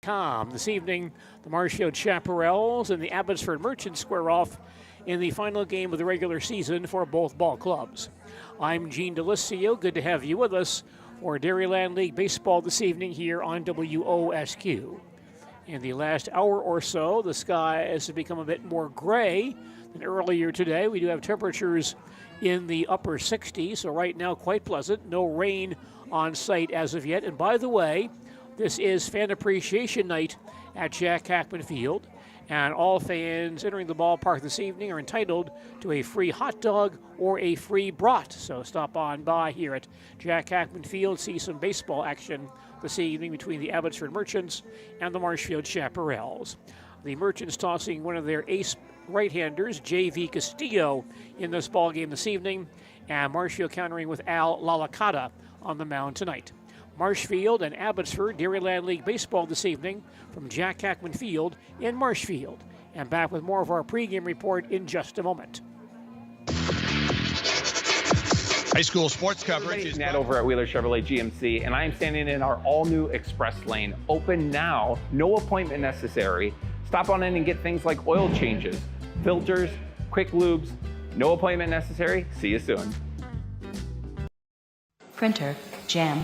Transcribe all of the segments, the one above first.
This evening, the Marshfield Chaparrals and the Abbotsford Merchants square off in the final game of the regular season for both ball clubs. I'm Gene Delisio. Good to have you with us for Dairyland League Baseball this evening here on WOSQ. In the last hour or so, the sky has become a bit more gray than earlier today. We do have temperatures in the upper 60s, so right now quite pleasant. No rain on site as of yet. And by the way, this is Fan Appreciation Night at Jack Hackman Field, and all fans entering the ballpark this evening are entitled to a free hot dog or a free brat. So stop on by here at Jack Hackman Field, see some baseball action this evening between the Abbotsford Merchants and the Marshfield Chaparrals. The Merchants tossing one of their ace right-handers, J.V. Castillo, in this ball game this evening, and Marshfield countering with Al Lalacata on the mound tonight. Marshfield and Abbotsford Dairyland League Baseball this evening from Jack Hackman Field in Marshfield. And back with more of our pregame report in just a moment. High school sports coverage is Nat over at Wheeler Chevrolet GMC, and I am standing in our all-new express lane. Open now, no appointment necessary. Stop on in and get things like oil changes, filters, quick lubes. No appointment necessary. See you soon. Printer, jam.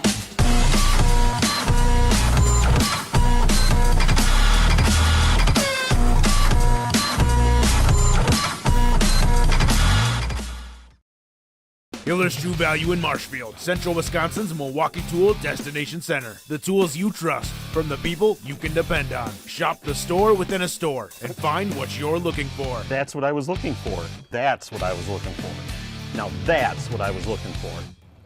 Hiller's True Value in Marshfield, Central Wisconsin's Milwaukee Tool Destination Center. The tools you trust from the people you can depend on. Shop the store within a store and find what you're looking for. That's what I was looking for. That's what I was looking for. Now that's what I was looking for.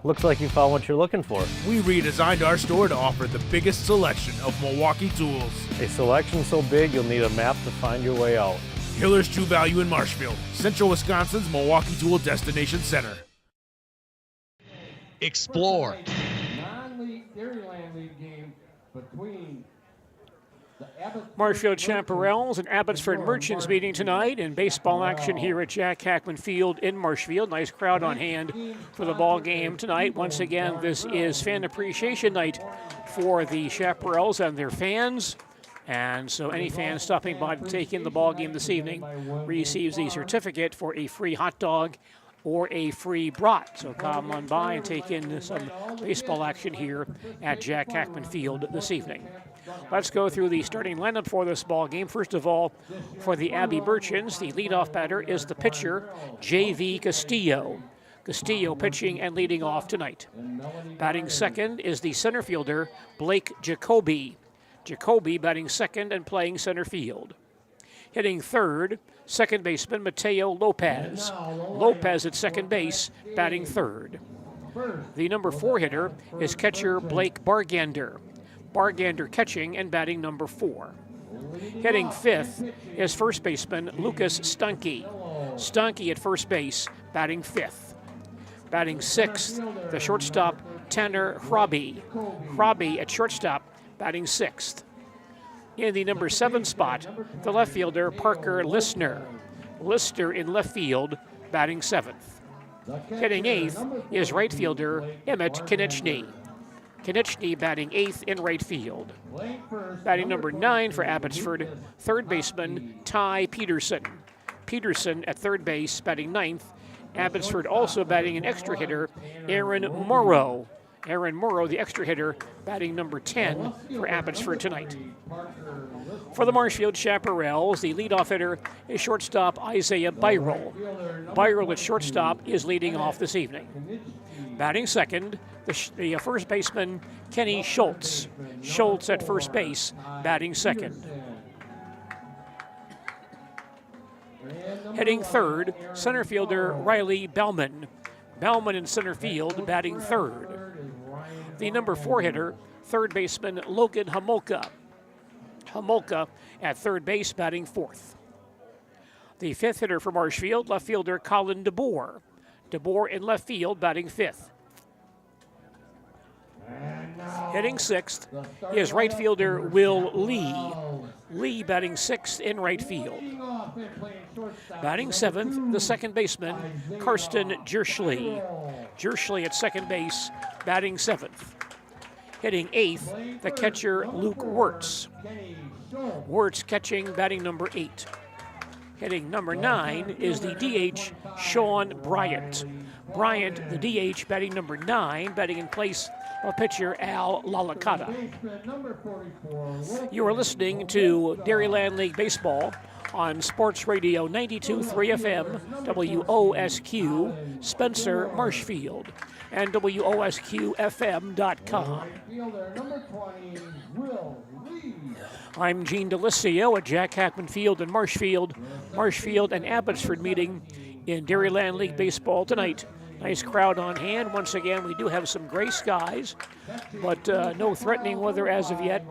Looks like you found what you're looking for. We redesigned our store to offer the biggest selection of Milwaukee tools. A selection so big you'll need a map to find your way out. Hiller's True Value in Marshfield, Central Wisconsin's Milwaukee Tool Destination Center. Explore. Non-league Dairyland League game between Marshfield Chaparrals and Abbotsford Merchants meeting tonight in baseball action here at Jack Hackman Field in Marshfield. Nice crowd on hand for the ball game tonight. Once again, this is Fan Appreciation Night for the Chaparrals and their fans. And so any fan stopping by to take in the ball game this evening receives a certificate for a free hot dog or a free brat. So come on by and take in some baseball action here at Jack Hackman Field this evening. Let's go through the starting lineup for this ball game. First of all, for the Abbey Merchants, the leadoff batter is the pitcher, J.V. Castillo. Castillo pitching and leading off tonight. Batting second is the center fielder, Blake Jacoby. Jacoby batting second and playing center field. Hitting third, second baseman Mateo Lopez. Lopez at second base, batting third. The number 4 hitter is catcher Blake Bargander. Bargander catching and batting number 4. Hitting fifth is first baseman Lucas Stanke. Stanke at first base, batting fifth. Batting sixth, the shortstop Tanner Hrabe. Hrabe at shortstop, batting sixth. In the number 7 spot, the left fielder Parker Lister. Lister in left field, batting 7th. Hitting 8th is right fielder Emmett Konechny. Konechny batting 8th in right field. Batting number 9 for Abbotsford, third baseman Ty Peterson. Peterson at third base, batting 9th. Abbotsford also batting an extra hitter, Aaron Morrow. Aaron Morrow, the extra hitter, batting number 10 for Abbotsford tonight. For the Marshfield Chaparrals, the leadoff hitter is shortstop Isaiah Byrel. Byrel at shortstop is leading off this evening. Batting second, the first baseman Kenny Schultz. Schultz at first base, batting second. Hitting third, center fielder Riley Bauman. Bauman in center field, batting third. The number 4 hitter, third baseman Logan Homolka. Homolka at third base, batting 4th. The 5th hitter for Marshfield, left fielder Colin DeBoer. DeBoer in left field, batting 5th. Hitting 6th is right fielder Will Lee. Lee batting 6th in right field. Batting 7th, the second baseman, Karsten Jerschley. Jerschley at second base, batting 7th. Hitting 8th, the catcher Luke Wirtz. Wirtz catching, batting number 8. Hitting number 9 is the DH Sean Bryant. Bryant, the DH, batting number 9, batting in place of pitcher Al Lalakata. You are listening to Dairyland League Baseball on Sports Radio 92.3 FM, WOSQ, Spencer, Marshfield, and WOSQFM.com. I'm Gene Delisio at Jack Hackman Field in Marshfield. Marshfield and Abbotsford meeting in Dairyland League Baseball tonight. Nice crowd on hand. Once again, we do have some gray skies, but no threatening weather as of yet.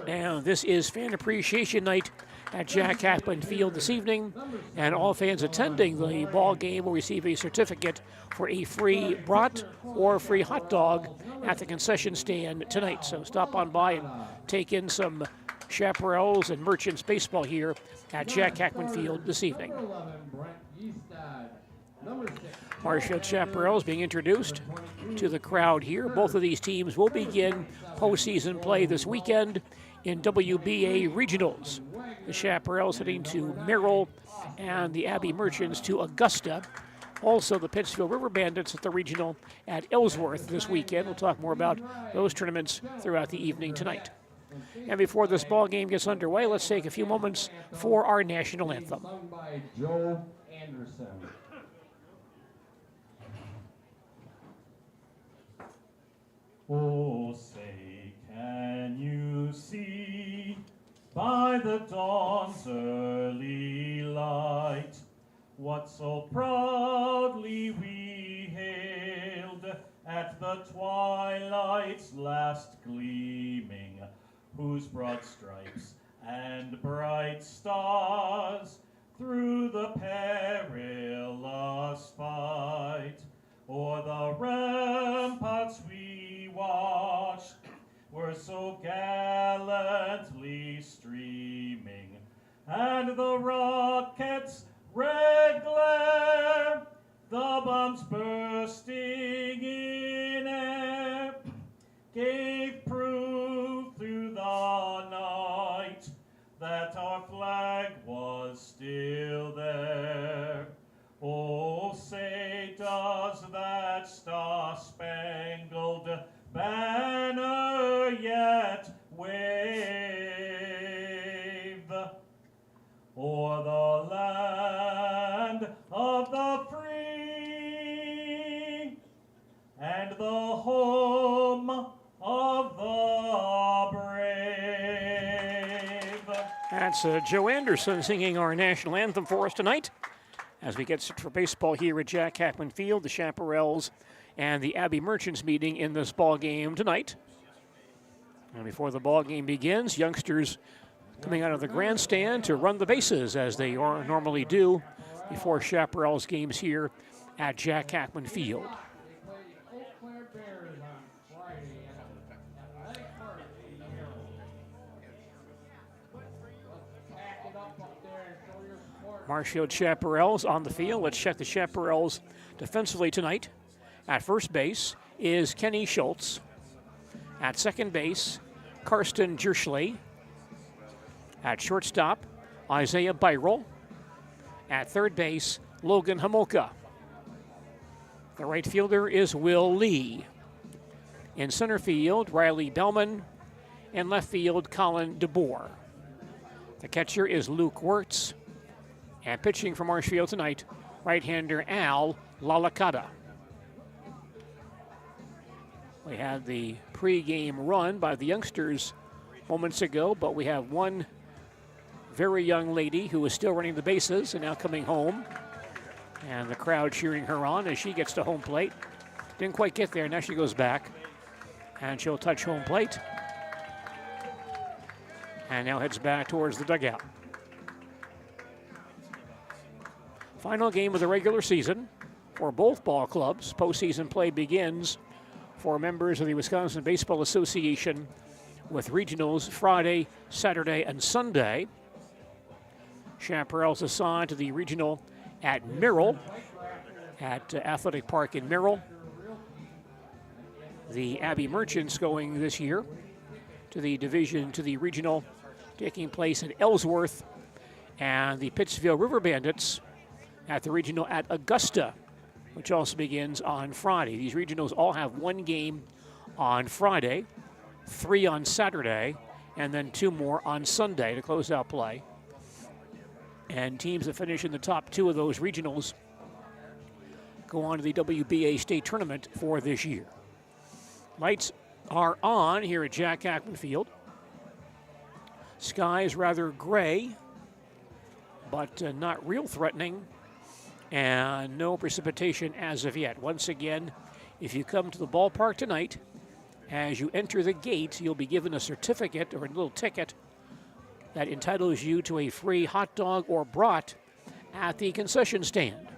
And this is Fan Appreciation Night at Jack Hackman Field this evening, and all fans attending the ball game will receive a certificate for a free brat or free hot dog at the concession stand tonight. So stop on by and take in some Chaparrals and Merchants baseball here at Jack Hackman Field this evening. Marshfield Chaparrals being introduced to the crowd here. Both of these teams will begin postseason play this weekend in WBA regionals. The Chaparrals heading to Merrill and the Abbey Merchants to Augusta. Also, the Pittsfield River Bandits at the regional at Ellsworth this weekend. We'll talk more about those tournaments throughout the evening tonight. And before this ball game gets underway, let's take a few moments for our national anthem. Oh, say, can you see by the dawn's early light what so proudly we hailed at the twilight's last gleaming, whose broad stripes and bright stars through the perilous fight o'er the ramparts we watched were so gallantly streaming, and the rockets' red glare, the bombs bursting in air, gave proof through the night that our flag was still there. Oh, say, does that star-spangled banner yet wave o'er the land of the free and the home of the brave? That's Joe Anderson singing our national anthem for us tonight as we get set for baseball here at Jack Hackman Field. The Chaparrals and the Abbey Merchants meeting in this ball game tonight. And before the ball game begins, youngsters coming out of the grandstand to run the bases as they normally do before Chaparrals games here at Jack Hackman Field. Marshfield Chaparrals on the field. Let's check the Chaparrals defensively tonight. At first base is Kenny Schultz. At second base, Karsten Jerschley. At shortstop, Isaiah Byrel. At third base, Logan Homolka. The right fielder is Will Lee. In center field, Riley Bellman. In left field, Colin DeBoer. The catcher is Luke Wirtz. And pitching for Marshfield tonight, right-hander Al Lalakata. We had the pregame run by the youngsters moments ago, but we have one very young lady who is still running the bases and now coming home. And the crowd cheering her on as she gets to home plate. Didn't quite get there, now she goes back. And she'll touch home plate. And now heads back towards the dugout. Final game of the regular season for both ball clubs. Postseason play begins for members of the Wisconsin Baseball Association with regionals Friday, Saturday, and Sunday. Chaparrals assigned to the regional at Merrill, at Athletic Park in Merrill. The Abbey Merchants going this year to the regional, taking place in Ellsworth, and the Pittsfield River Bandits at the regional at Augusta, which also begins on Friday. These regionals all have one game on Friday, 3 on Saturday, and then 2 more on Sunday to close out play. And teams that finish in the top 2 of those regionals go on to the WBA state tournament for this year. Lights are on here at Jack Hackman Field. Sky is rather gray, but not real threatening, and no precipitation as of yet. Once again, if you come to the ballpark tonight, as you enter the gate, you'll be given a certificate or a little ticket that entitles you to a free hot dog or brat at the concession stand.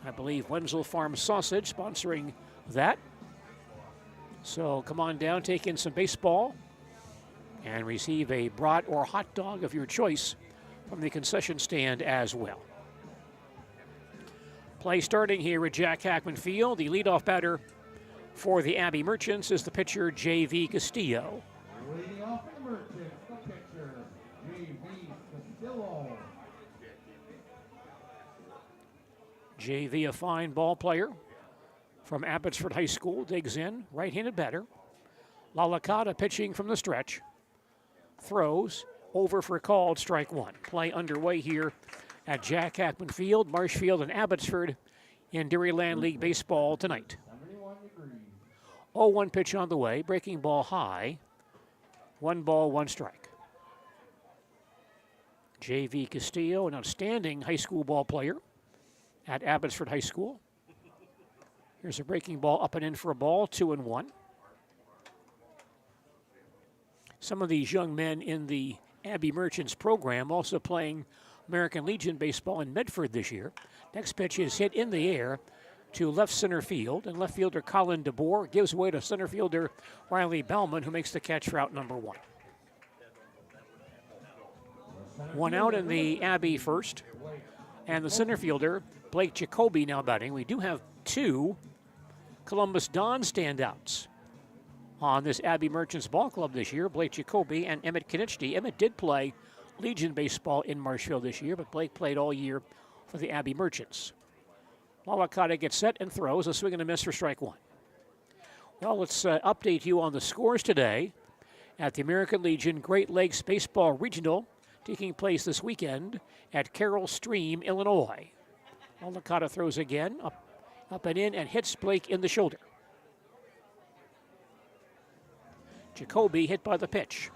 I believe Wenzel Farm Sausage sponsoring that. So come on down, take in some baseball, and receive a brat or hot dog of your choice from the concession stand as well. Play starting here at Jack Hackman Field. The leadoff batter for the Abbey Merchants is the pitcher, J.V. Castillo. Leading off the Merchants, the pitcher, J.V. Castillo. J.V., a fine ball player from Abbotsford High School, digs in, right-handed batter. Lalakata pitching from the stretch. Throws, over for called, strike 1. Play underway here at Jack Hackman Field, Marshfield, and Abbotsford in Dairyland League Baseball tonight. 0-1 pitch on the way, breaking ball high. 1 ball, 1 strike. J.V. Castillo, an outstanding high school ball player at Abbotsford High School. Here's a breaking ball up and in for a ball, 2-1. Some of these young men in the Abbey Merchants program also playing American Legion baseball in Medford this year. Next pitch is hit in the air to left center field, and left fielder Colin DeBoer gives way to center fielder Riley Bauman, who makes the catch for out number 1. 1 out in the Abbey first, and the center fielder, Blake Jacoby, now batting. We do have 2 Columbus Don standouts on this Abbey Merchants ball club this year, Blake Jacoby and Emmett Kinichny. Emmett did play Legion baseball in Marshfield this year, but Blake played all year for the Abbey Merchants. Lalakata gets set and throws, a swing and a miss for strike 1. Well, let's update you on the scores today at the American Legion Great Lakes Baseball Regional, taking place this weekend at Carroll Stream, Illinois. Lalakata throws again, up and in, and hits Blake in the shoulder. Jacoby hit by the pitch.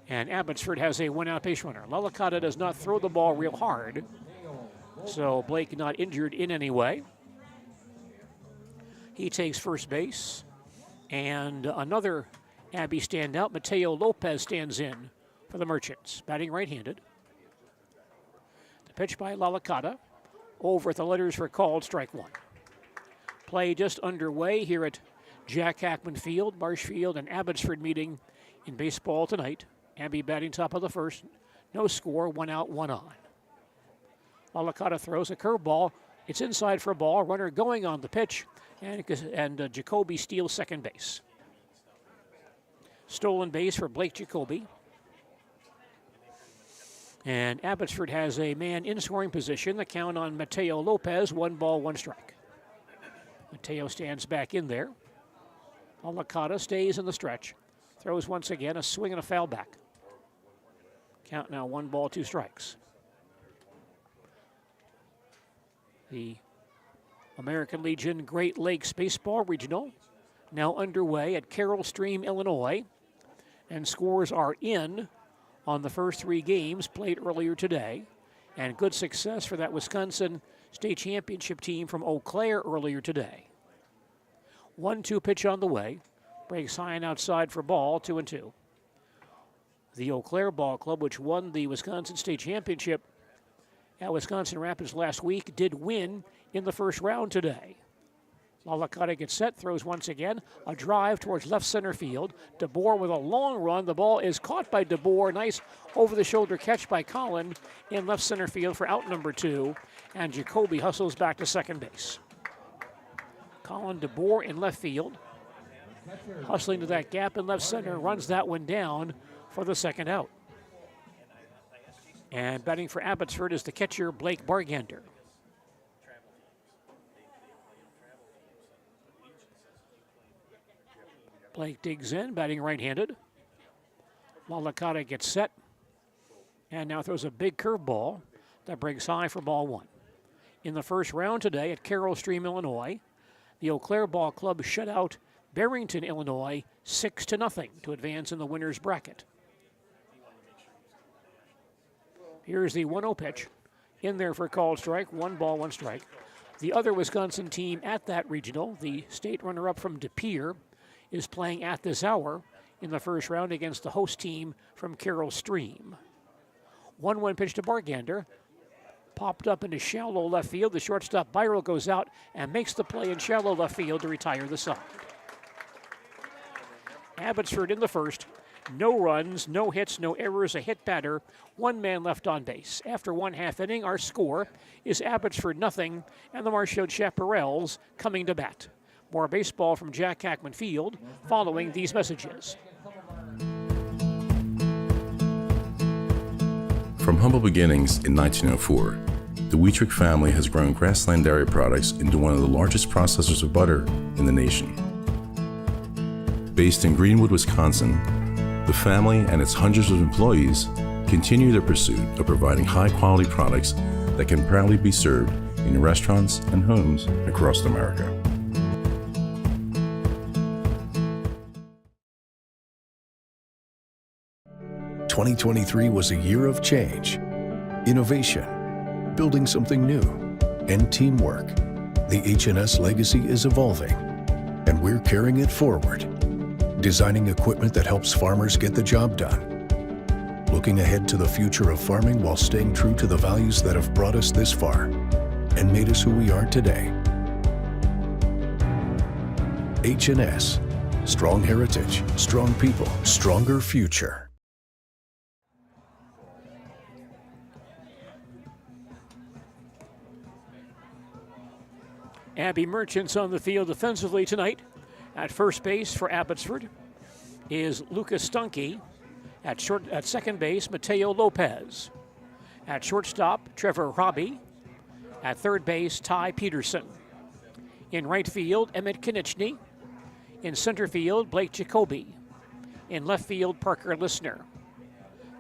And Abbotsford has a 1-out base runner. Lalakata does not throw the ball real hard, so Blake not injured in any way. He takes first base, and another Abbey standout, Mateo Lopez, stands in for the Merchants, batting right-handed. The pitch by Lalakata, over at the letters for called, strike 1. Play just underway here at Jack Hackman Field, Marshfield, and Abbotsford meeting in baseball tonight. Abbey batting top of the first, no score, 1 out, 1 on. Lalakata throws a curveball. It's inside for a ball. Runner going on the pitch, and Jacoby steals second base. Stolen base for Blake Jacoby. And Abbotsford has a man in scoring position. The count on Mateo Lopez, 1 ball, 1 strike. Mateo stands back in there. Lalakata stays in the stretch. Throws once again, a swing and a foul back. Count now 1 ball, 2 strikes. The American Legion Great Lakes Baseball Regional now underway at Carroll Stream, Illinois. And scores are in on the first 3 games played earlier today. And good success for that Wisconsin State Championship team from Eau Claire earlier today. 1-2 pitch on the way. Breaks high and outside for ball, 2-2. The Eau Claire Ball Club, which won the Wisconsin State Championship at Wisconsin Rapids last week, did win in the first round today. Lalakata gets set, throws once again, a drive towards left center field. DeBoer with a long run. The ball is caught by DeBoer. Nice over-the-shoulder catch by Collin in left center field for out number 2. And Jacoby hustles back to second base. Colin DeBoer in left field. Hustling to that gap in left center, runs that one down for the second out. And batting for Abbotsford is the catcher, Blake Bargander. Blake digs in, batting right-handed. Lalakata gets set. And now throws a big curveball that breaks high for ball one. In the first round today at Carroll Stream, Illinois, the Eau Claire Ball Club shut out Barrington, Illinois, 6-0 to advance in the winner's bracket. Here's the 1-0 pitch. In there for a called strike, 1 ball, 1 strike. The other Wisconsin team at that regional, the state runner-up from De Pere, is playing at this hour in the first round against the host team from Carroll Stream. 1-1 pitch to Bargander. Popped up into shallow left field. The shortstop Byrell goes out and makes the play in shallow left field to retire the side. Abbotsford in the first. No runs, no hits, no errors, a hit batter, 1 man left on base. After 1/2 inning, our score is Abbotsford 0 and the Marshfield Chaparrals coming to bat. More baseball from Jack Hackman Field following these messages. From humble beginnings in 1904, the Wheatrick family has grown Grassland Dairy Products into one of the largest processors of butter in the nation. Based in Greenwood, Wisconsin, the family and its hundreds of employees continue their pursuit of providing high-quality products that can proudly be served in restaurants and homes across America. "2023 was a year of change, innovation, building something new, and teamwork. The H&S legacy is evolving, and we're carrying it forward, designing equipment that helps farmers get the job done, looking ahead to the future of farming while staying true to the values that have brought us this far and made us who we are today. H&S, strong heritage, strong people, stronger future." Abby Merchants on the field defensively tonight. At first base for Abbotsford is Lucas Stunke. At second base, Mateo Lopez. At shortstop, Trevor Robbie. At third base, Ty Peterson. In right field, Emmett Konieczny. In center field, Blake Jacoby. In left field, Parker Listener.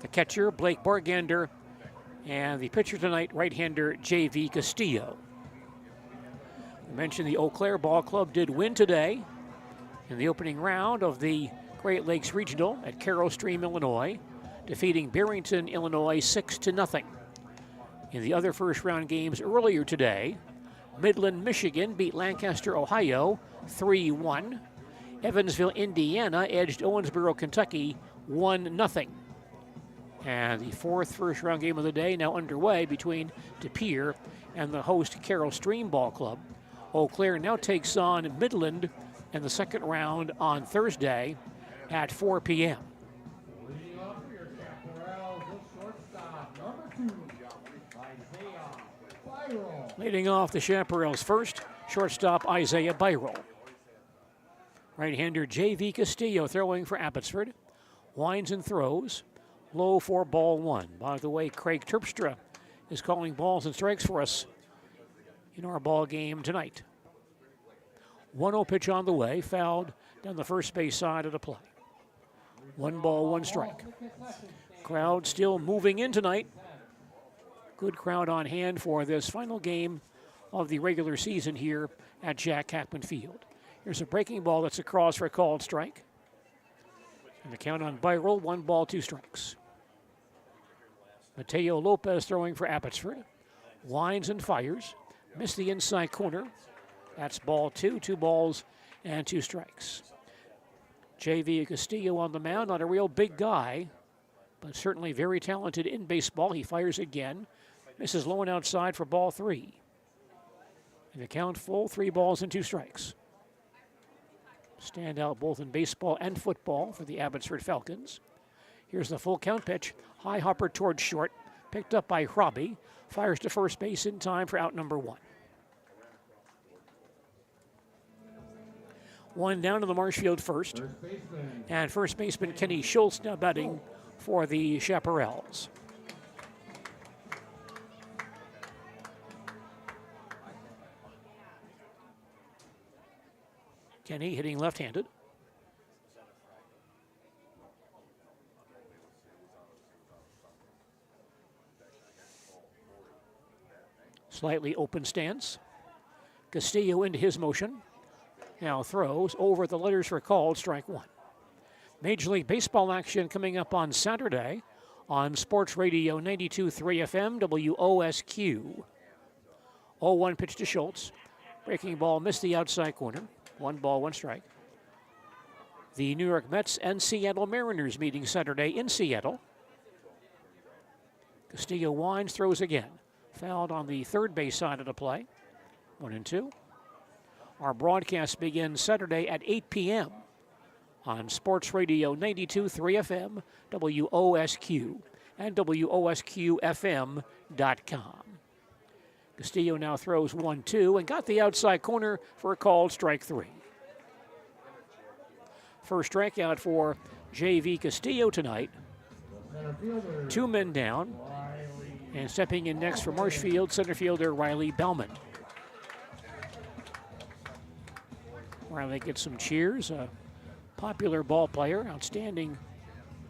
The catcher, Blake Bargander. And the pitcher tonight, right-hander J.V. Castillo. I mentioned the Eau Claire Ball Club did win today in the opening round of the Great Lakes Regional at Carroll Stream, Illinois, defeating Barrington, Illinois 6-0. In the other first round games earlier today, Midland, Michigan beat Lancaster, Ohio 3-1. Evansville, Indiana edged Owensboro, Kentucky 1-0. And the fourth first round game of the day now underway between De Pere and the host Carroll Stream Ball Club. Eau Claire now takes on Midland in the second round on Thursday at 4 p.m. Leading off for your Chaparrals, the shortstop, number 2, Isaiah Byrell. Leading off the Chaparrals first, shortstop Isaiah Byrell. Right-hander J.V. Castillo throwing for Abbotsford. Winds and throws. Low for ball 1. By the way, Craig Terpstra is calling balls and strikes for us in our ball game tonight. 1-0 pitch on the way, fouled down the first base side of the play. 1 ball, 1 strike. Crowd still moving in tonight. Good crowd on hand for this final game of the regular season here at Jack Hackman Field. Here's a breaking ball that's across for a called strike. And the count on Byrell, 1 ball, 2 strikes. Mateo Lopez throwing for Abbotsford. Winds and fires. Missed the inside corner. That's ball 2, 2 balls and 2 strikes. J.V. Castillo on the mound, not a real big guy, but certainly very talented in baseball. He fires again. Misses low and outside for ball 3. And the count full, 3 balls and 2 strikes. Stand out both in baseball and football for the Abbotsford Falcons. Here's the full count pitch. High hopper towards short. Picked up by Robbie. Fires to first base in time for out number 1. One down to the Marshfield first. And first baseman Kenny Schultz now batting for the Chaparrals. Kenny hitting left-handed. Slightly open stance. Castillo into his motion. Now throws over the letters for called, strike one. Major League Baseball action coming up on Saturday on Sports Radio 92.3 FM WOSQ. 0-1 pitch to Schultz. Breaking ball missed the outside corner. 1 ball, 1 strike. The New York Mets and Seattle Mariners meeting Saturday in Seattle. Castillo winds, throws again. Fouled on the third base side of the play. 1-2. Our broadcast begins Saturday at 8 p.m. on Sports Radio 92.3 FM, WOSQ, and WOSQFM.com. Castillo now throws 1-2 and got the outside corner for a called strike 3. First strikeout for J.V. Castillo tonight. 2 men down. And stepping in next for Marshfield, center fielder Riley Bellman. Riley gets some cheers. A popular ball player, outstanding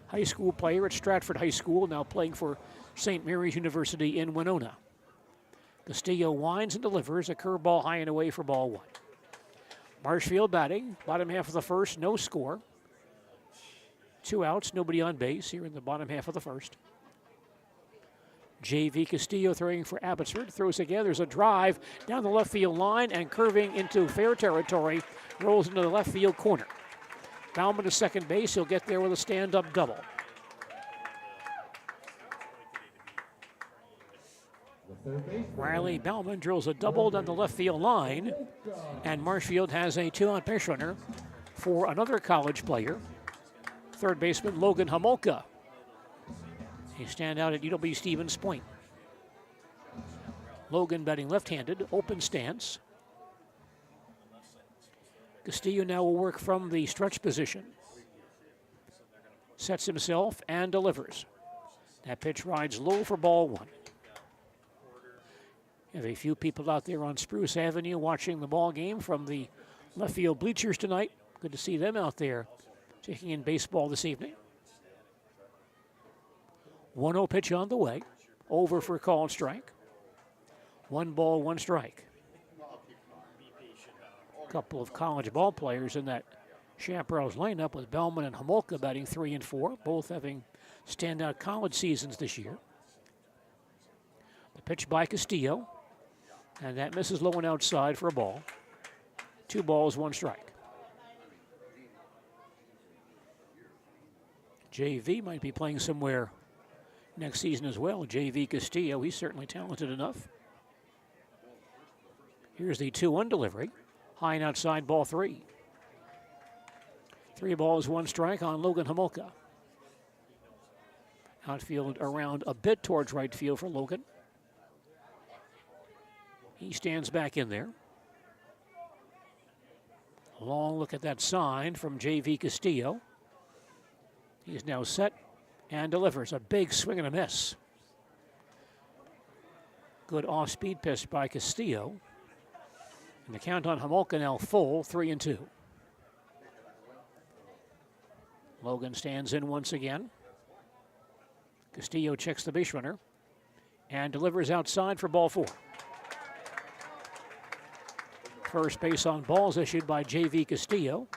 high school player at Stratford High School, now playing for St. Mary's University in Winona. Castillo winds and delivers a curveball high and away for ball 1. Marshfield batting, bottom half of the first, no score. 2 outs, nobody on base here in the bottom half of the first. J.V. Castillo throwing for Abbotsford. Throws again. There's a drive down the left field line and curving into fair territory. Rolls into the left field corner. Bauman to second base. He'll get there with a stand-up double. Riley Bauman drills a double down the left field line. And Marshfield has a 2-out base runner for another college player, third baseman Logan Homolka. He stand out at UW Stevens Point. Logan batting left-handed, open stance. Castillo now will work from the stretch position. Sets himself and delivers. That pitch rides low for ball 1. Have a few people out there on Spruce Avenue watching the ball game from the left field bleachers tonight. Good to see them out there taking in baseball this evening. 1-0 pitch on the way. Over for a called strike. 1 ball, 1 strike. A couple of college ball players in that Chaparrals lineup with Bellman and Homolka batting 3 and 4, both having standout college seasons this year. The pitch by Castillo, and that misses low and outside for a ball. 2 balls, 1 strike. JV might be playing somewhere next season as well. J.V. Castillo, he's certainly talented enough. Here's the 2-1 delivery. High and outside, ball 3. 3 balls, 1 strike on Logan Homolka. Outfield around a bit towards right field for Logan. He stands back in there. A long look at that sign from J.V. Castillo. He's now set and delivers a big swing and a miss. Good off-speed pitch by Castillo. And the count on Homolka now full, 3-2. Logan stands in once again. Castillo checks the base runner and delivers outside for ball 4. First base on balls issued by J.V. Castillo.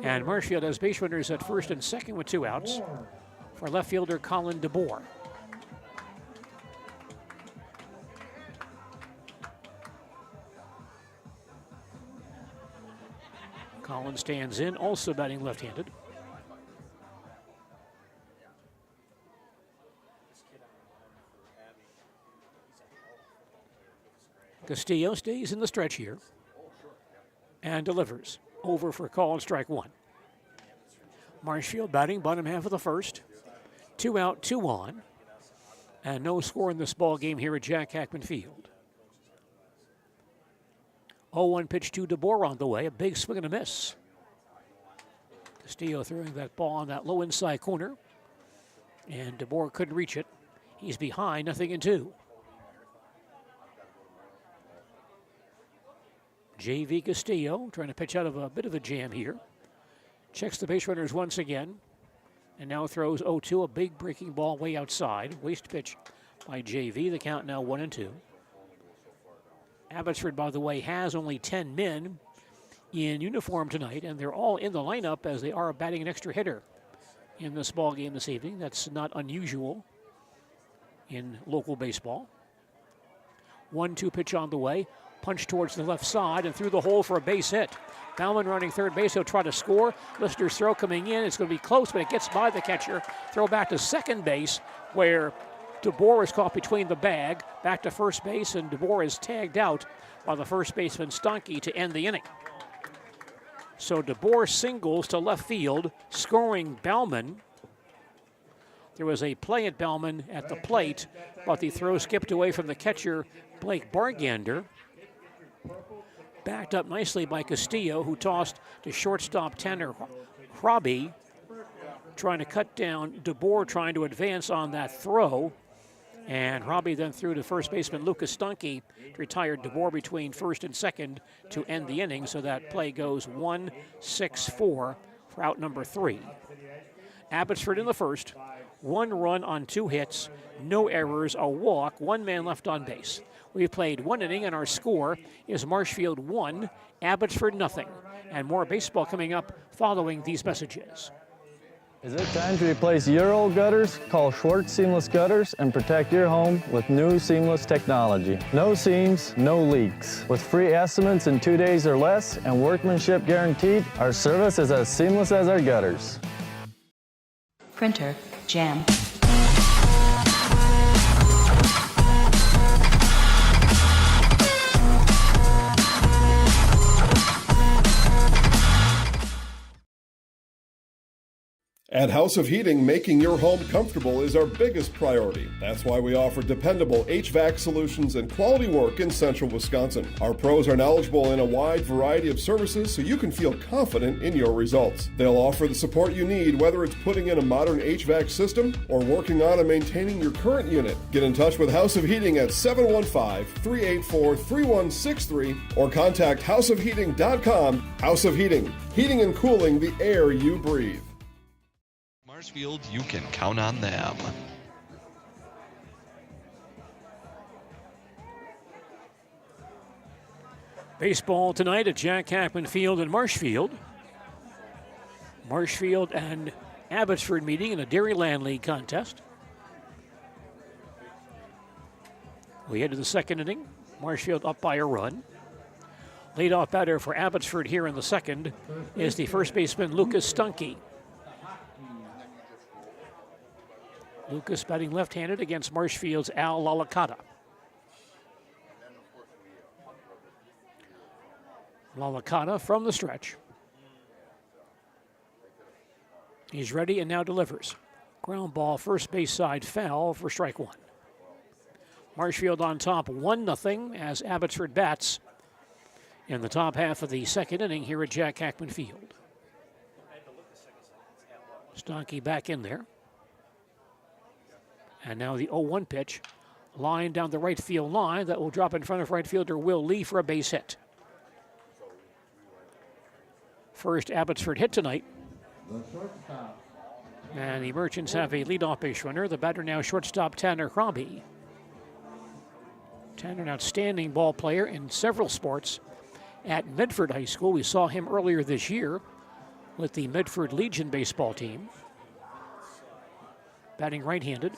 And Marshfield has base runners at first and second with 2 outs for left fielder Colin DeBoer. Colin stands in, also batting left-handed. Castillo stays in the stretch here and delivers. Over for call, strike 1. Marshfield batting bottom half of the first. 2 out, 2 on. And no score in this ball game here at Jack Hackman Field. 0-1 pitch to DeBoer on the way. A big swing and a miss. Castillo throwing that ball on that low inside corner. And DeBoer couldn't reach it. He's behind, 0-2. J.V. Castillo trying to pitch out of a bit of a jam here. Checks the base runners once again. And now throws 0-2, a big breaking ball way outside. Waste pitch by J.V. The count now 1-2. Abbotsford, by the way, has only 10 men in uniform tonight, and they're all in the lineup as they are batting an extra hitter in this ball game this evening. That's not unusual in local baseball. 1-2 pitch on the way. Punch towards the left side and through the hole for a base hit. Bauman running third base. He'll try to score. Lister's throw coming in. It's going to be close, but it gets by the catcher. Throw back to second base where DeBoer is caught between the bag. Back to first base, and DeBoer is tagged out by the first baseman Stanke to end the inning. So DeBoer singles to left field, scoring Bauman. There was a play at Bauman at the plate, but the throw skipped away from the catcher, Blake Bargander. Backed up nicely by Castillo, who tossed to shortstop Tanner Hroby, trying to cut down DeBoer, trying to advance on that throw. And Hroby then threw to first baseman Lucas Stanke, retired DeBoer between first and second to end the inning. So that play goes 1-6-4 for out number 3. Abbotsford in the first, 1 run on 2 hits, no errors, a walk, 1 man left on base. We've played 1 inning, and our score is Marshfield 1, Abbotsford 0. And more baseball coming up following these messages. Is it time to replace your old gutters? Call Schwartz Seamless Gutters and protect your home with new seamless technology. No seams, no leaks. With free estimates in 2 days or less and workmanship guaranteed, our service is as seamless as our gutters. Printer, jam. At House of Heating, making your home comfortable is our biggest priority. That's why we offer dependable HVAC solutions and quality work in central Wisconsin. Our pros are knowledgeable in a wide variety of services so you can feel confident in your results. They'll offer the support you need, whether it's putting in a modern HVAC system or working on and maintaining your current unit. Get in touch with House of Heating at 715-384-3163 or contact houseofheating.com. House of Heating, heating and cooling the air you breathe. Marshfield, you can count on them. Baseball tonight at Jack Hackman Field in Marshfield. Marshfield and Abbotsford meeting in a Dairyland League contest. We head to the second inning. Marshfield up by a run. Leadoff batter for Abbotsford here in the second is the first baseman Lucas Stanke. Lucas batting left-handed against Marshfield's Al Lalakata. Lalakata from the stretch. He's ready and now delivers. Ground ball, first base side, foul for strike 1. Marshfield on top 1-0 as Abbotsford bats in the top half of the second inning here at Jack Hackman Field. Stanke back in there. And now the 0-1 pitch, line down the right field line that will drop in front of right fielder Will Lee for a base hit. First Abbotsford hit tonight. And the Merchants have a leadoff base runner. The batter now shortstop Tanner Hroby. Tanner, an outstanding ball player in several sports at Medford High School. We saw him earlier this year with the Medford Legion baseball team. Batting right-handed.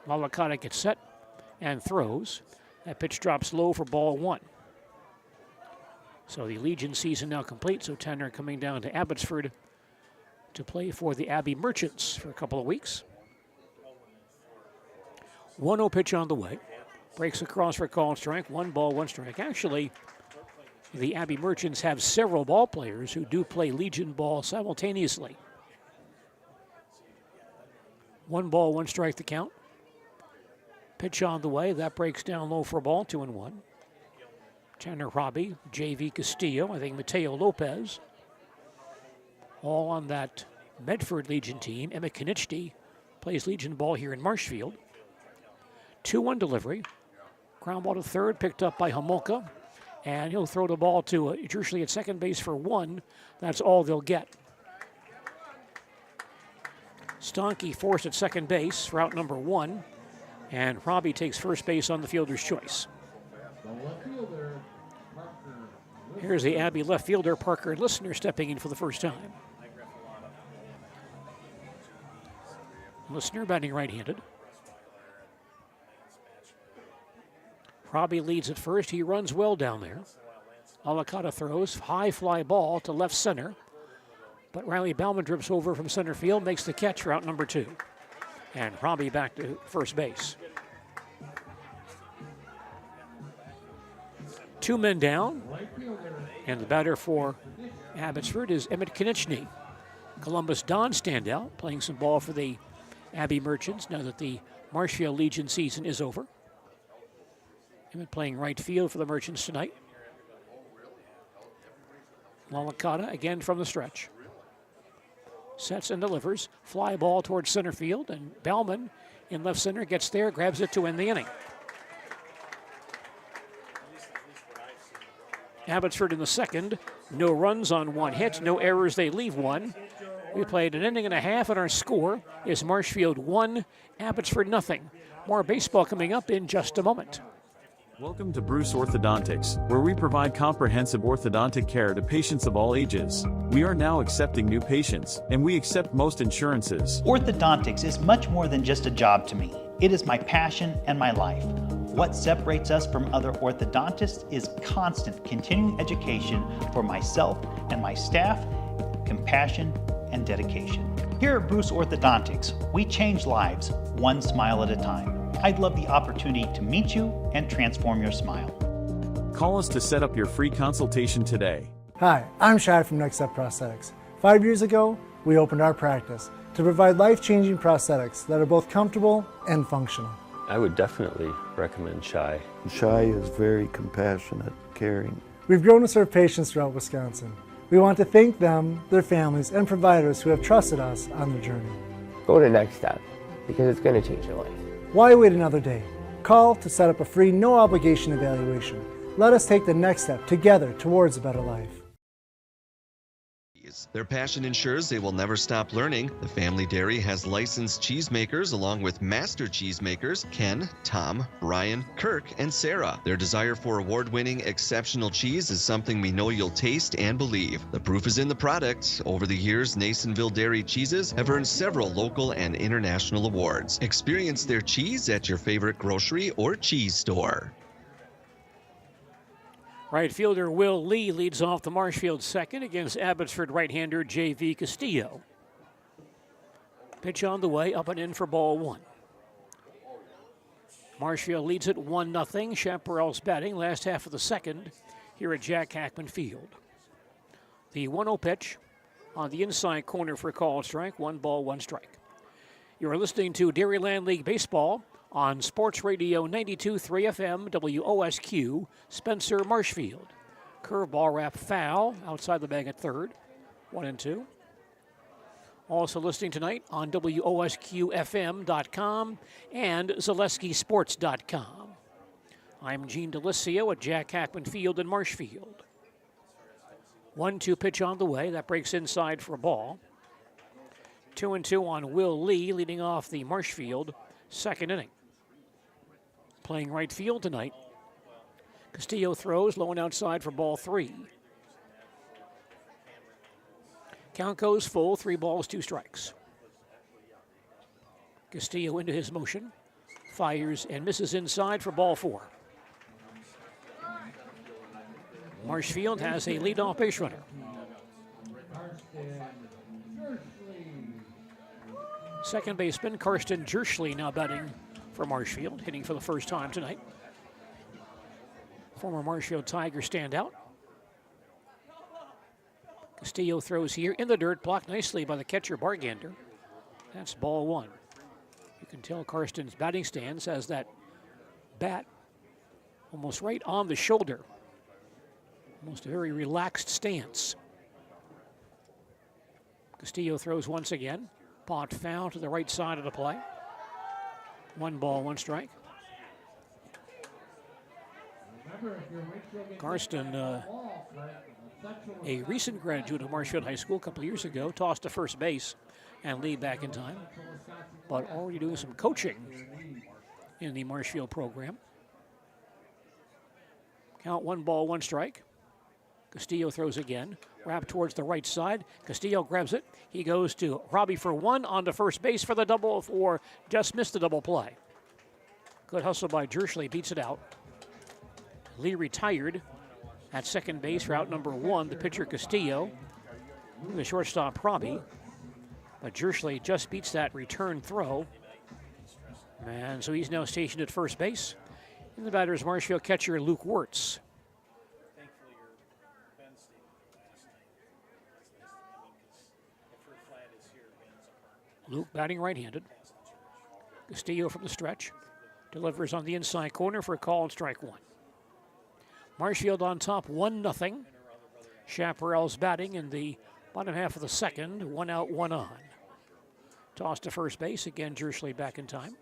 Lalakata gets set and throws. That pitch drops low for ball 1. So the Legion season now complete. So Tanner coming down to Abbotsford to play for the Abbey Merchants for a couple of weeks. 1-0 pitch on the way. Breaks across for called strike. 1 ball, 1 strike. Actually, the Abbey Merchants have several ball players who do play Legion ball simultaneously. 1 ball, 1 strike to count. Pitch on the way. That breaks down low for a ball, 2-1. Tanner Robbie, J.V. Castillo, I think Mateo Lopez. All on that Medford Legion team. Emmett Konieczny plays Legion ball here in Marshfield. 2-1 delivery. Ground ball to third, picked up by Homolka. And he'll throw the ball to Jersley at second base for 1. That's all they'll get. Stonke forced at second base, route number 1. And Robbie takes first base on the fielder's choice. Here's the Abbey left fielder, Parker Listener, stepping in for the first time. Listener batting right-handed. Robbie leads at first. He runs well down there. Alicata throws. High fly ball to left center. But Riley Bauman drips over from center field, makes the catch, route number 2. And Robbie back to first base. 2 men down. And the batter for Abbotsford is Emmett Konieczny. Columbus Don standout, playing some ball for the Abbey Merchants now that the Marshfield Legion season is over. Emmett playing right field for the Merchants tonight. Alicata again from the stretch. Sets and delivers. Fly ball towards center field, and Bauman in left center gets there, grabs it to end the inning. Abbotsford in the second. No runs on 1 hit, no errors, they leave 1. We played an inning and a half, and our score is Marshfield 1, Abbotsford nothing. More baseball coming up in just a moment. Welcome to Bruce Orthodontics, where we provide comprehensive orthodontic care to patients of all ages. We are now accepting new patients, and we accept most insurances. Orthodontics is much more than just a job to me. It is my passion and my life. What separates us from other orthodontists is constant continuing education for myself and my staff, compassion, and dedication. Here at Bruce Orthodontics, we change lives one smile at a time. I'd love the opportunity to meet you and transform your smile. Call us to set up your free consultation today. Hi, I'm Shai from Next Step Prosthetics. 5 years ago, we opened our practice to provide life-changing prosthetics that are both comfortable and functional. I would definitely recommend Shai. Shai is very compassionate, caring. We've grown to serve patients throughout Wisconsin. We want to thank them, their families, and providers who have trusted us on the journey. Go to Next Step, because it's going to change your life. Why wait another day? Call to set up a free, no-obligation evaluation. Let us take the next step together towards a better life. Their passion ensures they will never stop learning. The family dairy has licensed cheesemakers along with master cheesemakers Ken, Tom, Brian, Kirk, and Sarah. Their desire for award-winning exceptional cheese is something we know you'll taste and believe. The proof is in the product. Over the years, Nasonville Dairy cheeses have earned several local and international awards. Experience their cheese at your favorite grocery or cheese store. Right fielder Will Lee leads off the Marshfield second against Abbotsford right-hander J.V. Castillo. Pitch on the way, up and in for ball 1. Marshfield leads it 1-0. Chaparrals batting last half of the second here at Jack Hackman Field. The 1-0 pitch on the inside corner for a called strike. 1 ball, 1 strike. You are listening to Dairyland League Baseball on Sports Radio 92.3 FM, WOSQ, Spencer, Marshfield. Curveball wrap foul outside the bag at third, 1-2. Also listening tonight on WOSQFM.com and ZaleskiSports.com. I'm Gene Delisio at Jack Hackman Field in Marshfield. 1-2 pitch on the way. That breaks inside for a ball. 2-2 on Will Lee, leading off the Marshfield second inning. Playing right field tonight. Castillo throws low and outside for ball 3. Count goes full, 3 balls, 2 strikes. Castillo into his motion. Fires and misses inside for ball 4. Marshfield has a leadoff base runner. Second baseman Karsten Jersley now batting for Marshfield, hitting for the first time tonight. Former Marshfield Tiger standout. Castillo throws here in the dirt, blocked nicely by the catcher Bargander. That's ball 1. You can tell Karsten's batting stance has that bat almost right on the shoulder Almost a very relaxed stance. Castillo throws once again. Pot foul to the right side of the play. 1 ball, 1 strike. Karsten, a recent graduate of Marshfield High School a couple years ago, tossed to first base and lead back in time, but already doing some coaching in the Marshfield program. Count 1 ball, 1 strike. Castillo throws again. Wrap towards the right side. Castillo grabs it. He goes to Robbie for 1 on to first base for the double, or just missed the double play. Good hustle by Jerschley, beats it out. Lee retired at second base for out number 1. The pitcher Castillo, the shortstop Robbie. But Jerschley just beats that return throw. And so he's now stationed at first base. And the batter is Marshfield catcher Luke Wirtz. Luke batting right-handed. Castillo from the stretch. Delivers on the inside corner for a call and strike 1. Marshfield on top, 1-0. Chaparrals batting in the bottom half of the second. 1 out, 1 on. Toss to first base. Again, Jerschley back in time.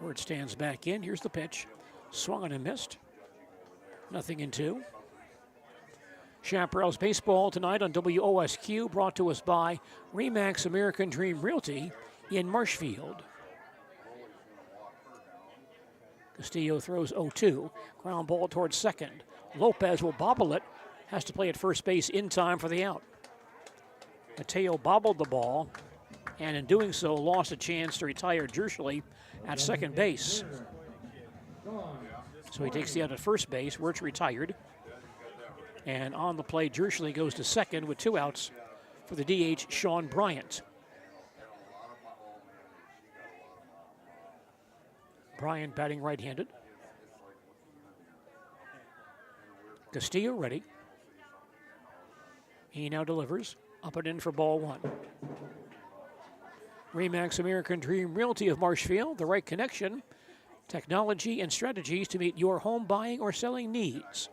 Word stands back in. Here's the pitch. Swung on and missed. 0-2. Chaparrals baseball tonight on WOSQ, brought to us by Remax American Dream Realty in Marshfield. Castillo throws 0-2. Ground ball towards second. Lopez will bobble it. Has to play at first base in time for the out. Mateo bobbled the ball, and in doing so, lost a chance to retire Jerschley at second base. So he takes the out at first base. Wirtz retired. And on the play, Jerschley goes to second with 2 outs for the DH, Sean Bryant. Bryant batting right-handed. Castillo ready. He now delivers. Up and in for ball 1. Remax American Dream Realty of Marshfield, the right connection, technology and strategies to meet your home buying or selling needs.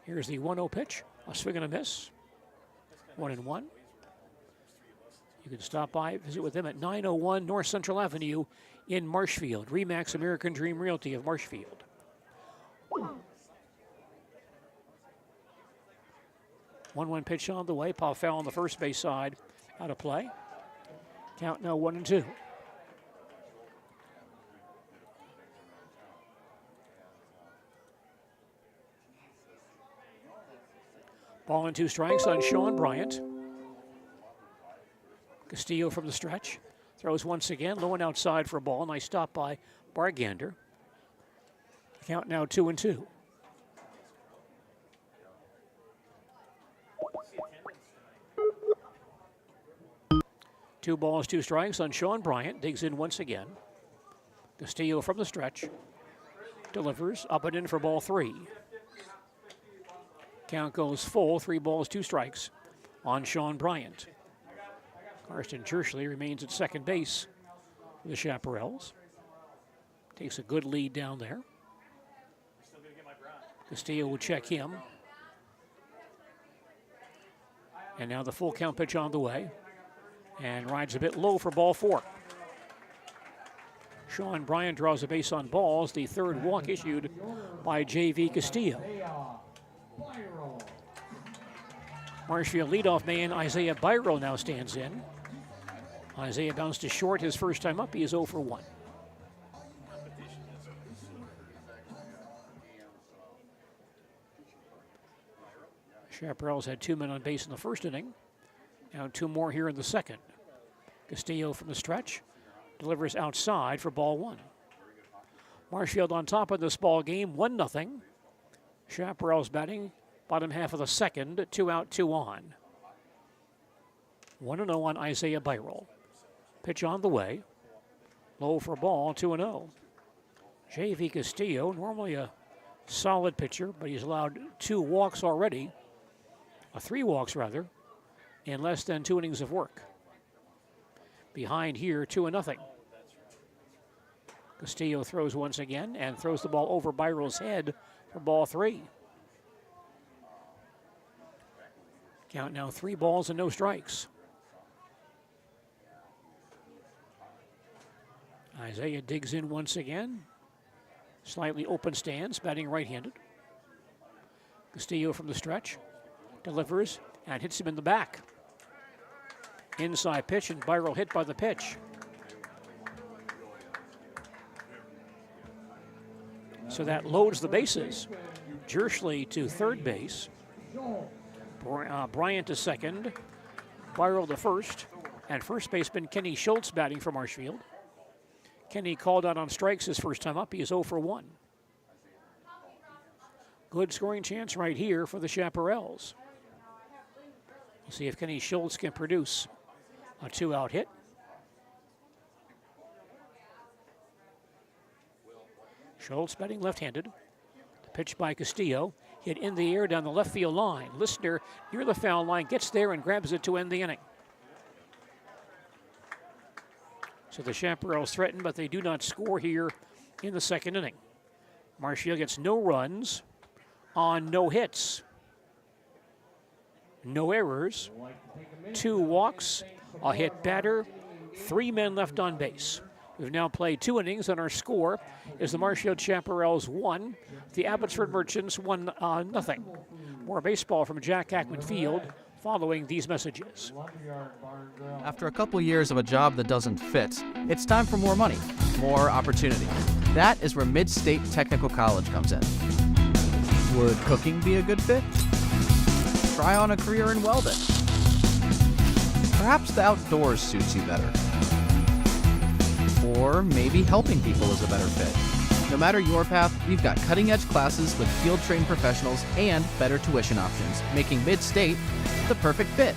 Here's the 1-0 pitch. A swing and a miss. 1-1. You can stop by, visit with them at 901 North Central Avenue in Marshfield. Remax American Dream Realty of Marshfield. One pitch on the way. Pop foul on the first base side. Out of play. Count now 1-2. Ball and 2 strikes on Sean Bryant. Castillo from the stretch. Throws once again, low and outside for a ball. Nice stop by Bargander. Count now 2-2. Two balls, 2 strikes on Sean Bryant. Digs in once again. Castillo from the stretch. Delivers up and in for ball 3. Count goes full, 3 balls, 2 strikes on Sean Bryant. Karsten Jerschley remains at second base for the Chaparrals. Takes a good lead down there. Castillo will check him. And now the full count pitch on the way. And rides a bit low for ball 4. Sean Bryant draws a base on balls. The third walk issued by J.V. Castillo. Marshfield leadoff man Isaiah Byro now stands in. Isaiah bounced to short his first time up. He is 0 for 1. Chaparrals had 2 men on base in the first inning. Now 2 more here in the second. Castillo from the stretch. Delivers outside for ball 1. Marshfield on top of this ball game, 1-0. Chaparrals batting bottom half of the second, 2 out, 2 on. 1-0 on Isaiah Byro. Pitch on the way. Low for ball, 2-0. J.V. Castillo, normally a solid pitcher, but he's allowed 2 walks already. 3 walks, rather, in less than 2 innings of work. behind here 2-0. Castillo throws once again and throws the ball over Byrell's head for ball 3. Count now 3 balls and no strikes. Isaiah digs in once again. Slightly open stance, batting right-handed. Castillo from the stretch, delivers and hits him in the back. Inside pitch, and Byrell hit by the pitch. So that loads the bases. Jerschley to third base. Bryant to second. Byrell to first. And first baseman Kenny Schultz batting for Marshfield. Kenny called out on strikes his first time up. He is 0 for 1. Good scoring chance right here for the Chaparrals. We'll see if Kenny Schultz can produce a 2-out hit. Schultz batting left-handed. The pitch by Castillo. Hit in the air down the left field line. Listener near the foul line gets there and grabs it to end the inning. So the Chaparrals threaten, but they do not score here in the second inning. Marshfield gets no runs on no hits. No errors. 2 walks, a hit batter, 3 men left on base. We've now played 2 innings, and our score is the Marshfield Chaparrals 1, the Abbotsford Merchants 1-0. More baseball from Jack Hackman Field following these messages. After a couple years of a job that doesn't fit, it's time for more money, more opportunity. That is where Mid-State Technical College comes in. Would cooking be a good fit? Try on a career in welding. Perhaps the outdoors suits you better. Or maybe helping people is a better fit. No matter your path, we've got cutting-edge classes with field-trained professionals and better tuition options, making Mid-State the perfect fit.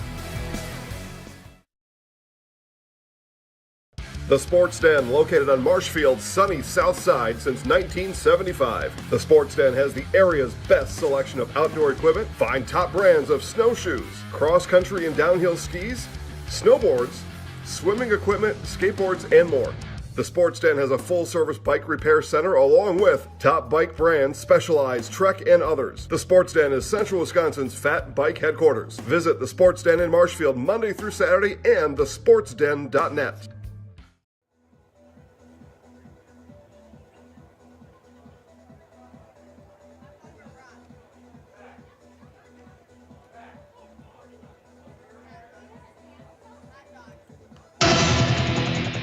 The Sports Den, located on Marshfield's sunny south side since 1975. The Sports Den has the area's best selection of outdoor equipment. Find top brands of snowshoes, cross-country and downhill skis, snowboards, swimming equipment, skateboards, and more. The Sports Den has a full-service bike repair center along with top bike brands, Specialized, Trek, and others. The Sports Den is Central Wisconsin's Fat Bike headquarters. Visit the Sports Den in Marshfield Monday through Saturday and thesportsden.net.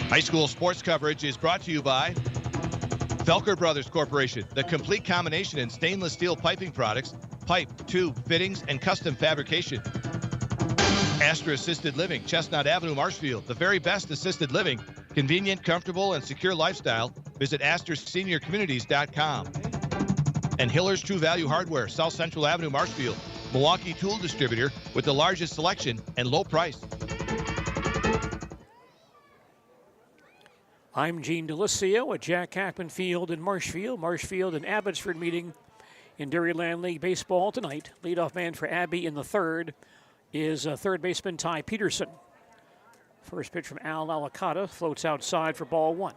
High school sports coverage is brought to you by Felker Brothers Corporation, the complete combination in stainless steel piping products, pipe, tube, fittings, and custom fabrication. Astra Assisted Living, Chestnut Avenue, Marshfield, the very best assisted living, convenient, comfortable, and secure lifestyle. Visit AstraSeniorCommunities.com. And Hiller's True Value Hardware, South Central Avenue, Marshfield, Milwaukee tool distributor with the largest selection and low price. I'm Gene DeLisio at Jack Hackman Field in Marshfield. Marshfield and Abbotsford meeting in Dairyland League Baseball tonight. Leadoff man for Abbey in the third is third baseman Ty Peterson. First pitch from Al Alicata floats outside for ball 1.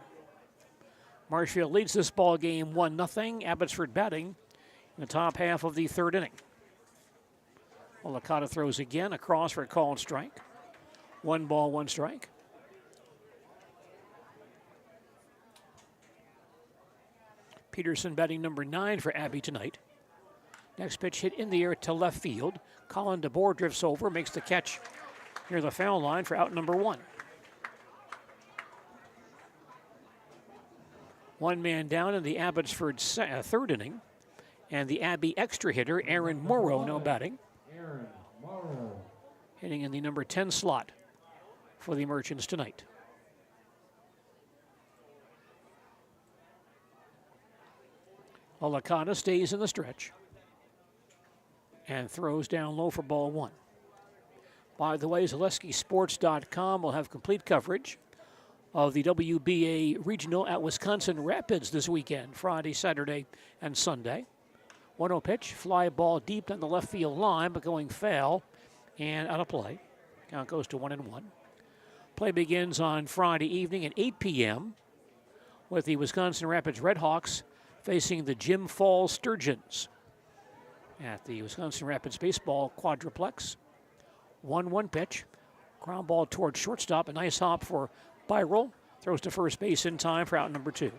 Marshfield leads this ball game 1-0. Abbotsford batting in the top half of the third inning. Alicata throws again across for a called strike. 1 ball, 1 strike. Peterson batting number 9 for Abbey tonight. Next pitch hit in the air to left field. Colin DeBoer drifts over, makes the catch near the foul line for out number 1. 1 man down in the Abbotsford third inning. And the Abbey extra hitter, Aaron Morrow, now batting. Hitting in the number 10 slot for the Merchants tonight. Alicata stays in the stretch and throws down low for ball 1. By the way, ZaleskiSports.com will have complete coverage of the WBA Regional at Wisconsin Rapids this weekend, Friday, Saturday, and Sunday. 1-0 pitch, fly ball deep down the left field line, but going foul and out of play. Count goes to 1-1. Play begins on Friday evening at 8 p.m. with the Wisconsin Rapids Redhawks facing the Jim Falls Sturgeons at the Wisconsin Rapids Baseball Quadruplex. 1-1 pitch. Ground ball towards shortstop. A nice hop for Byrell. Throws to first base in time for out number 2.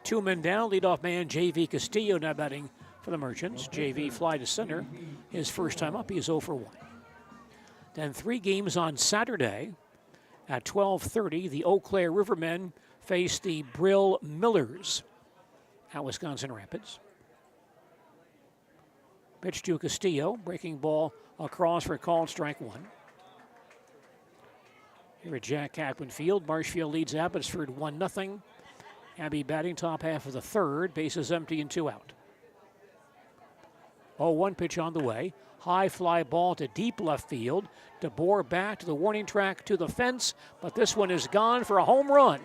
2 men down. Leadoff man J.V. Castillo now batting for the Merchants. J.V. fly to center. His first time up, he's 0 for 1. Then 3 games on Saturday. At 12:30, the Eau Claire Rivermen face the Brill Millers at Wisconsin Rapids. Pitch to Castillo. Breaking ball across for a called strike 1. Here at Jack Hackman Field, Marshfield leads Abbotsford 1-0. Abbey batting top half of the third. Bases empty and 2 out. 0-1 pitch on the way. High fly ball to deep left field. DeBoer back to the warning track to the fence, but this one is gone for a home run.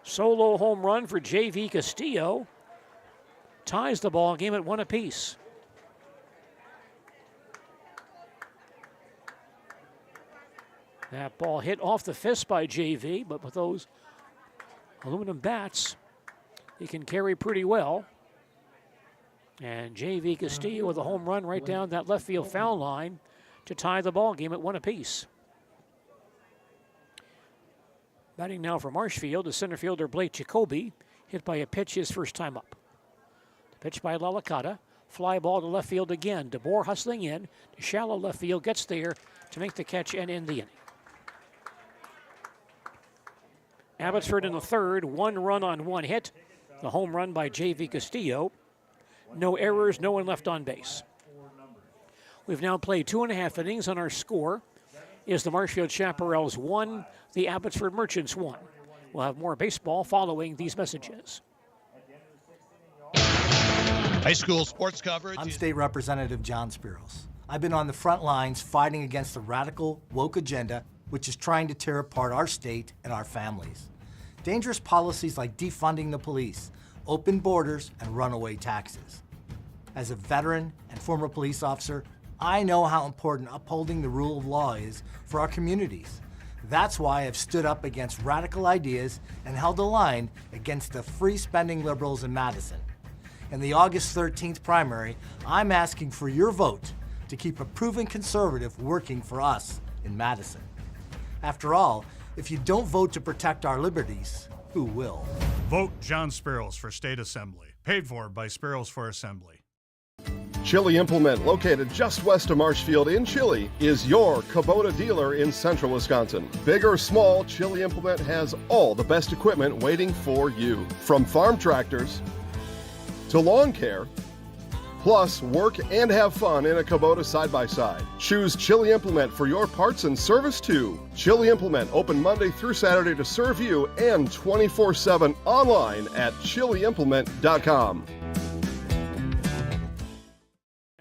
Solo home run for J.V. Castillo. Ties the ball game at 1 apiece. That ball hit off the fist by J.V., but with those aluminum bats, he can carry pretty well. And J.V. Castillo with a home run right down that left field foul line to tie the ball game at 1 apiece. Batting now for Marshfield is center fielder Blake Jacoby, hit by a pitch his first time up. The pitch by Lalicata, fly ball to left field again. DeBoer hustling in to shallow left field, gets there to make the catch and end the inning. Abbotsford in the third, 1 run on 1 hit. The home run by J.V. Castillo. No errors, no one left on base. We've now played 2.5 innings, and our score is the Marshfield Chaparrals 1, the Abbotsford Merchants 1. We'll have more baseball following these messages. High school sports coverage. I'm State Representative John Spiros. I've been on the front lines fighting against the radical, woke agenda, which is trying to tear apart our state and our families. Dangerous policies like defunding the police, open borders, and runaway taxes. As a veteran and former police officer, I know how important upholding the rule of law is for our communities. That's why I've stood up against radical ideas and held the line against the free-spending liberals in Madison. In the August 13th primary, I'm asking for your vote to keep a proven conservative working for us in Madison. After all, if you don't vote to protect our liberties, who will? Vote John Spiros for State Assembly. Paid for by Spiros for Assembly. Chili Implement, located just west of Marshfield in Chili, is your Kubota dealer in central Wisconsin. Big or small, Chili Implement has all the best equipment waiting for you. From farm tractors to lawn care, plus work and have fun in a Kubota side-by-side. Choose Chili Implement for your parts and service too. Chili Implement, open Monday through Saturday to serve you and 24/7 online at chiliimplement.com.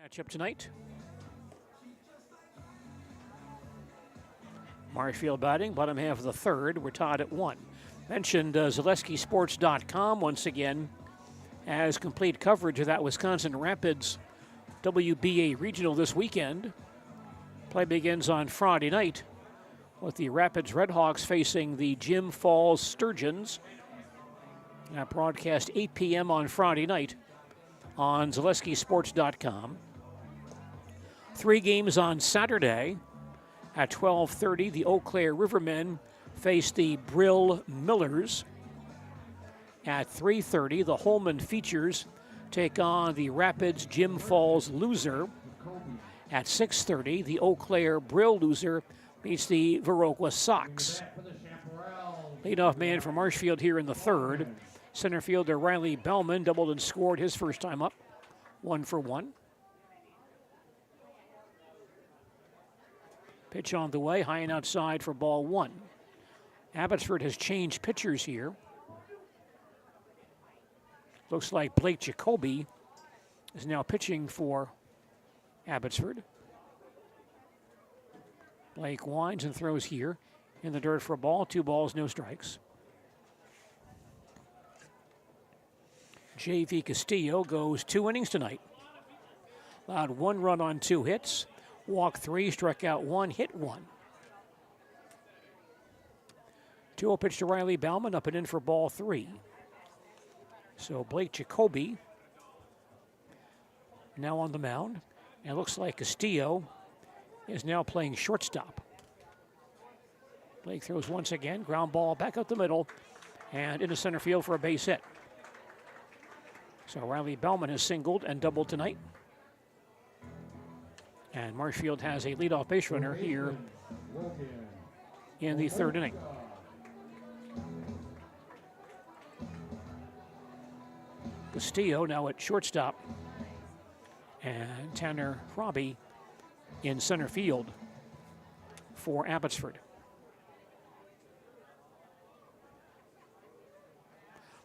Matchup tonight. Marshfield batting, bottom half of the third. We're tied at 1. Mentioned ZaleskiSports.com once again has complete coverage of that Wisconsin Rapids WBA Regional this weekend. Play begins on Friday night with the Rapids Redhawks facing the Jim Falls Sturgeons. That broadcast 8 p.m. on Friday night on ZaleskiSports.com. 3 games on Saturday at 12:30. The Eau Claire Rivermen face the Brill Millers. At 3:30, the Holman Features take on the Rapids Jim Falls Loser. At 6:30, the Eau Claire Brill Loser meets the Viroqua Sox. Leadoff man for Marshfield here in the third. Center fielder Riley Bellman doubled and scored his first time up. 1 for 1. Pitch on the way, high and outside for ball 1. Abbotsford has changed pitchers here. Looks like Blake Jacoby is now pitching for Abbotsford. Blake winds and throws here in the dirt for a ball. 2 balls, no strikes. J.V. Castillo goes 2 innings tonight. Allowed 1 run on 2 hits. Walked 3, struck out 1, hit 1. 2-0 pitch to Riley Bauman, up and in for ball 3. So Blake Jacoby now on the mound. And it looks like Castillo is now playing shortstop. Blake throws once again, ground ball back up the middle, and into center field for a base hit. So Riley Bauman has singled and doubled tonight. And Marshfield has a leadoff base runner here in the 3rd inning. Castillo now at shortstop, and Tanner Robbie in center field for Abbotsford.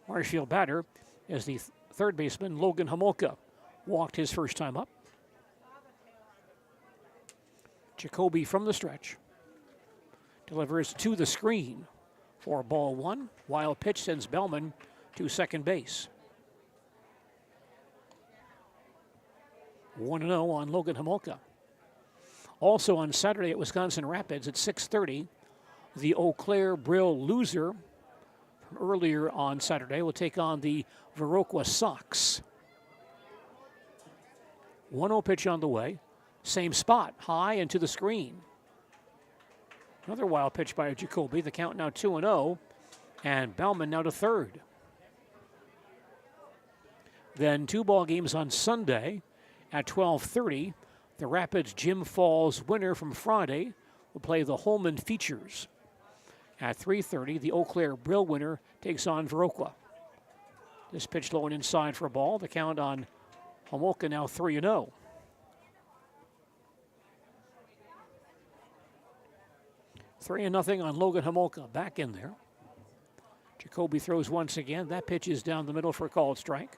Marshfield batter is the third baseman Logan Homolka. Walked his first time up. Jacoby from the stretch delivers to the screen for ball 1. Wild pitch sends Bellman to second base. 1-0 on Logan Homolka. Also on Saturday at Wisconsin Rapids at 6:30, the Eau Claire Brill loser from earlier on Saturday will take on the Viroqua Sox. 1-0 pitch on the way. Same spot, high and to the screen. Another wild pitch by Jacoby. The count now 2-0, and Bauman now to third. Then 2 ball games on Sunday at 12:30. The Rapids Jim Falls winner from Friday will play the Holman Features. At 3:30, the Eau Claire Brill winner takes on Viroqua. This pitch low and inside for a ball. The count on Homolka now 3-0. Three and nothing on Logan Homolka. Back in there. Jacoby throws once again. That pitch is down the middle for a called strike.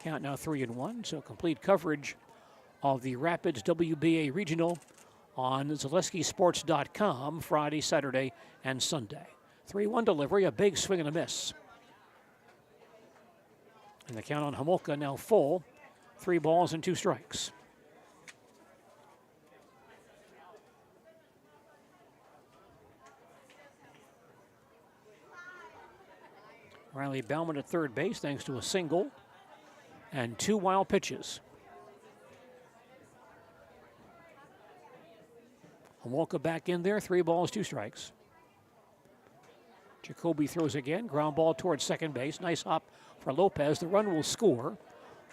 Count now 3-1. So complete coverage of the Rapids WBA Regional on ZaleskiSports.com Friday, Saturday, and Sunday. 3-1 delivery, a big swing and a miss. And the count on Homolka now full. 3 balls and 2 strikes. Riley Bauman at third base thanks to a single and 2 wild pitches. Homolka back in there, 3 balls, 2 strikes. Jacoby throws again, ground ball towards second base. Nice hop for Lopez. The run will score.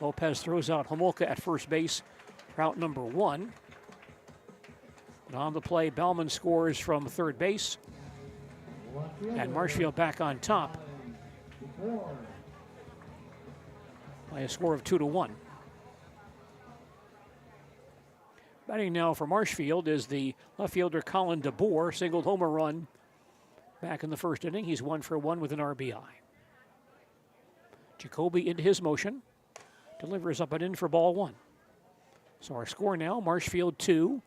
Lopez throws out Homolka at first base, route number 1. But on the play, Bauman scores from third base. And Marshfield back on top by a score of 2-1. Batting now for Marshfield is the left fielder Colin DeBoer, singled home a run back in the first inning. He's 1 for 1 with an RBI. Jacoby into his motion, delivers up and in for ball 1. So our score now, Marshfield 2,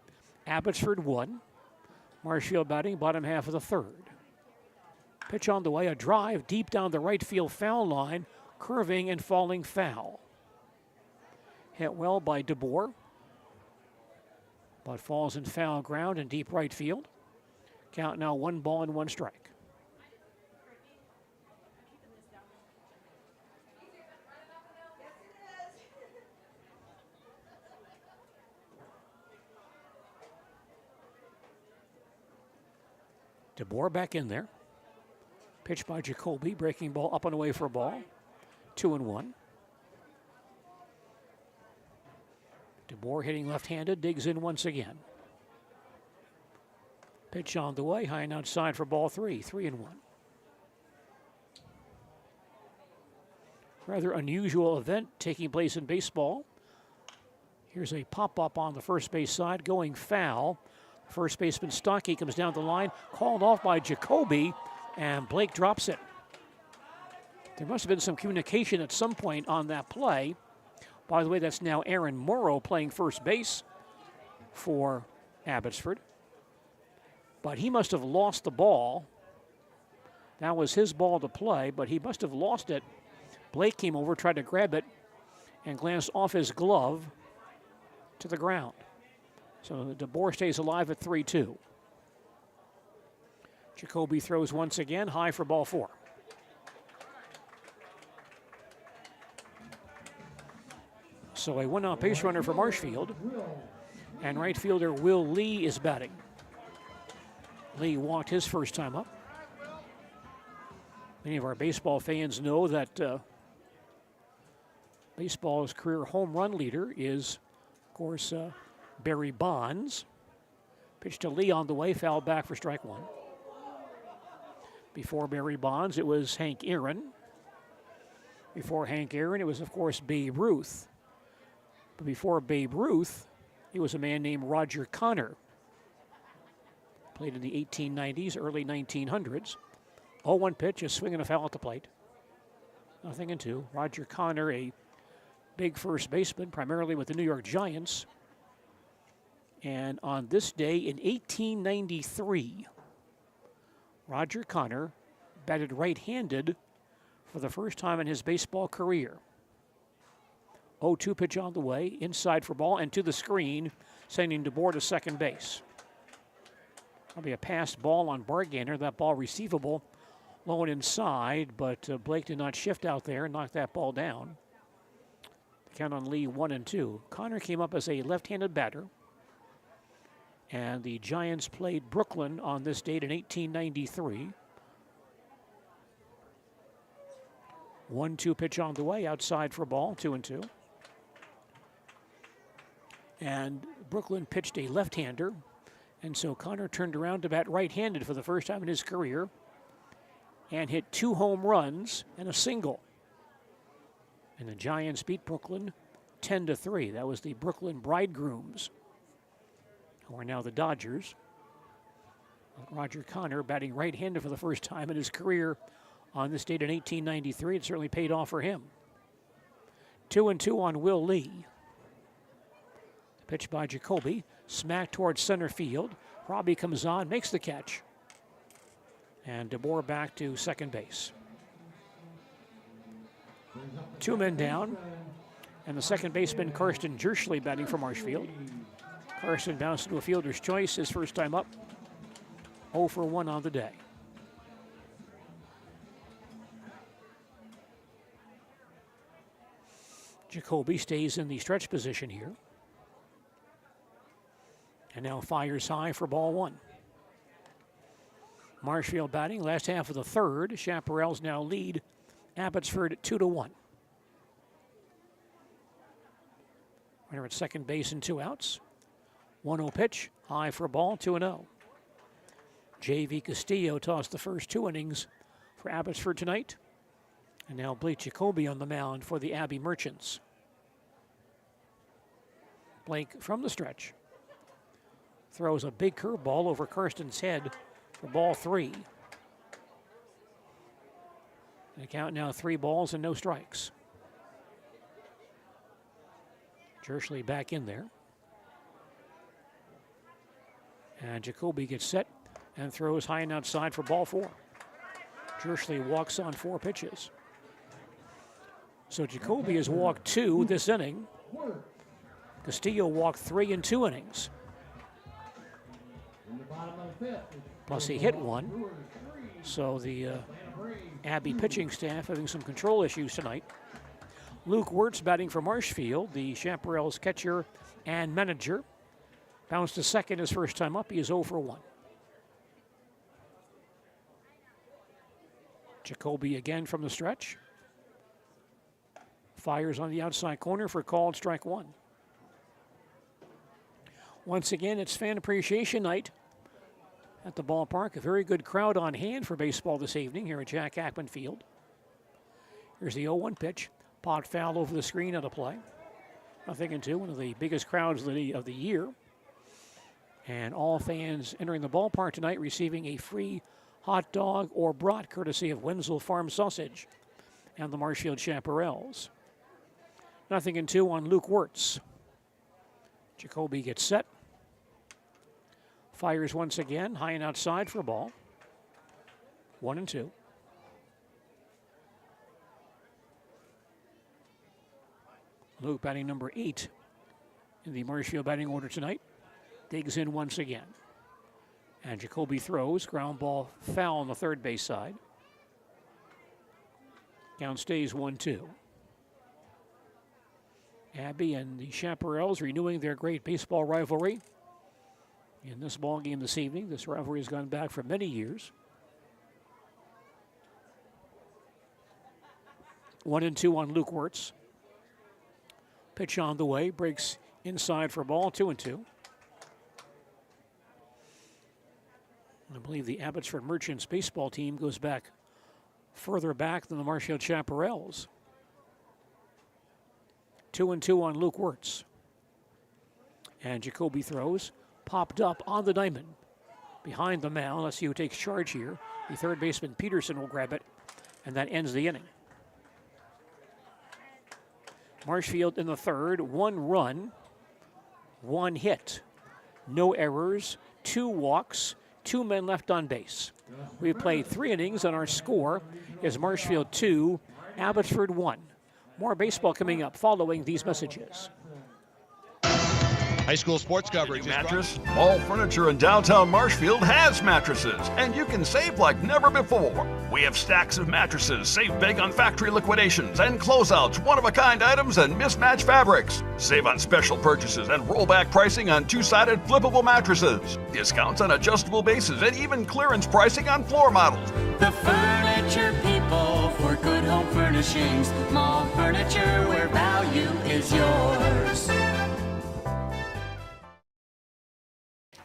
Abbotsford 1. Marshfield batting bottom half of the 3rd. Pitch on the way, a drive deep down the right field foul line, curving and falling foul. Hit well by DeBoer, but falls in foul ground in deep right field. Count now 1 ball and 1 strike. DeBoer back in there. Pitch by Jacoby, breaking ball up and away for a ball. 2-1. DeBoer hitting left-handed, digs in once again. Pitch on the way, high and outside for ball 3, 3-1. Rather unusual event taking place in baseball. Here's a pop-up on the first base side, going foul. First baseman Stockey comes down the line, called off by Jacoby, and Blake drops it. There must have been some communication at some point on that play. By the way, that's now Aaron Morrow playing first base for Abbotsford. But he must have lost the ball. That was his ball to play, but he must have lost it. Blake came over, tried to grab it, and glanced off his glove to the ground. So DeBoer stays alive at 3-2. Jacoby throws once again, high for ball 4. So a one-out base runner for Marshfield. And right fielder Will Lee is batting. Lee walked his first time up. Many of our baseball fans know that baseball's career home run leader is, of course, Barry Bonds. Pitch to Lee on the way, foul back for strike 1. Before Barry Bonds, it was Hank Aaron. Before Hank Aaron, it was, of course, Babe Ruth. But before Babe Ruth, he was a man named Roger Connor. Played in the 1890s, early 1900s. 0-1 pitch, a swing and a foul at the plate. 0-2. Roger Connor, a big first baseman, primarily with the New York Giants. And on this day in 1893, Roger Connor batted right-handed for the first time in his baseball career. 0-2 pitch on the way, inside for ball and to the screen, sending DeBoer to second base. That'll be a passed ball on Bargainer. That ball receivable, low and inside, but Blake did not shift out there and knock that ball down. The count on Lee 1-2. Connor came up as a left-handed batter. And the Giants played Brooklyn on this date in 1893. 1-2 pitch on the way, outside for ball, 2-2. And Brooklyn pitched a left-hander, and so Connor turned around to bat right-handed for the first time in his career and hit 2 home runs and a single. And the Giants beat Brooklyn 10-3. That was the Brooklyn Bridegrooms, who are now the Dodgers. Roger Connor batting right-handed for the first time in his career on this date in 1893. It certainly paid off for him. 2-2 on Will Lee. Pitch by Jacoby, smack towards center field. Robbie comes on, makes the catch. And DeBoer back to second base. 2 men down. And the second baseman, Karsten Jerschley, batting for Marshfield. Karsten bounced into a fielder's choice, his first time up. 0 for 1 on the day. Jacoby stays in the stretch position here. And now fires high for ball 1. Marshfield batting, last half of the third. Chaparrals now lead Abbotsford 2-1. Runner at second base and 2 outs. 1-0 pitch, high for ball, 2-0. J.V. Castillo tossed the first 2 innings for Abbotsford tonight. And now Blake Jacoby on the mound for the Abbey Merchants. Blake from the stretch throws a big curveball over Karsten's head for ball 3. The count now 3 balls and no strikes. Jerschley back in there. And Jacoby gets set and throws high and outside for ball 4. Jerschley walks on 4 pitches. So Jacoby has walked 2 this inning. Castillo walked 3 in 2 innings. Plus he hit 1. So the Abbey pitching staff having some control issues tonight. Luke Wirtz batting for Marshfield, the Chaparrals catcher and manager. Bounced to second his first time up. He is 0 for 1. Jacoby again from the stretch. Fires on the outside corner for called strike 1. Once again, it's fan appreciation night at the ballpark. A very good crowd on hand for baseball this evening here at Jack Hackman Field. Here's the 0-1 pitch. Pot foul over the screen out of play. 0-2, one of the biggest crowds of the year. And all fans entering the ballpark tonight receiving a free hot dog or brat courtesy of Wenzel Farm Sausage and the Marshfield Chaparrals. 0-2 on Luke Wirtz. Jacoby gets set. Fires once again, high and outside for a ball. 1-2. Luke batting number 8 in the Marshfield batting order tonight. Digs in once again. And Jacoby throws. Ground ball foul on the third base side. Count stays 1-2. Abbey and the Chaparrals renewing their great baseball rivalry in this ball game this evening. This rivalry has gone back for many years. 1-2 on Luke Wirtz. Pitch on the way, breaks inside for a ball, 2-2. I believe the Abbotsford Merchants baseball team goes back further back than the Marshfield Chaparrals. 2-2 on Luke Wirtz. And Jacoby throws, popped up on the diamond. Behind the mound, let's see who takes charge here. The third baseman Peterson will grab it, and that ends the inning. Marshfield in the third, 1 run, 1 hit, no errors, 2 walks, 2 men left on base. We've played 3 innings, and our score is Marshfield 2, Abbotsford 1. More baseball coming up following these messages. High school sports coverage. Mattress? All furniture in downtown Marshfield has mattresses, and you can save like never before. We have stacks of mattresses, save big on factory liquidations and closeouts, one-of-a-kind items, and mismatched fabrics. Save on special purchases and rollback pricing on 2-sided flippable mattresses. Discounts on adjustable bases and even clearance pricing on floor models. The furniture people for good home furnishings. Mall furniture where value is yours.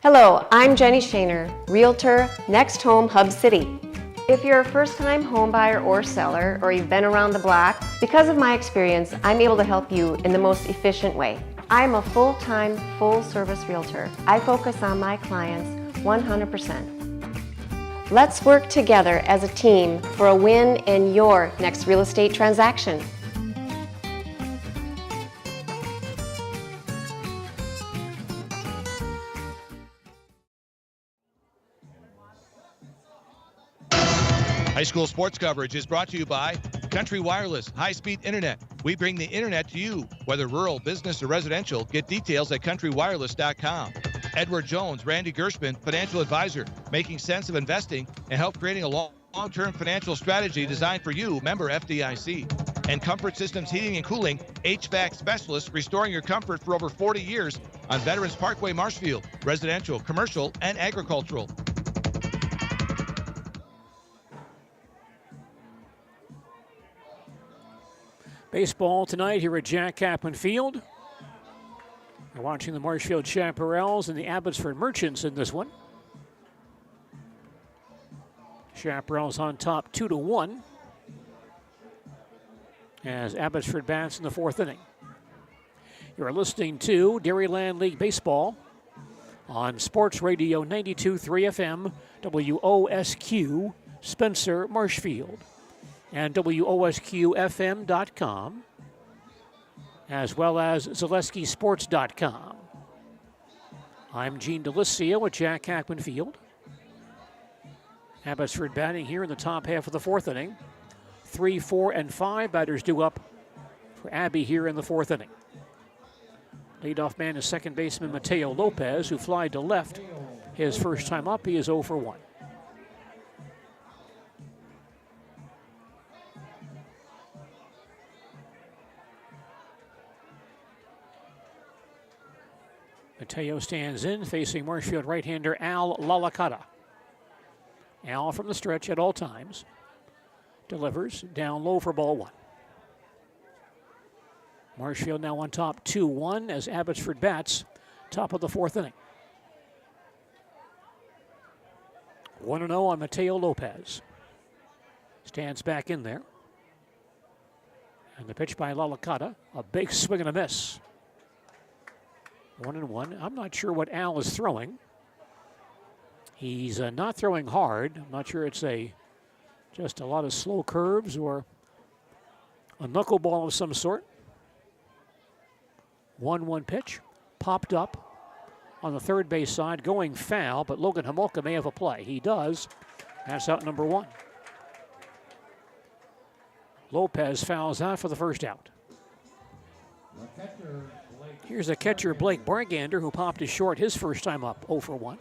Hello, I'm Jenny Shaner, Realtor, Next Home Hub City. If you're a first-time home buyer or seller, or you've been around the block, because of my experience, I'm able to help you in the most efficient way. I'm a full-time, full-service realtor. I focus on my clients 100%. Let's work together as a team for a win in your next real estate transaction. High school sports coverage is brought to you by Country Wireless, high-speed internet. We bring the internet to you, whether rural, business, or residential. Get details at countrywireless.com. Edward Jones, Randy Gershman, financial advisor, making sense of investing and help creating a long-term financial strategy designed for you, member FDIC. And Comfort Systems Heating and Cooling, HVAC specialist, restoring your comfort for over 40 years on Veterans Parkway, Marshfield, residential, commercial, and agricultural. Baseball tonight here at Jack Kaplan Field. We're watching the Marshfield Chaparrals and the Abbotsford Merchants in this one. Chaparrals on top 2-1 as Abbotsford bats in the 4th inning. You're listening to Dairyland League Baseball on Sports Radio 92.3 FM, WOSQ, Spencer, Marshfield, and WOSQFM.com, as well as ZaleskiSports.com. I'm Gene DeLisio at Jack Kaplan Field. Abbotsford batting here in the top half of the 4th inning. 3, 4, and 5 batters due up for Abbey here in the 4th inning. Leadoff man is second baseman Mateo Lopez, who flied to left his first time up. He is 0 for 1. Mateo stands in, facing Marshfield right-hander Al Lalakata. Al from the stretch at all times. Delivers down low for ball 1. Marshfield now on top 2-1 as Abbotsford bats top of the 4th inning. 1-0 on Mateo Lopez. Stands back in there. And the pitch by Lalakata, a big swing and a miss. 1-1. I'm not sure what Al is throwing. He's not throwing hard. I'm not sure it's just a lot of slow curves or a knuckleball of some sort. 1-1 pitch. Popped up on the third base side, going foul, but Logan Homolka may have a play. He does. That's out number 1. Lopez fouls out for the first out. Here's the catcher, Blake Bargander, who popped his short his first time up, 0 for 1.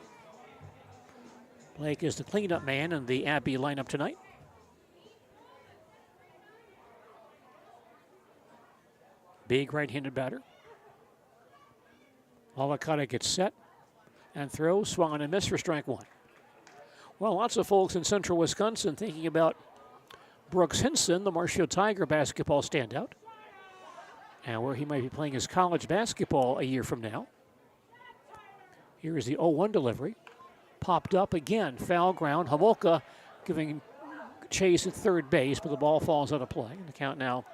Blake is the cleanup man in the Abbey lineup tonight. Big right-handed batter. Alicata gets set and throws, swung on and missed for strike 1. Well, lots of folks in central Wisconsin thinking about Brooks Hinson, the Marshfield Tiger basketball standout, and where he might be playing his college basketball a year from now. Here is the 0-1 delivery. Popped up again, foul ground. Homolka giving chase at third base, but the ball falls out of play. The count now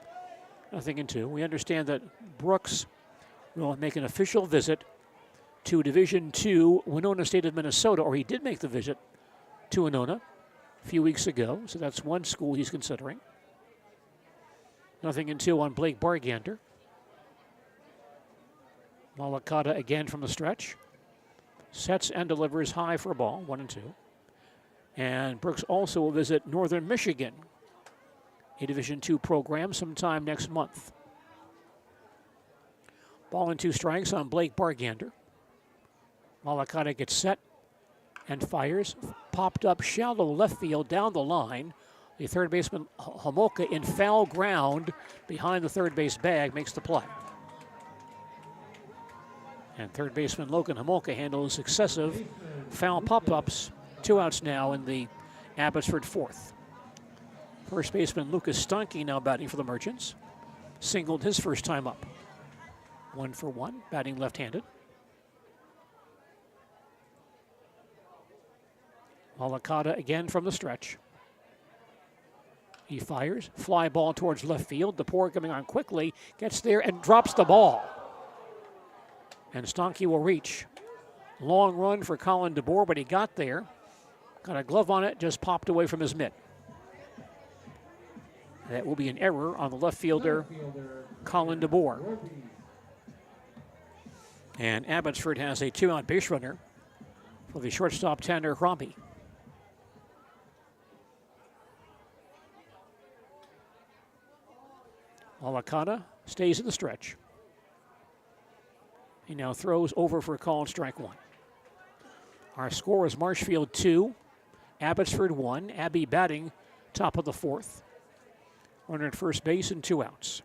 0-2. We understand that Brooks will make an official visit to Division II, Winona State of Minnesota, or he did make the visit to Winona a few weeks ago, so that's one school he's considering. 0-2 on Blake Bargander. Alicata again from the stretch. Sets and delivers high for a ball, 1-2. And Brooks also will visit Northern Michigan, a Division II program, sometime next month. Ball and 2 strikes on Blake Bargander. Alicata gets set and fires. Popped up shallow left field down the line. The third baseman, Homolka, in foul ground behind the third base bag, makes the play. And third baseman Logan Homolka handles successive foul pop-ups. 2 outs now in the Abbotsford fourth. First baseman Lucas Stanke now batting for the Merchants. Singled his first time up. 1 for 1, batting left-handed. Alicata again from the stretch. He fires, fly ball towards left field. DePore coming on quickly, gets there and drops the ball. And Stanke will reach. Long run for Colin DeBoer, but he got there. Got a glove on it, just popped away from his mitt. That will be an error on the left fielder, Colin DeBoer. And Abbotsford has a 2-out base runner for the shortstop, Tanner Robbie. Alicata stays in the stretch. He now throws over for a call and strike 1. Our score is Marshfield 2, Abbotsford 1. Abbey batting top of the fourth. Runner at first base and 2 outs.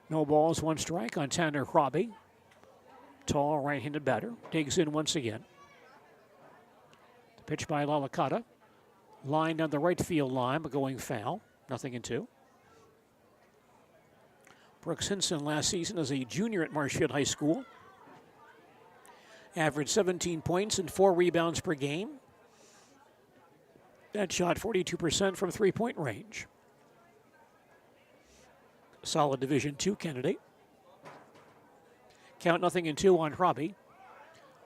No balls, 1 strike on Tanner Robbie. Tall right-handed batter. Digs in once again. The pitch by Alicata. Line down the right field line, but going foul. 0-2. Brooks Hinson last season as a junior at Marshfield High School. Averaged 17 points and 4 rebounds per game. That shot 42% from 3-point range. Solid Division II candidate. Count 0-2 on Robbie.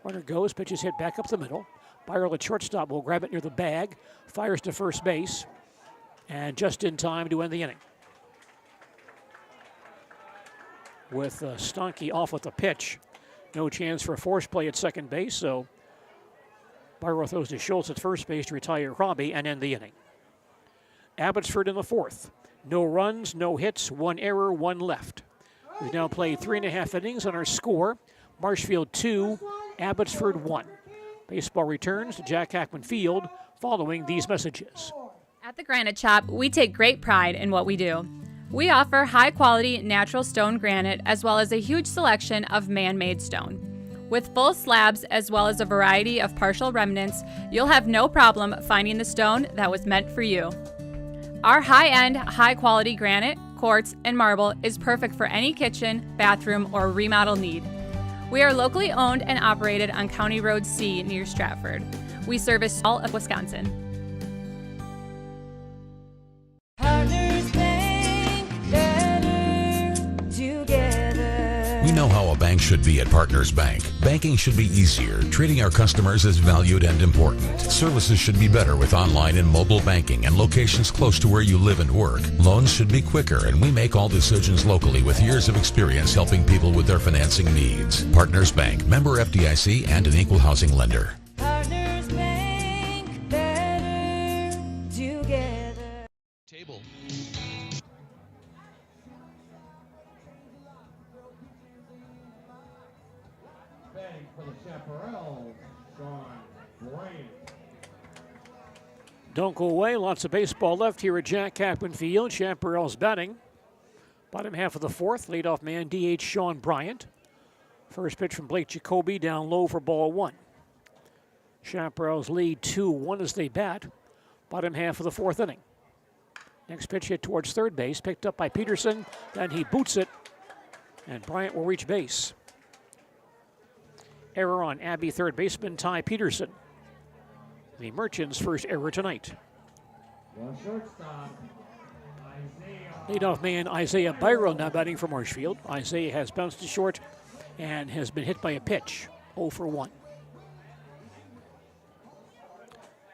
Runner goes, pitches hit back up the middle. Byerl at shortstop will grab it near the bag. Fires to first base. And just in time to end the inning. With Stanke off with the pitch. No chance for a force play at second base, so Byerl throws to Schultz at first base to retire Robbie and end the inning. Abbotsford in the fourth. No runs, no hits, 1 error, 1 left. We've now played 3.5 innings on our score. Marshfield 2, Abbotsford 1. Baseball returns to Jack Hackman Field following these messages. At the Granite Shop, we take great pride in what we do. We offer high-quality natural stone granite as well as a huge selection of man-made stone. With full slabs as well as a variety of partial remnants, you'll have no problem finding the stone that was meant for you. Our high-end, high-quality granite, quartz, and marble is perfect for any kitchen, bathroom, or remodel need. We are locally owned and operated on County Road C near Stratford. We service all of Wisconsin. We know how a bank should be at Partners Bank. Banking should be easier, treating our customers as valued and important. Services should be better with online and mobile banking and locations close to where you live and work. Loans should be quicker, and we make all decisions locally with years of experience helping people with their financing needs. Partners Bank, member FDIC, and an equal housing lender. Partners Bank, better together. Table. For the Chaparrals, Sean Bryant. Don't go away. Lots of baseball left here at Jack Kaplan Field. Chaparrals batting. Bottom half of the fourth. Leadoff man DH Sean Bryant. First pitch from Blake Jacoby down low for ball one. Chaparrals lead 2-1 as they bat. Bottom half of the fourth inning. Next pitch hit towards third base. Picked up by Peterson. Then he boots it. And Bryant will reach base. Error on Abbey third baseman Ty Peterson. The Merchants' first error tonight. Leadoff man Isaiah Byro now batting for Marshfield. Isaiah has bounced to short and has been hit by a pitch. 0 for 1.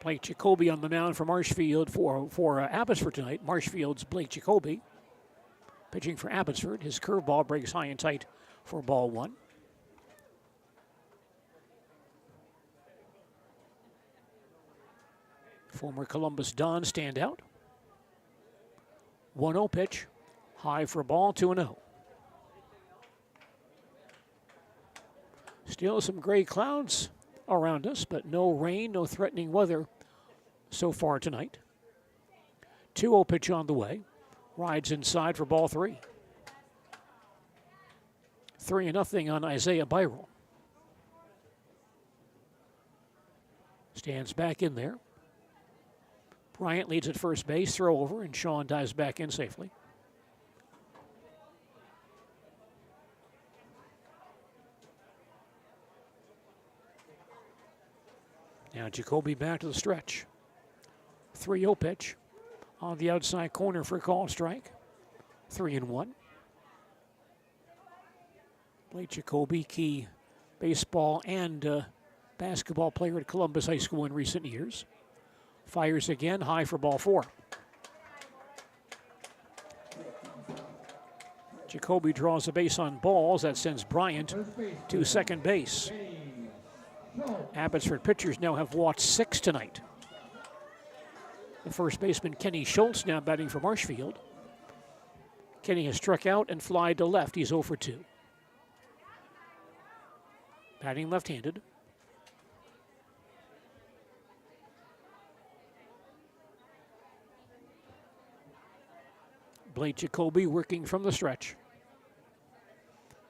Blake Jacoby on the mound for Marshfield for Abbotsford tonight. Marshfield's Blake Jacoby pitching for Abbotsford. His curveball breaks high and tight for ball one. Former Columbus Don standout. 1-0 pitch. High for a ball, 2-0. Still some gray clouds around us, but no rain, no threatening weather so far tonight. 2-0 pitch on the way. Rides inside for ball three. 3-0 on Isaiah Byro. Stands back in there. Bryant leads at first base, throw over, and Sean dives back in safely. Now Jacoby back to the stretch. 3-0 pitch on the outside corner for a called strike. 3-1. Blake Jacoby, key baseball and basketball player at Columbus High School in recent years. Fires again, high for ball four. Jacoby draws a base on balls. That sends Bryant to second base. Abbotsford pitchers now have walked 6 tonight. The first baseman, Kenny Schultz, now batting for Marshfield. Kenny has struck out and flied to left. He's 0 for 2. Batting left-handed. Blake Jacoby working from the stretch.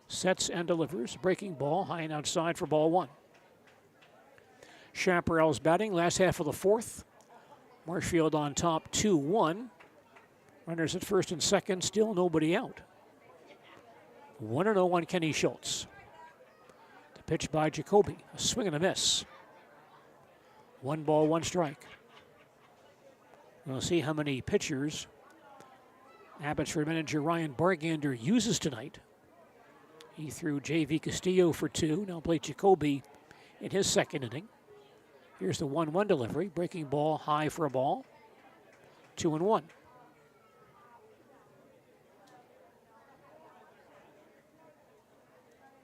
Sets and delivers. Breaking ball, high and outside for ball one. Chaparrals batting, last half of the fourth. Marshfield on top 2-1. Runners at first and second, still nobody out. 1-0 on Kenny Schultz. The pitch by Jacoby, a swing and a miss. 1 ball, 1 strike. We'll see how many pitchers Abbotsford manager Ryan Bargander uses tonight. He threw J.V. Castillo for 2. Now Blake Jacoby in his second inning. Here's the 1-1 delivery. Breaking ball, high for a ball. 2-1.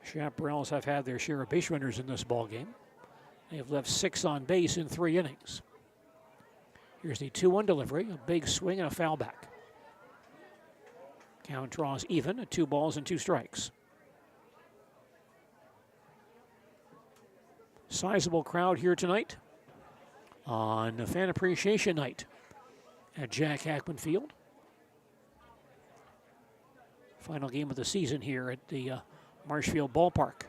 Chaparrals have had their share of base runners in this ball game. They have left 6 on base in 3 innings. Here's the 2-1 delivery. A big swing and a foul back. Count draws even at 2 balls and 2 strikes. Sizable crowd here tonight on Fan Appreciation Night at Jack Hackman Field. Final game of the season here at the Marshfield Ballpark.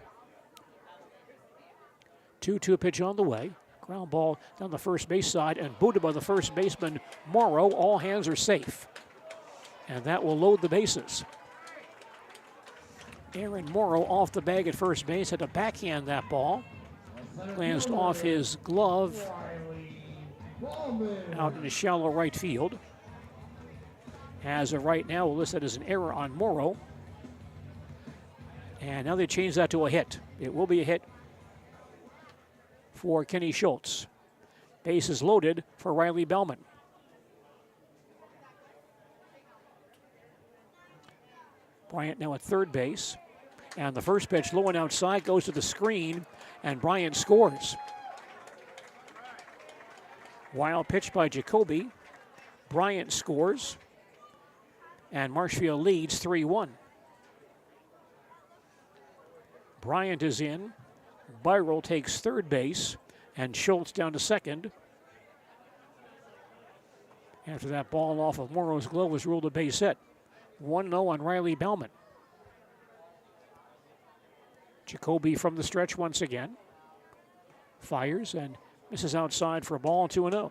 2-2 pitch on the way. Ground ball down the first base side and booted by the first baseman Morrow. All hands are safe. And that will load the bases. Aaron Morrow off the bag at first base, had to backhand that ball. Glanced off his glove out in the shallow right field. As of right now, we'll list that as an error on Morrow. And now they change that to a hit. It will be a hit for Kenny Schultz. Bases loaded for Riley Bellman. Bryant now at third base. And the first pitch low and outside goes to the screen, and Bryant scores. Wild pitch by Jacoby. Bryant scores. And Marshfield leads 3-1. Bryant is in. Byral takes third base, and Schultz down to second. After that ball off of Morrow's glove was ruled a base hit. 1-0 on Riley Bellman. Jacoby from the stretch once again. Fires and misses outside for a ball, 2-0.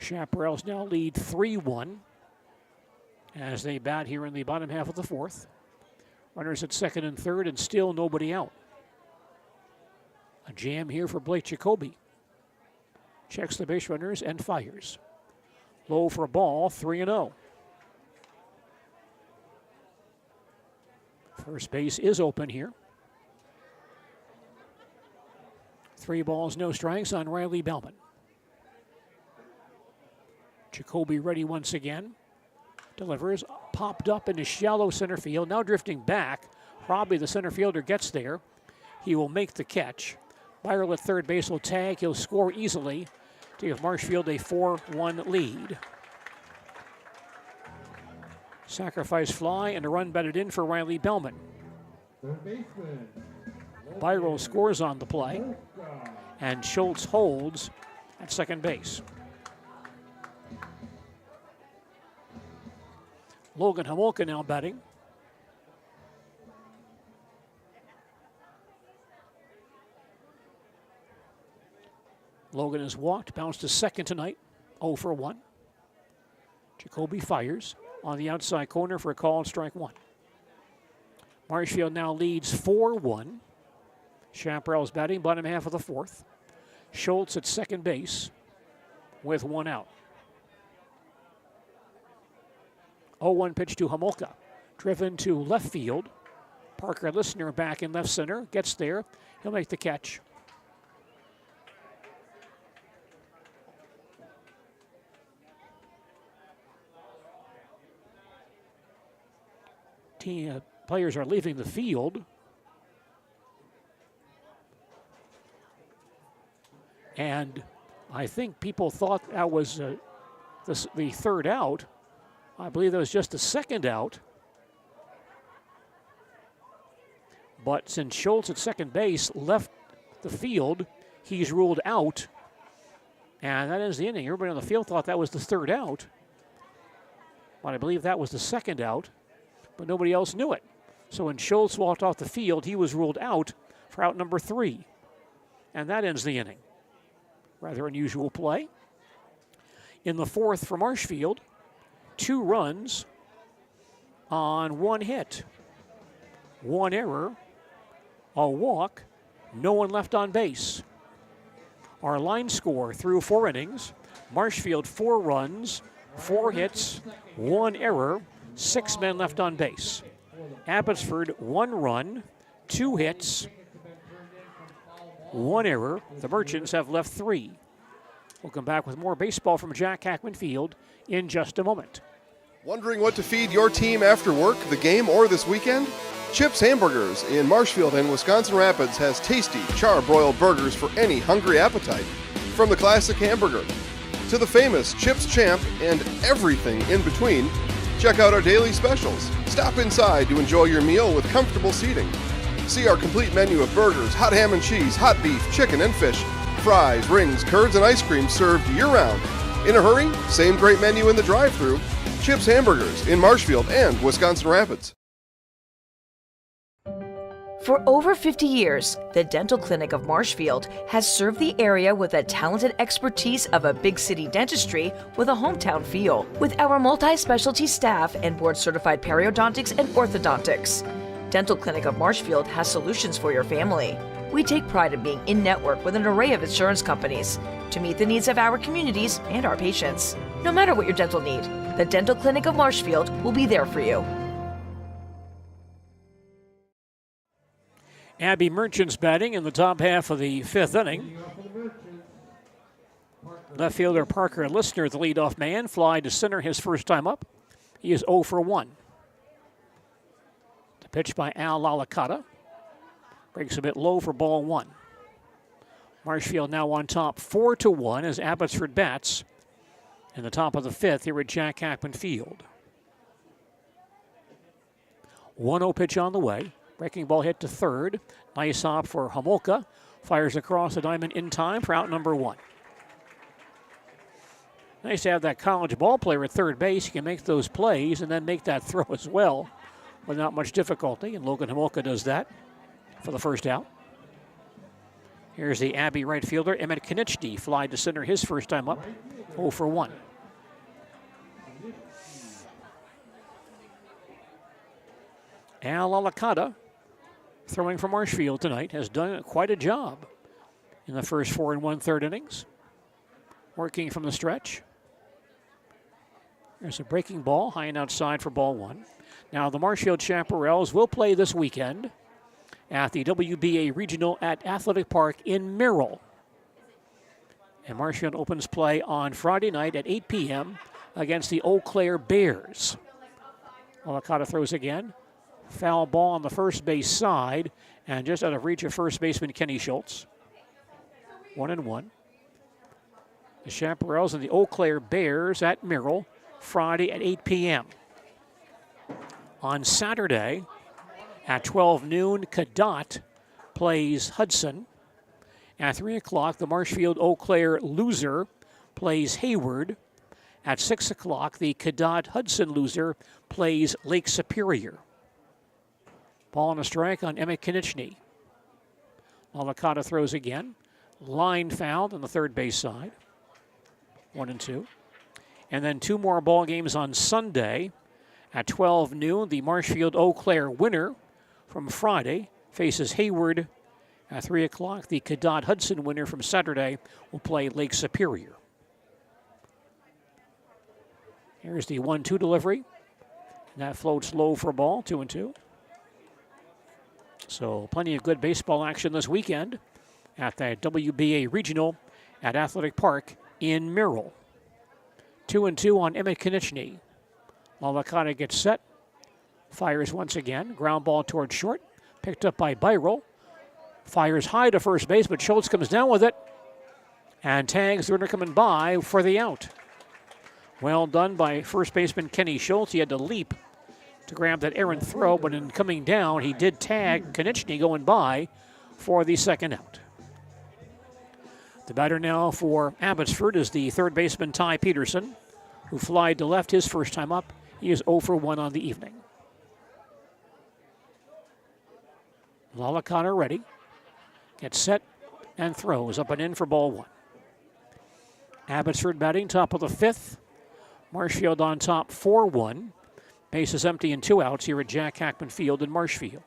Chaparrals now lead 3-1 as they bat here in the bottom half of the fourth. Runners at second and third, and still nobody out. A jam here for Blake Jacoby. Checks the base runners and fires. Low for a ball, 3-0. First base is open here. 3 balls, no strikes on Riley Bellman. Jacoby ready once again. Delivers, popped up into shallow center field, now drifting back. Probably the center fielder gets there. He will make the catch. Byral at third base will tag. He'll score easily to give Marshfield a 4-1 lead. Sacrifice fly and a run batted in for Riley Bellman. Byral scores on the play, and Schultz holds at second base. Logan Homolka now batting. Logan has walked, bounced to second tonight, 0 for 1. Jacoby fires on the outside corner for a call and strike 1. Marshfield now leads 4-1. Chaparrals batting, bottom half of the fourth. Schultz at second base with 1 out. 0-1 pitch to Homolka. Driven to left field. Parker Listener back in left center. Gets there. He'll make the catch. Players are leaving the field. And I think people thought that was the third out. I believe that was just the second out. But since Schultz at second base left the field, he's ruled out. And that is the inning. Everybody on the field thought that was the third out. But I believe that was the second out. But nobody else knew it. So when Schultz walked off the field, he was ruled out for out number 3. And that ends the inning. Rather unusual play. In the fourth for Marshfield, 2 runs on 1 hit. 1 error, a walk, no one left on base. Our line score through 4 innings, Marshfield 4 runs, 4 hits, 1 error, 6 men left on base. Abbotsford 1 run, 2 hits, 1 error. The Merchants have left 3. We'll come back with more baseball from Jack Hackman Field in just a moment. Wondering what to feed your team after work, the game, or this weekend? Chips Hamburgers in Marshfield and Wisconsin Rapids has tasty char-broiled burgers for any hungry appetite. From the classic hamburger to the famous Chips Champ and everything in between, check out our daily specials. Stop inside to enjoy your meal with comfortable seating. See our complete menu of burgers, hot ham and cheese, hot beef, chicken and fish, fries, rings, curds, and ice cream served year-round. In a hurry? Same great menu in the drive-thru. Chips Hamburgers in Marshfield and Wisconsin Rapids. For over 50 years, the Dental Clinic of Marshfield has served the area with the talented expertise of a big city dentistry with a hometown feel. With our multi-specialty staff and board-certified periodontics and orthodontics, Dental Clinic of Marshfield has solutions for your family. We take pride in being in-network with an array of insurance companies to meet the needs of our communities and our patients. No matter what your dental need, the Dental Clinic of Marshfield will be there for you. Abbey Merchants batting in the top half of the 5th inning. Left fielder Parker Listener, the leadoff man, fly to center his first time up. He is 0 for 1. The pitch by Al Lalakata. Breaks a bit low for ball 1. Marshfield now on top 4-1 as Abbotsford bats in the top of the 5th here at Jack Hackman Field. 1-0 pitch on the way. Breaking ball hit to third. Nice hop for Homolka. Fires across the diamond in time for out number 1. Nice to have that college ball player at third base. He can make those plays and then make that throw as well without much difficulty. And Logan Homolka does that for the first out. Here's the Abbey right fielder, Emmett Konieczny, fly to center his first time up, 0 for 1. Al Alicata, throwing for Marshfield tonight, has done quite a job in the first 4 1/3 innings. Working from the stretch. There's a breaking ball, high and outside for ball 1. Now the Marshfield Chaparrals will play this weekend at the WBA Regional at Athletic Park in Merrill. And Marshfield opens play on Friday night at 8 p.m. against the Eau Claire Bears. Alicata throws again. Foul ball on the first base side and just out of reach of first baseman Kenny Schultz. 1-1. The Chaparrals and the Eau Claire Bears at Merrill Friday at 8 p.m. On Saturday at 12 noon, Cadott plays Hudson. At 3 o'clock, the Marshfield Eau Claire loser plays Hayward. At 6 o'clock, the Cadott Hudson loser plays Lake Superior. Ball and a strike on Emmett Konieczny. Alicata throws again. Line fouled on the third base side. 1-2. And then 2 more ball games on Sunday. At 12 noon, the Marshfield Eau Claire winner from Friday faces Hayward. At 3 o'clock, the Cadott Hudson winner from Saturday will play Lake Superior. Here's the 1-2 delivery. And that floats low for a ball, 2-2. So plenty of good baseball action this weekend at the WBA Regional at Athletic Park in Merrill. 2-2 on Emmett Konieczny. Alicata gets set. Fires once again. Ground ball towards short. Picked up by Byrell. Fires high to first base, but Schultz comes down with it. And tags the runner coming by for the out. Well done by first baseman Kenny Schultz. He had to leap to grab that errant throw, but in coming down, he did tag Konieczny going by for the second out. The batter now for Abbotsford is the third baseman Ty Peterson, who flied to left his first time up. He is 0 for 1 on the evening. Alicata ready. Gets set and throws up and in for ball 1. Abbotsford batting top of the 5th. Marshfield on top 4-1. Base is empty and 2 outs here at Jack Hackman Field in Marshfield.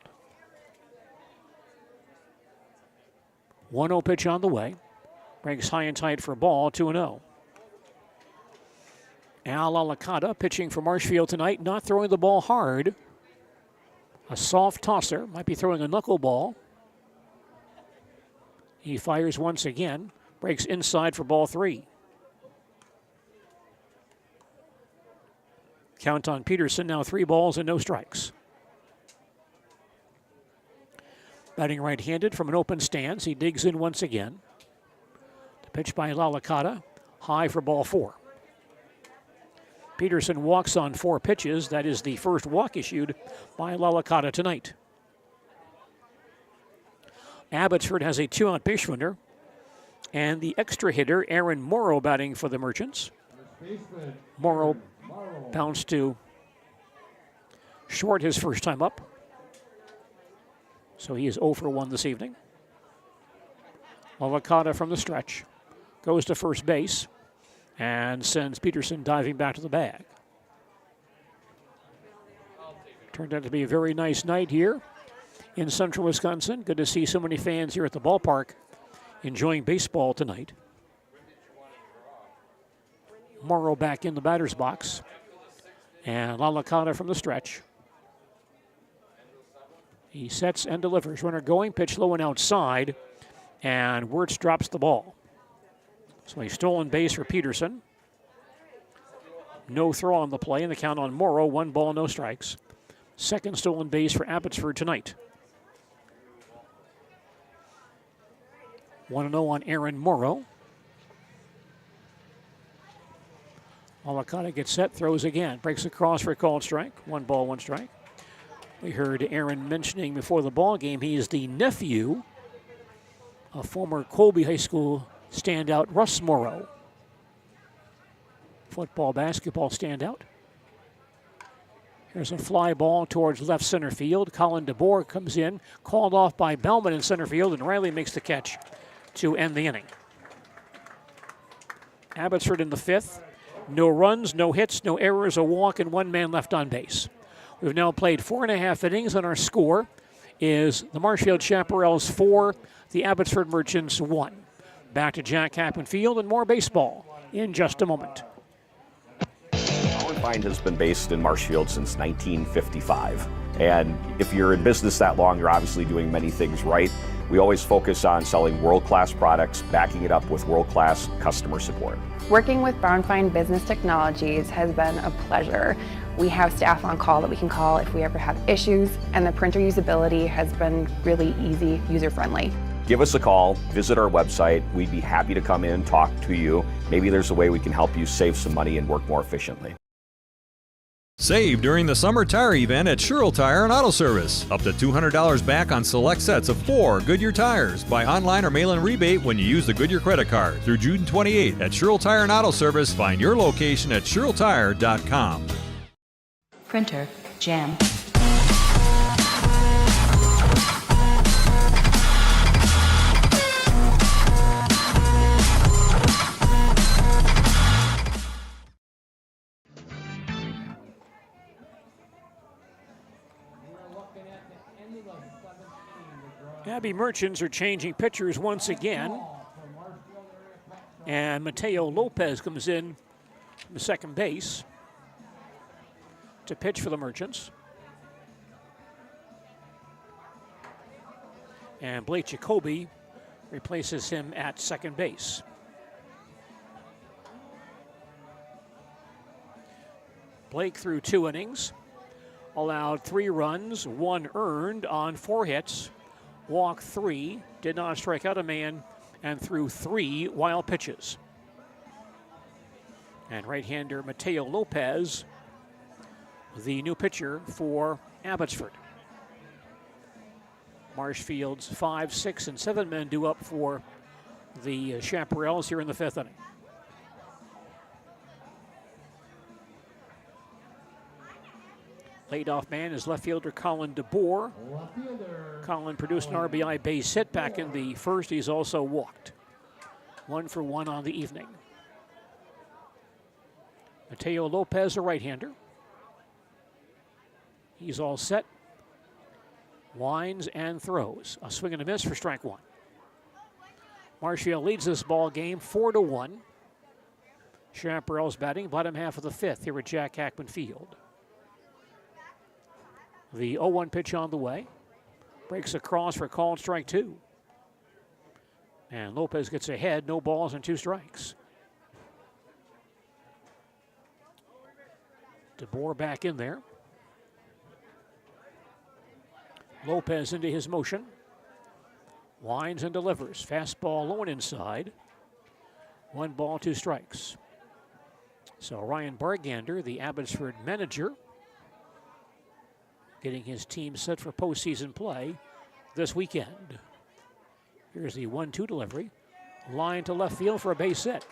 1-0 pitch on the way. Breaks high and tight for a ball, 2-0. Al Alicata pitching for Marshfield tonight, not throwing the ball hard. A soft tosser, might be throwing a knuckleball. He fires once again, breaks inside for ball 3. Count on Peterson, now 3 balls and no strikes. Batting right-handed from an open stance, he digs in once again. The pitch by Alicata, high for ball 4. Peterson walks on 4 pitches. That is the first walk issued by Alicata tonight. Abbotsford has a 2-out base runner. And the extra hitter, Aaron Morrow, batting for the Merchants. Morrow bounced to short his first time up. So he is 0 for 1 this evening. Alicata from the stretch goes to first base and sends Peterson diving back to the bag. Turned out to be a very nice night here in central Wisconsin. Good to see so many fans here at the ballpark enjoying baseball tonight. Morrow back in the batter's box. And Alicata from the stretch. He sets and delivers. Runner going, pitch low and outside. And Wirtz drops the ball. So a stolen base for Peterson. No throw on the play, and the count on Morrow, 1 ball, no strikes. Second stolen base for Abbotsford tonight. 1-0 on Aaron Morrow. Alicata gets set, throws again. Breaks across for a called strike. 1 ball, 1 strike. We heard Aaron mentioning before the ball game he is the nephew of former Colby High School standout Russ Morrow. Football, basketball standout. Here's a fly ball towards left center field. Colin DeBoer comes in, called off by Bellman in center field, and Riley makes the catch to end the inning. Abbotsford in the fifth. No runs, no hits, no errors, a walk, and one man left on base. We've now played 4.5 innings, and our score is the Marshfield Chaparrals 4, the Abbotsford Merchants 1. Back to Jack Hackman Field and more baseball in just a moment. Find has been based in Marshfield since 1955. And if you're in business that long, you're obviously doing many things right. We always focus on selling world-class products, backing it up with world-class customer support. Working with Brownfine Business Technologies has been a pleasure. We have staff on call that we can call if we ever have issues, and the printer usability has been really easy, user-friendly. Give us a call, visit our website. We'd be happy to come in, talk to you. Maybe there's a way we can help you save some money and work more efficiently. Save during the summer tire event at Sherrill Tire and Auto Service. Up to $200 back on select sets of 4 Goodyear tires. Buy online or mail-in rebate when you use the Goodyear credit card. Through June 28th at Sherrill Tire and Auto Service. Find your location at SherrillTire.com. Printer, jam. Abbey Merchants are changing pitchers once again. And Mateo Lopez comes in from second base to pitch for the Merchants. And Blake Jacoby replaces him at second base. Blake threw 2 innings, allowed 3 runs, 1 earned on 4 hits. Walked 3, did not strike out a man, and threw 3 wild pitches. And right-hander Mateo Lopez, the new pitcher for Abbotsford. Marshfield's 5, 6, and 7 men due up for the Chaparrals here in the 5th inning. Leadoff man is left fielder Colin DeBoer. Colin produced an RBI base hit back in the first. He's also walked. 1 for 1 on the evening. Mateo Lopez, a right-hander. He's all set. Winds and throws. A swing and a miss for strike 1. Marshfield leads this ball game 4-1. Chaparrals batting bottom half of the 5th here at Jack Hackman Field. The 0-1 pitch on the way. Breaks across for called strike 2. And Lopez gets ahead, no balls and 2 strikes. DeBoer back in there. Lopez into his motion. Winds and delivers. Fastball low and inside. 1 ball, 2 strikes. So Ryan Bargander, the Abbotsford manager, getting his team set for postseason play this weekend. Here's the 1-2 delivery. Line to left field for a base hit.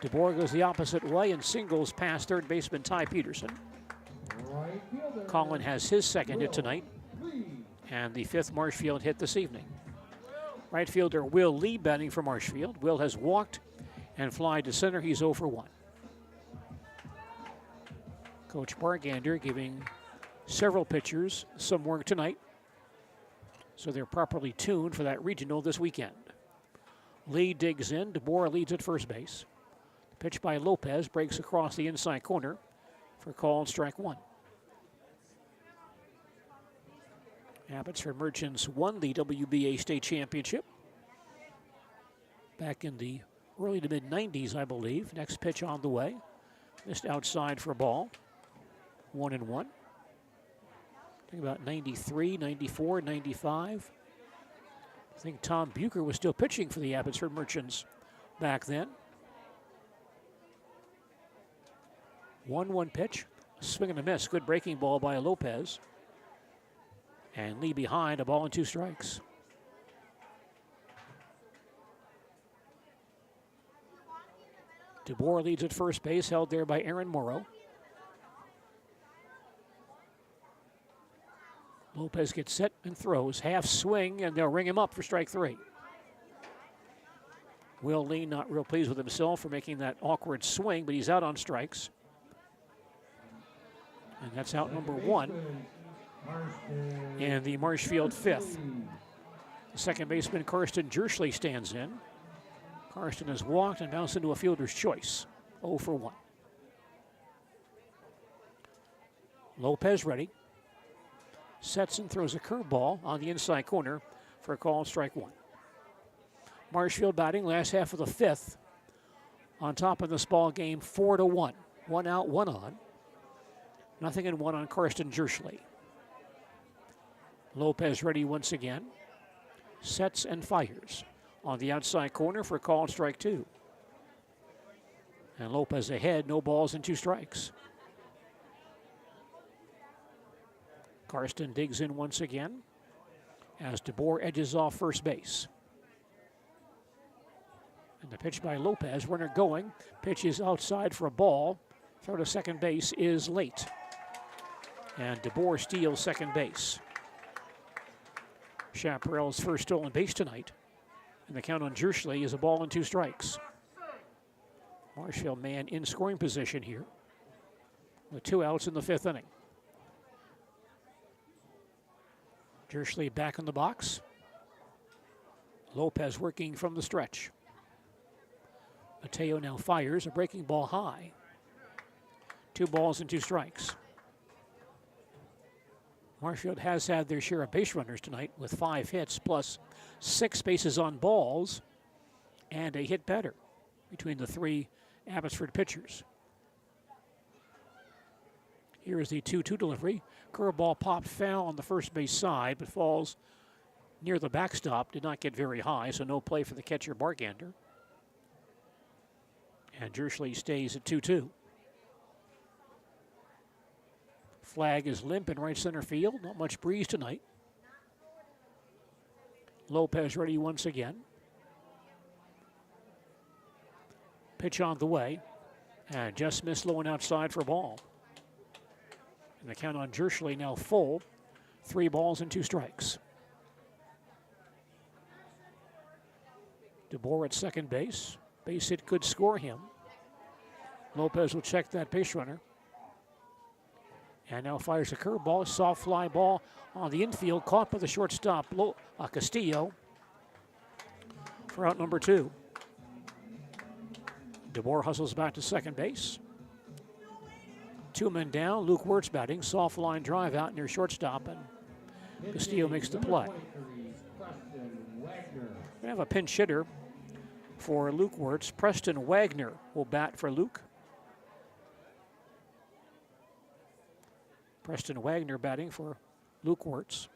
DeBoer goes the opposite way and singles past third baseman Ty Peterson. Colin has his second hit tonight and the 5th Marshfield hit this evening. Right fielder Will Lee batting for Marshfield. Will has walked and fly to center. He's 0 for 1. Coach Bargander giving several pitchers some work tonight, so they're properly tuned for that regional this weekend. Lee digs in. DeBoer leads at first base. Pitch by Lopez breaks across the inside corner for called strike 1. Abbotsford Merchants won the WBA state championship back in the early to mid 90s, I believe. Next pitch on the way. Missed outside for a ball. 1-1. I think about 93, 94, 95. I think Tom Bucher was still pitching for the Abbotsford Merchants back then. 1-1 pitch. Swing and a miss. Good breaking ball by Lopez. And Lee behind, a ball and 2 strikes. DeBoer leads at first base, held there by Aaron Morrow. Lopez gets set and throws. Half swing, and they'll ring him up for strike 3. Will Lee not real pleased with himself for making that awkward swing, but he's out on strikes. And that's out number 1. And the Marshfield 5th. The second baseman, Karsten Jerschley, stands in. Karsten has walked and bounced into a fielder's choice. 0 for 1. Lopez ready. Sets and throws a curveball on the inside corner for a call, strike 1. Marshfield batting last half of the 5th. On top of this ball game, 4-1. 1 out, 1 on. Nothing in 1 on Karsten Jerschley. Lopez ready once again. Sets and fires on the outside corner for a call, strike 2. And Lopez ahead, no balls and 2 strikes. Karsten digs in once again as DeBoer edges off first base. And the pitch by Lopez, runner going. Pitch is outside for a ball. Throw to second base is late. And DeBoer steals second base. Chaparrals' first stolen base tonight. And the count on Jerschley is a ball and 2 strikes. Marshfield man in scoring position here with 2 outs in the 5th inning. Jerschley back in the box. Lopez working from the stretch. Mateo now fires a breaking ball high. 2 balls and 2 strikes. Marshfield has had their share of base runners tonight with 5 hits plus 6 bases on balls and a hit better between the 3 Abbotsford pitchers. Here is the 2-2 delivery. Curveball popped foul on the first base side, but falls near the backstop. Did not get very high, so no play for the catcher, Bargander. And Jerschley stays at 2-2. Flag is limp in right center field. Not much breeze tonight. Lopez ready once again. Pitch on the way. And just missed low and outside for a ball. And the count on Jerschley now full. 3 balls and 2 strikes. DeBoer at second base. Base hit could score him. Lopez will check that base runner. And now fires a curveball, soft fly ball on the infield, caught by the shortstop, Castillo, for out number 2. DeBoer hustles back to second base. 2 men down, Luke Wirtz batting, soft line drive out near shortstop, and Castillo makes the play. We have a pinch hitter for Luke Wirtz. Preston Wagner will bat for Luke. Preston Wagner batting for Luke Wirtz.